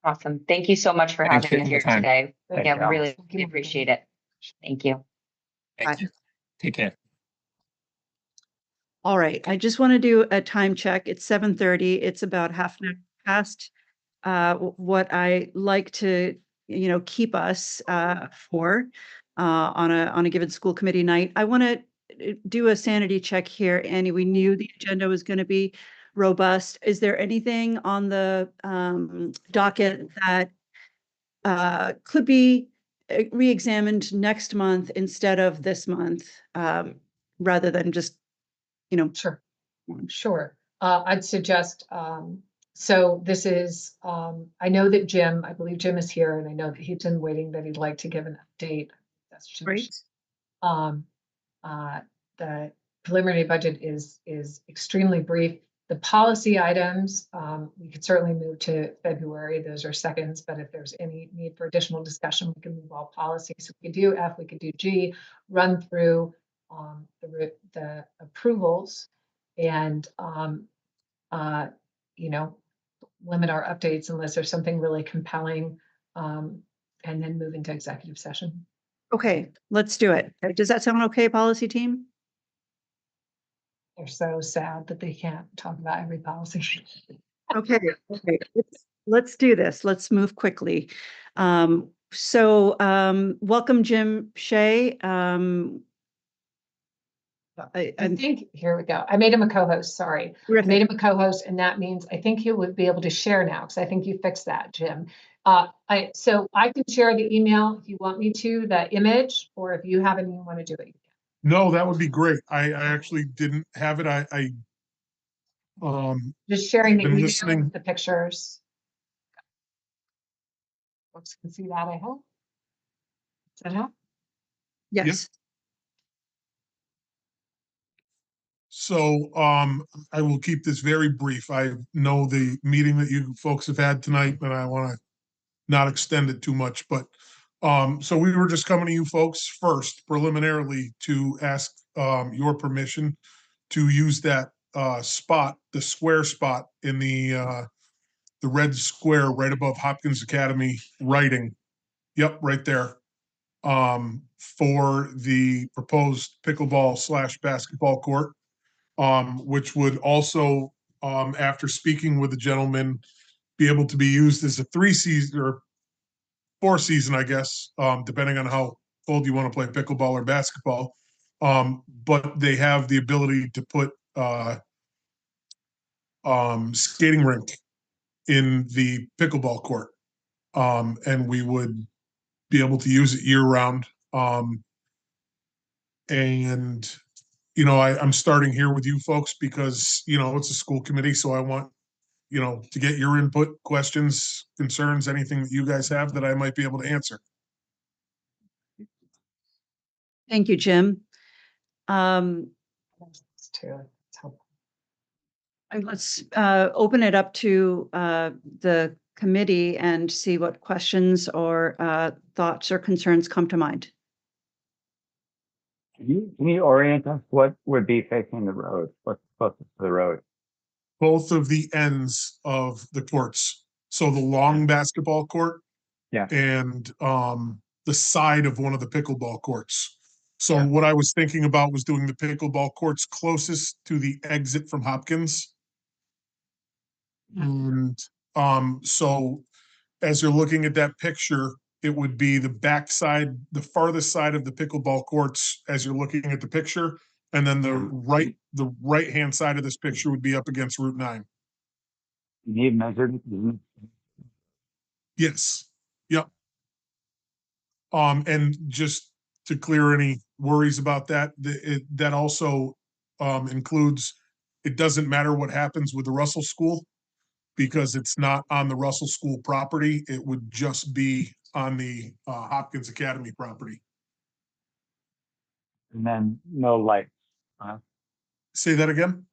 Awesome. Thank you so much for Thank having you us for your here time. today. Thank Yeah, you. really appreciate it. Thank you. Thank you. Take care. All right, I just want to do a time check. It's 7:30. It's about half an hour past what I like to, keep us for on a given school committee night. I want to do a sanity check here, Annie. We knew the agenda was going to be robust. Is there anything on the docket that could be re-examined next month instead of this month, rather than just, Sure. I'd suggest, so this is, I know that I believe Jim is here, and I know that he's been waiting, that he'd like to give an update. That's great. The preliminary budget is extremely brief. The policy items, we could certainly move to February. Those are seconds, but if there's any need for additional discussion, we can move all policies. So we could do F, we could do G, run through the approvals and, you know, limit our updates unless there's something really compelling, and then move into executive session. Okay, let's do it. Does that sound okay, policy team? They're so sad that they can't talk about every policy. Okay, let's do this. Let's move quickly. Welcome Jim Shea. I think, here we go. I made him a co-host, sorry. I made him a co-host, and that means I think he would be able to share now, because I think you fixed that, Jim. So I can share the email if you want me to, the image, or if you have it and you want to do it. No, that would be great. I actually didn't have it. I Just sharing the been email, listening. the pictures. Folks can see that, I hope. Does that help? Yes. So I will keep this very brief. I know the meeting that you folks have had tonight, and I want to not extend it too much, but so we were just coming to you folks first preliminarily to ask your permission to use that spot, the square spot in the red square right above Hopkins Academy writing. Yep, right there. For the proposed pickleball / basketball court, which would also, after speaking with the gentleman, be able to be used as a 3-season or 4-season, I guess, depending on how old you want to play pickleball or basketball. But they have the ability to put skating rink in the pickleball court, and we would be able to use it year round. And you know, I'm starting here with you folks because, you know, it's a school committee, so I want, you know, to get your input, questions, concerns, anything that you guys have that I might be able to answer. Thank you, Jim. Let's open it up to the committee and see what questions or thoughts or concerns come to mind. Can you orient us? What would be facing the road? What's closest to the road? Both of the ends of the courts. So the long basketball court, yeah, and the side of one of the pickleball courts. So what I was thinking about was doing the pickleball courts closest to the exit from Hopkins. And so as you're looking at that picture, it would be the back side, the farthest side of the pickleball courts as you're looking at the picture. And then the right-hand side of this picture would be up against Route 9. You measured? Yes. Yep. And just to clear any worries about that, that also includes, it doesn't matter what happens with the Russell School because it's not on the Russell School property. It would just be on the Hopkins Academy property. And then no lights. Say that again?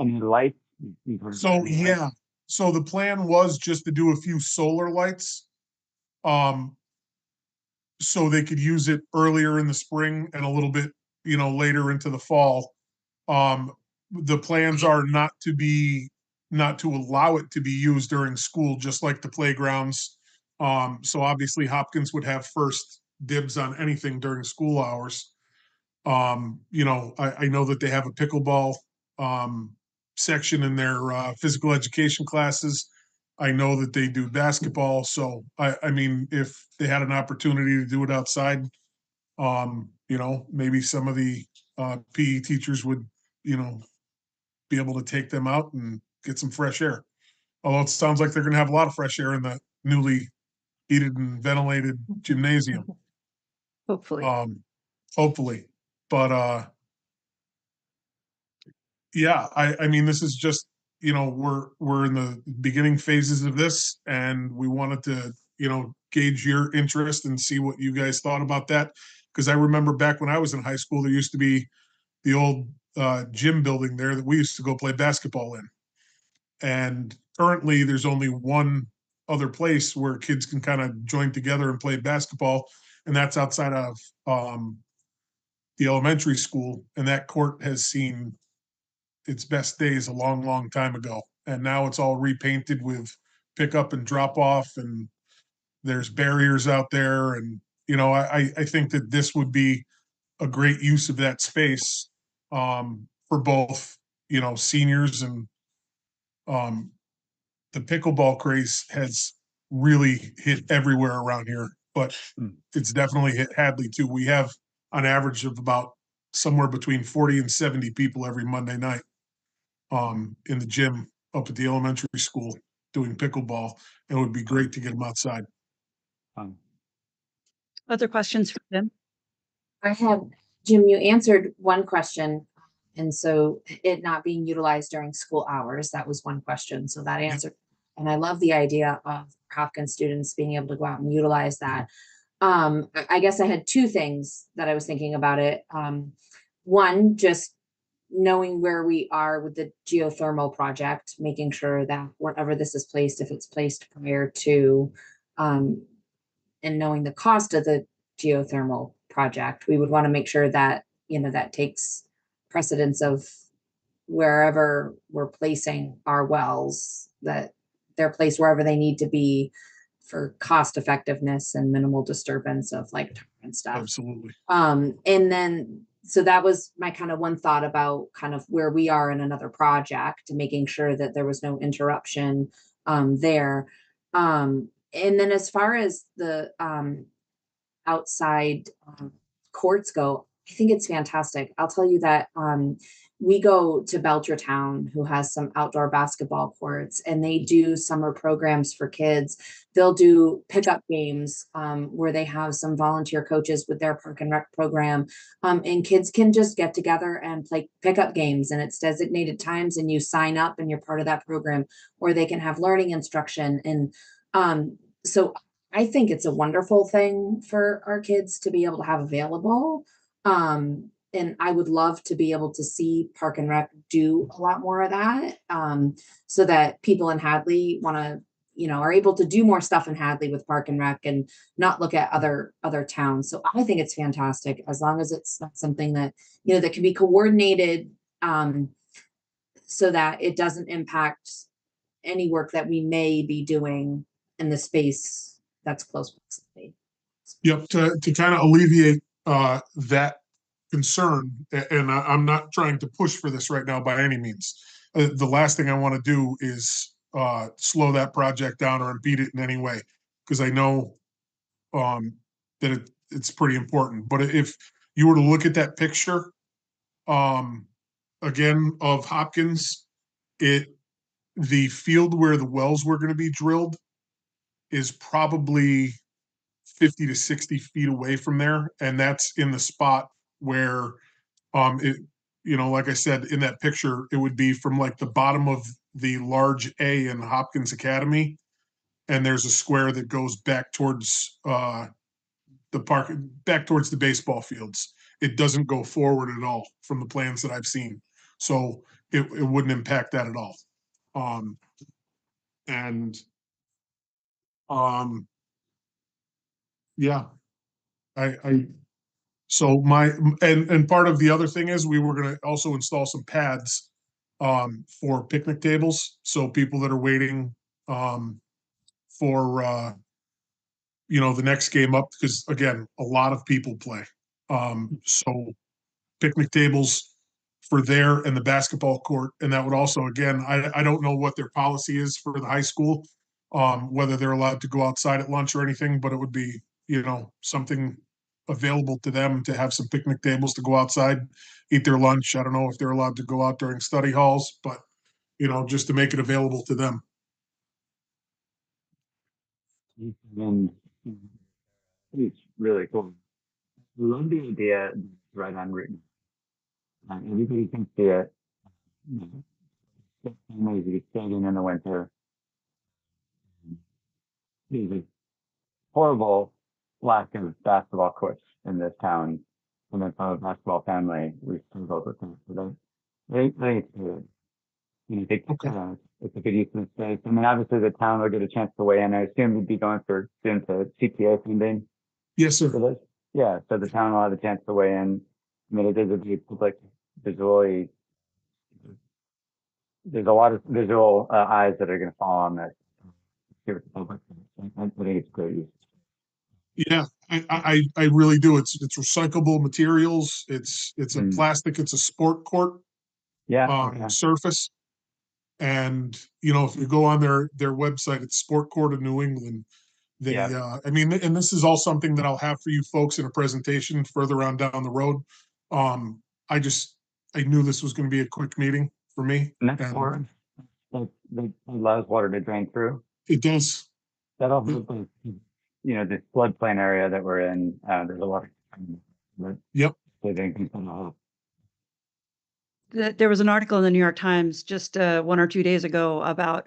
Any lights? So yeah, so the plan was just to do a few solar lights. So they could use it earlier in the spring and a little bit, you know, later into the fall. The plans are not to allow it to be used during school, just like the playgrounds. So obviously Hopkins would have first dibs on anything during school hours. You know, I know that they have a pickleball section in their physical education classes. I know that they do basketball. So I mean, if they had an opportunity to do it outside, you know, maybe some of the PE teachers would, you know, be able to take them out and get some fresh air. Although it sounds like they're going to have a lot of fresh air in the newly heated and ventilated gymnasium. Hopefully. Hopefully. But yeah, I mean, this is just, you know, we're in the beginning phases of this, and we wanted to, you know, gauge your interest and see what you guys thought about that. Because I remember back when I was in high school, there used to be the old gym building there that we used to go play basketball in. And currently there's only one other place where kids can kind of join together and play basketball, and that's outside of the elementary school. And that court has seen its best days a long, long time ago. And now it's all repainted with pickup and drop off, and there's barriers out there. And, I think that this would be a great use of that space for both, seniors and the pickleball craze has really hit everywhere around here, but it's definitely hit Hadley too. We have on average of about somewhere between 40 and 70 people every Monday night in the gym up at the elementary school doing pickleball. It would be great to get them outside. Other questions for Jim? I have, Jim, you answered one question. And so it not being utilized during school hours, that was one question. So that answered. And I love the idea of Hopkins students being able to go out and utilize that. I guess I had two things that I was thinking about it. One, just knowing where we are with the geothermal project, making sure that wherever this is placed, if it's placed prior to, and knowing the cost of the geothermal project, we would want to make sure that, that takes precedence of wherever we're placing our wells, that they're placed wherever they need to be for cost effectiveness and minimal disturbance of like time and stuff. Absolutely. And then, so that was my kind of one thought about kind of where we are in another project, making sure that there was no interruption there. And then as far as the outside courts go, I think it's fantastic. I'll tell you that we go to Belchertown, who has some outdoor basketball courts, and they do summer programs for kids. They'll do pickup games where they have some volunteer coaches with their park and rec program, and kids can just get together and play pickup games, and it's designated times, and you sign up and you're part of that program, or they can have learning instruction. And so I think it's a wonderful thing for our kids to be able to have available. And I would love to be able to see Park and Rec do a lot more of that, so that people in Hadley want to, are able to do more stuff in Hadley with Park and Rec and not look at other towns. So I think it's fantastic as long as it's not something that, that can be coordinated, so that it doesn't impact any work that we may be doing in the space that's close proximity. Yep, to kind of alleviate that concern, and I'm not trying to push for this right now by any means. The last thing I want to do is slow that project down or impede it in any way, because I know that it's pretty important. But if you were to look at that picture again of Hopkins, the field where the wells were going to be drilled is probably 50 to 60 feet away from there, and that's in the spot where it, like I said in that picture, it would be from like the bottom of the large A in Hopkins Academy, and there's a square that goes back towards the park, back towards the baseball fields. It doesn't go forward at all from the plans that I've seen, so it wouldn't impact that at all. Yeah, so and part of the other thing is we were going to also install some pads for picnic tables. So people that are waiting for the next game up, because again, a lot of people play. So picnic tables for there and the basketball court. And that would also, again, I don't know what their policy is for the high school, whether they're allowed to go outside at lunch or anything, but it would be, something available to them to have some picnic tables to go outside, eat their lunch. I don't know if they're allowed to go out during study halls, but, just to make it available to them. And it's really cool. I love the idea right on written. Everybody can see it. Maybe skating in the winter. There's a horrible lack of basketball courts in this town. And then from a basketball family, we struggled with that. So I think it's good. I think it's a good use of the space. I mean, obviously the town will get a chance to weigh in. I assume you'd be going for soon to CPA funding. Yes, sir. For this. Yeah, so the town will have a chance to weigh in. I mean, it is a very public, visually. There's a lot of visual eyes that are going to fall on this. Give it to the public. I think it's great use. Yeah, I really do. It's recyclable materials. It's a plastic. It's a sport court. Surface. And you know, if you go on their website, it's Sport Court of New England. They, I mean, and this is all something that I'll have for you folks in a presentation further on down the road. I knew this was going to be a quick meeting for me. Next word, that allows water to drain through. It does. That also, you know, the floodplain area that we're in. There's a lot of. Yep. There was an article in the New York Times just 1 or 2 days ago about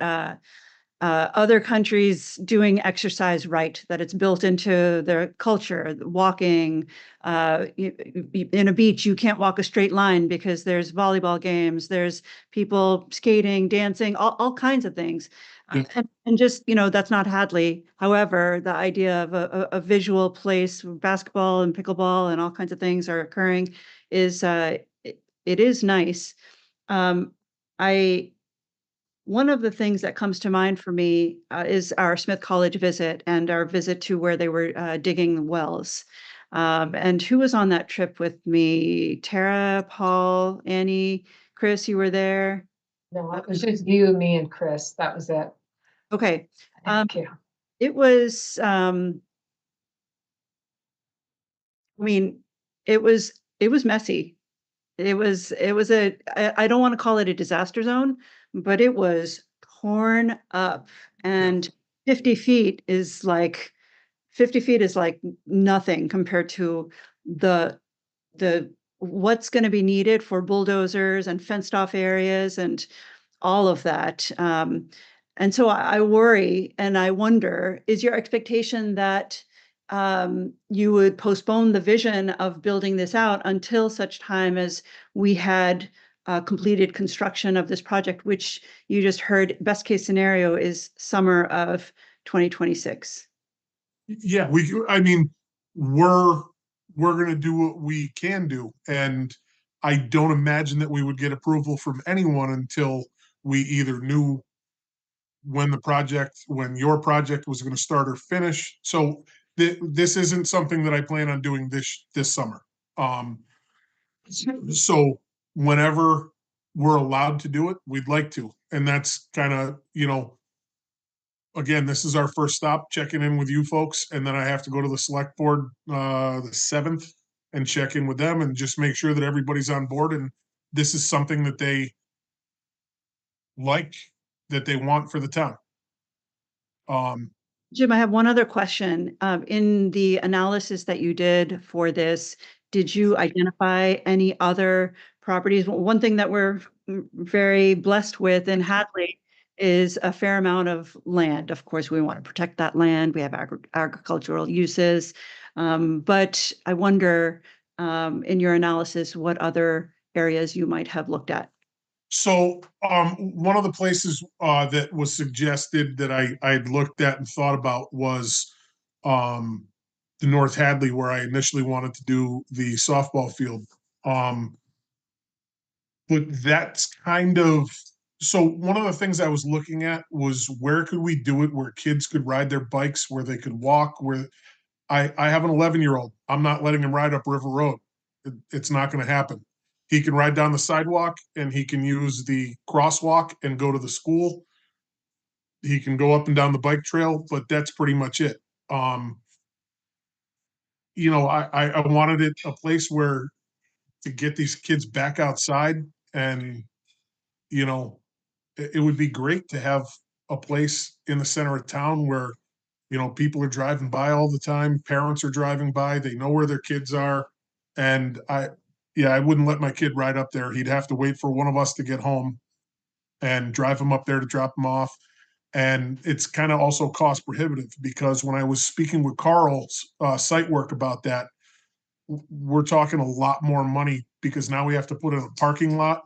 other countries doing exercise right, that it's built into their culture. Walking in a beach, you can't walk a straight line because there's volleyball games, there's people skating, dancing, all kinds of things. And just, you know, that's not Hadley. However, the idea of a visual place, basketball and pickleball and all kinds of things are occurring is it is nice. One of the things that comes to mind for me is our Smith College visit and our visit to where they were digging wells. And who was on that trip with me? Tara, Paul, Annie, Chris, you were there? No, it was just you, me, and Chris. That was it. Okay. Thank you. It was, I mean, it was messy. It was I don't want to call it a disaster zone, but it was torn up, and 50 feet is like nothing compared to the what's going to be needed for bulldozers and fenced off areas and all of that. And so I worry and I wonder, is your expectation that you would postpone the vision of building this out until such time as we had completed construction of this project, which you just heard best case scenario is summer of 2026? Yeah, we're going to do what we can do. And I don't imagine that we would get approval from anyone until we either knew when your project was going to start or finish. So this isn't something that I plan on doing this summer. So whenever we're allowed to do it, we'd like to. And that's kind of, you know, again, this is our first stop checking in with you folks. And then I have to go to the select board the 7th and check in with them and just make sure that everybody's on board. And this is something that they like, that they want for the town. Jim, I have one other question. In the analysis that you did for this, did you identify any other properties? One thing that we're very blessed with in Hadley is a fair amount of land. Of course, we want to protect that land. We have agricultural uses. But I wonder, in your analysis, what other areas you might have looked at. So one of the places that was suggested that I'd looked at and thought about was the North Hadley, where I initially wanted to do the softball field. But that's kind of, so one of the things I was looking at was where could we do it where kids could ride their bikes, where they could walk, where I have an 11-year-old. I'm not letting him ride up River Road. It's not going to happen. He can ride down the sidewalk and he can use the crosswalk and go to the school. He can go up and down the bike trail, but that's pretty much it. You know, I wanted it a place where to get these kids back outside, and, you know, it would be great to have a place in the center of town where, you know, people are driving by all the time. Parents are driving by. They know where their kids are. And I wouldn't let my kid ride up there. He'd have to wait for one of us to get home and drive him up there to drop him off. And it's kind of also cost prohibitive, because when I was speaking with Carl's site work about that, we're talking a lot more money, because now we have to put in a parking lot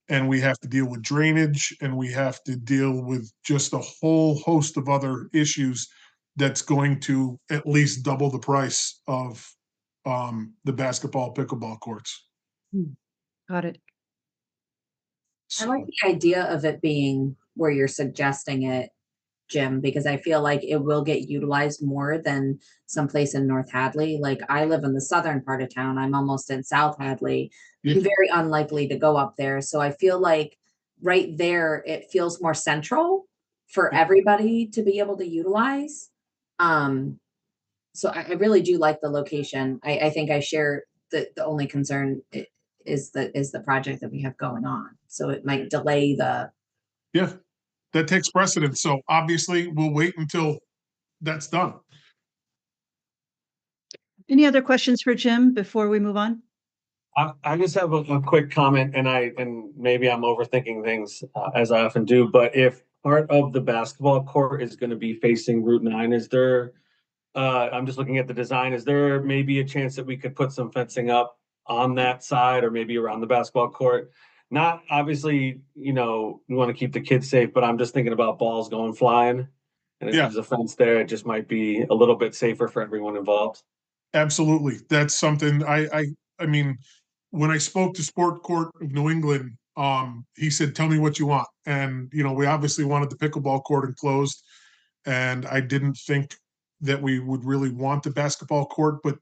and we have to deal with drainage, and we have to deal with just a whole host of other issues that's going to at least double the price of the basketball pickleball courts. Got it. I like the idea of it being where you're suggesting it, Jim, because I feel like it will get utilized more than someplace in North Hadley. Like I live in the southern part of town. I'm almost in South Hadley. I'm very unlikely to go up there. So I feel like right there, it feels more central for everybody to be able to utilize. So I really do like the location. I think I share the only concern is the project that we have going on. So it might delay the. Yeah, that takes precedence. So obviously we'll wait until that's done. Any other questions for Jim before we move on? I just have a quick comment, and maybe I'm overthinking things as I often do, but if part of the basketball court is going to be facing Route 9, is there, I'm just looking at the design, is there maybe a chance that we could put some fencing up on that side or maybe around the basketball court? Not obviously, we want to keep the kids safe, but I'm just thinking about balls going flying. And if there's a fence there, it just might be a little bit safer for everyone involved. Absolutely. That's something I mean, when I spoke to Sport Court of New England, he said, tell me what you want. And, we obviously wanted the pickleball court enclosed, and I didn't think that we would really want the basketball court, but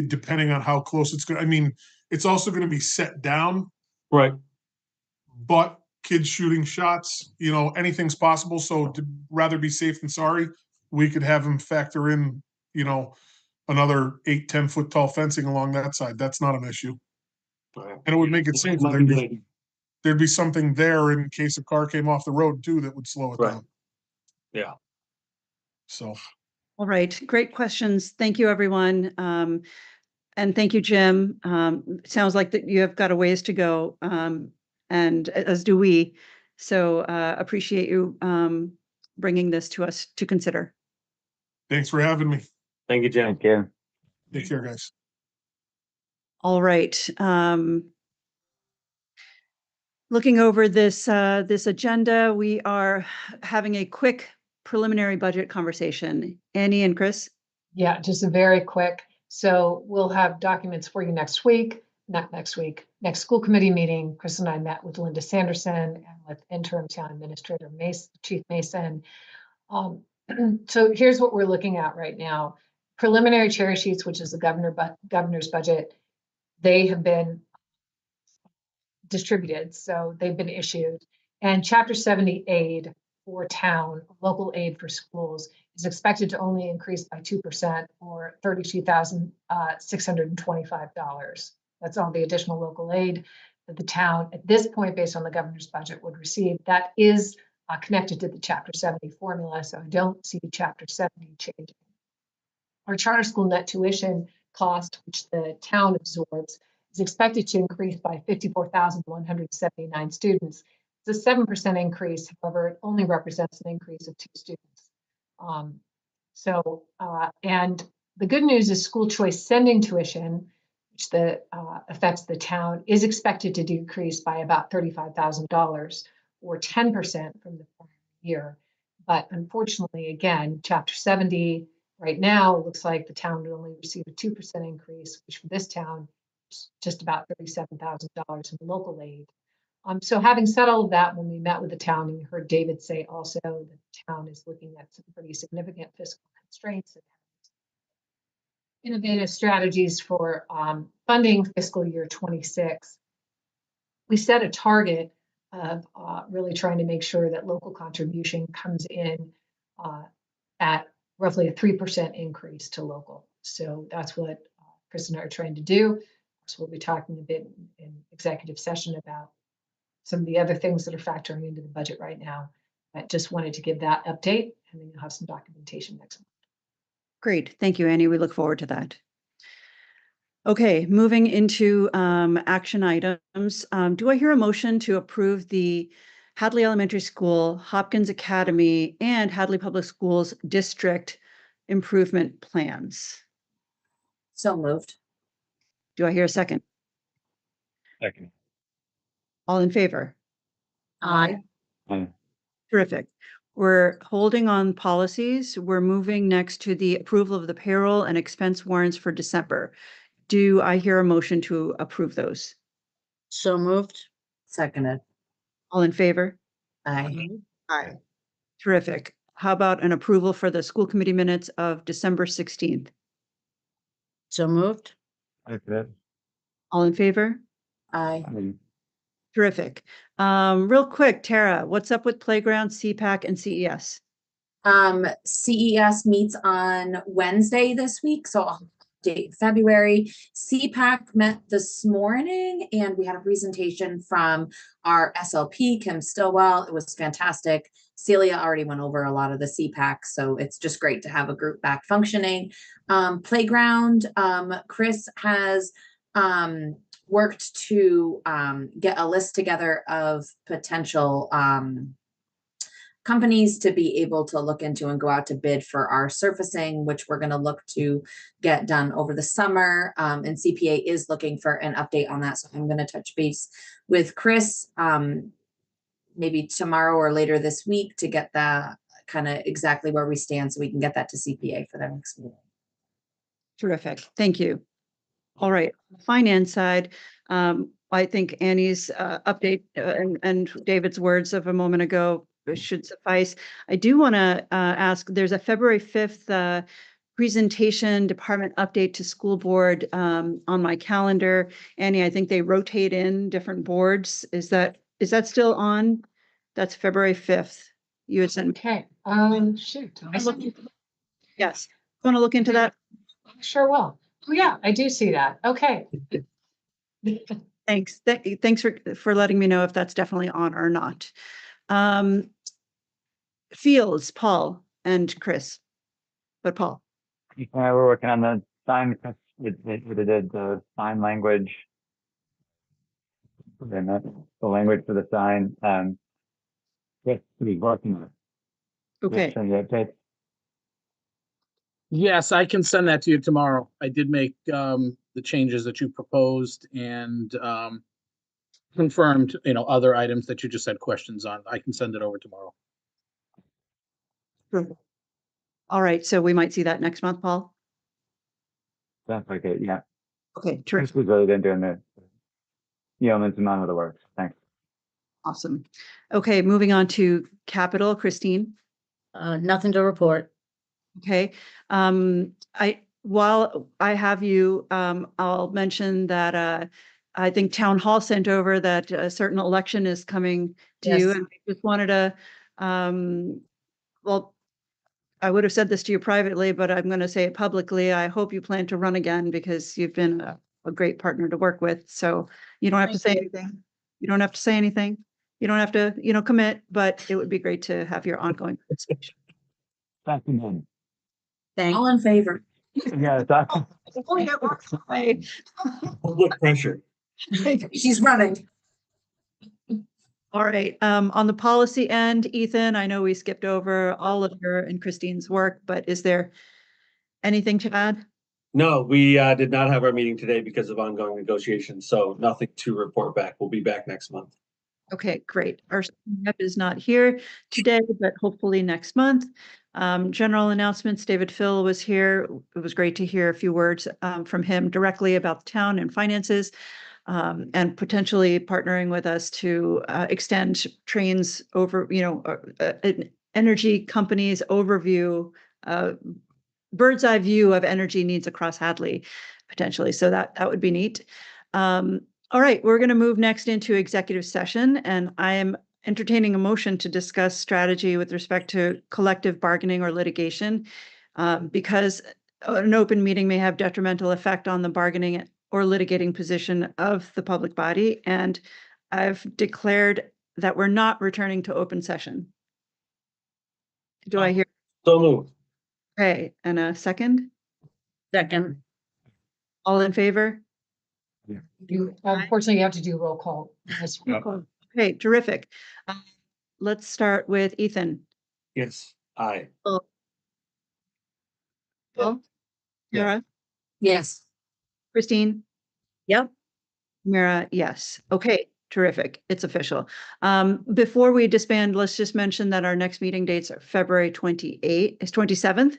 depending on how close it's going to, I mean, it's also going to be set down. Right. But kids shooting shots, anything's possible. So to rather be safe than sorry, we could have them factor in, another 8-10 foot tall fencing along that side. That's not an issue. Right. And it would make it safer. There'd be something there in case a car came off the road too that would slow it down. Yeah. So. All right, great questions. Thank you, everyone. And thank you, Jim. Sounds like that you have got a ways to go, and as do we. So appreciate you bringing this to us to consider. Thanks for having me. Thank you, Jim. Thank you. Take care, guys. All right. Looking over this agenda, we are having a quick preliminary budget conversation. Annie and Chris? Yeah, just a very quick. So we'll have documents for you next week, next school committee meeting. Chris and I met with Linda Sanderson and with interim town administrator Chief Mason. So here's what we're looking at right now. Preliminary cherry sheets, which is the governor's budget, they have been distributed, so they've been issued. And Chapter 70 aid for town, local aid for schools, is expected to only increase by 2% or $32,625. That's all the additional local aid that the town at this point, based on the governor's budget, would receive. That is connected to the Chapter 70 formula, so I don't see Chapter 70 changing. Our charter school net tuition cost, which the town absorbs, is expected to increase by 54,179 students. It's a 7% increase. However, it only represents an increase of 2 students. And the good news is school choice sending tuition, which affects the town, is expected to decrease by about $35,000 or 10% from the prior year. But unfortunately, again, Chapter 70 right now looks like the town would only receive a 2% increase, which for this town is just about $37,000 in local aid. So having said all of that, when we met with the town, and you heard David say also that the town is looking at some pretty significant fiscal constraints and innovative strategies for funding fiscal year 26. We set a target of really trying to make sure that local contribution comes in at roughly a 3% increase to local. So that's what Chris and I are trying to do. So we'll be talking a bit in executive session about some of the other things that are factoring into the budget right now. I just wanted to give that update, and then you'll have some documentation next month. Great. Thank you, Annie. We look forward to that. Okay, moving into action items. Do I hear a motion to approve the Hadley Elementary School, Hopkins Academy, and Hadley Public Schools district improvement plans? So moved. Do I hear a second? Second. All in favor? Aye. Terrific. We're holding on policies. We're moving next to the approval of the payroll and expense warrants for December. Do I hear a motion to approve those? So moved. Seconded. All in favor? Aye. Aye. Terrific. How about an approval for the school committee minutes of December 16th? So moved. All in favor? Aye. Terrific. Real quick, Tara, what's up with playground, CPAC and CES? CES meets on Wednesday this week, so I'll update February. CPAC met this morning and we had a presentation from our SLP, Kim Stillwell. It was fantastic. Celia already went over a lot of the CPAC, so it's just great to have a group back functioning. Playground, Chris has worked to get a list together of potential companies to be able to look into and go out to bid for our surfacing, which we're going to look to get done over the summer. And CPA is looking for an update on that. So I'm going to touch base with Chris maybe tomorrow or later this week to get the kind of exactly where we stand so we can get that to CPA for their next meeting. Terrific. Thank you. All right. Finance side, I think Annie's update and David's words of a moment ago should suffice. I do want to ask, there's a February 5th presentation department update to school board on my calendar. Annie, I think they rotate in different boards. Is that still on? That's February 5th. You had sent. Okay. Shoot. Yes. Want to look into that? Sure will. Oh, yeah, I do see that. Okay. Thanks. Thanks for letting me know if that's definitely on or not. Fields, Paul and Chris, but Paul. We're working on the sign, we did the sign language. And the language for the sign, yes, we're working on it. Okay. Send you an update. Yes, I can send that to you tomorrow. I did make the changes that you proposed and confirmed, other items that you just had questions on. I can send it over tomorrow. Sure. All right, so we might see that next month, Paul? Sounds like it, yeah. Okay, Chris terrific. was really been doing the yeoman's amount of the work. Thanks. Awesome. Okay, moving on to capital, Christine. Nothing to report. Okay, while I have you, I'll mention that I think town hall sent over that a certain election is coming to you, Yes. and I just wanted to, well, I would have said this to you privately, but I'm going to say it publicly. I hope you plan to run again because you've been a great partner to work with. So you don't have to say anything. You don't have to say anything. You don't have to, commit, but it would be great to have your ongoing participation. Thank you, man. Thanks. All in favor? Yeah, that's. Public pressure. She's running. All right, on the policy end, Ethan, I know we skipped over all of your and Christine's work, but is there anything to add? No, we did not have our meeting today because of ongoing negotiations, so nothing to report back. We'll be back next month. Okay, great. Our rep is not here today, but hopefully next month. General announcements, David Phil was here. It was great to hear a few words from him directly about the town and finances. And potentially partnering with us to extend trains over, an energy company's overview, bird's eye view of energy needs across Hadley, potentially. So that would be neat. All right, we're going to move next into executive session, and I am entertaining a motion to discuss strategy with respect to collective bargaining or litigation, because an open meeting may have detrimental effect on the bargaining or litigating position of the public body, and I've declared that we're not returning to open session. Do I hear? So moved. Okay, and a second? Second. All in favor? Unfortunately, you have to do roll call. Yes. Okay, terrific. Let's start with Ethan. Yes, aye. Paul? Sarah? Yes. Christine? Yep. Mira, yes. Okay, Terrific. It's official. Before we disband, let's just mention that our next meeting dates are February 27th,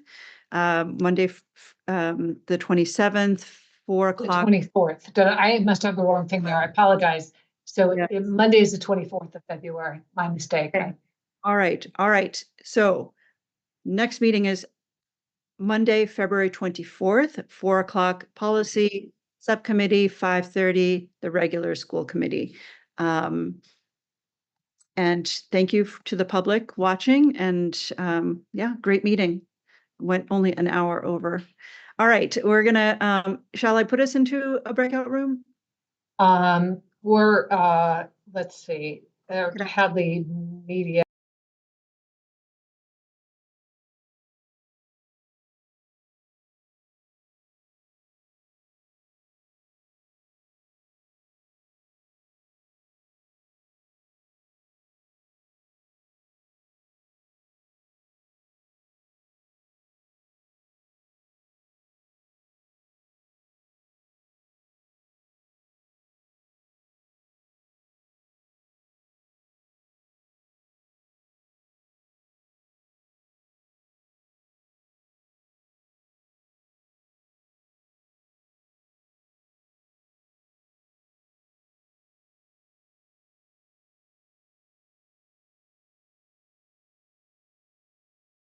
Monday, the 27th, 4 The o'clock. 24th. I must have the wrong thing there. I apologize. So Monday is the 24th of February. My mistake. Okay. All right. All right. So next meeting is Monday, February 24th, at 4 o'clock, policy subcommittee, 5:30, the regular school committee. And thank you to the public watching, and yeah, great meeting. Went only an hour over. All right, we're gonna, shall I put us into a breakout room? Let's see, Hadley Media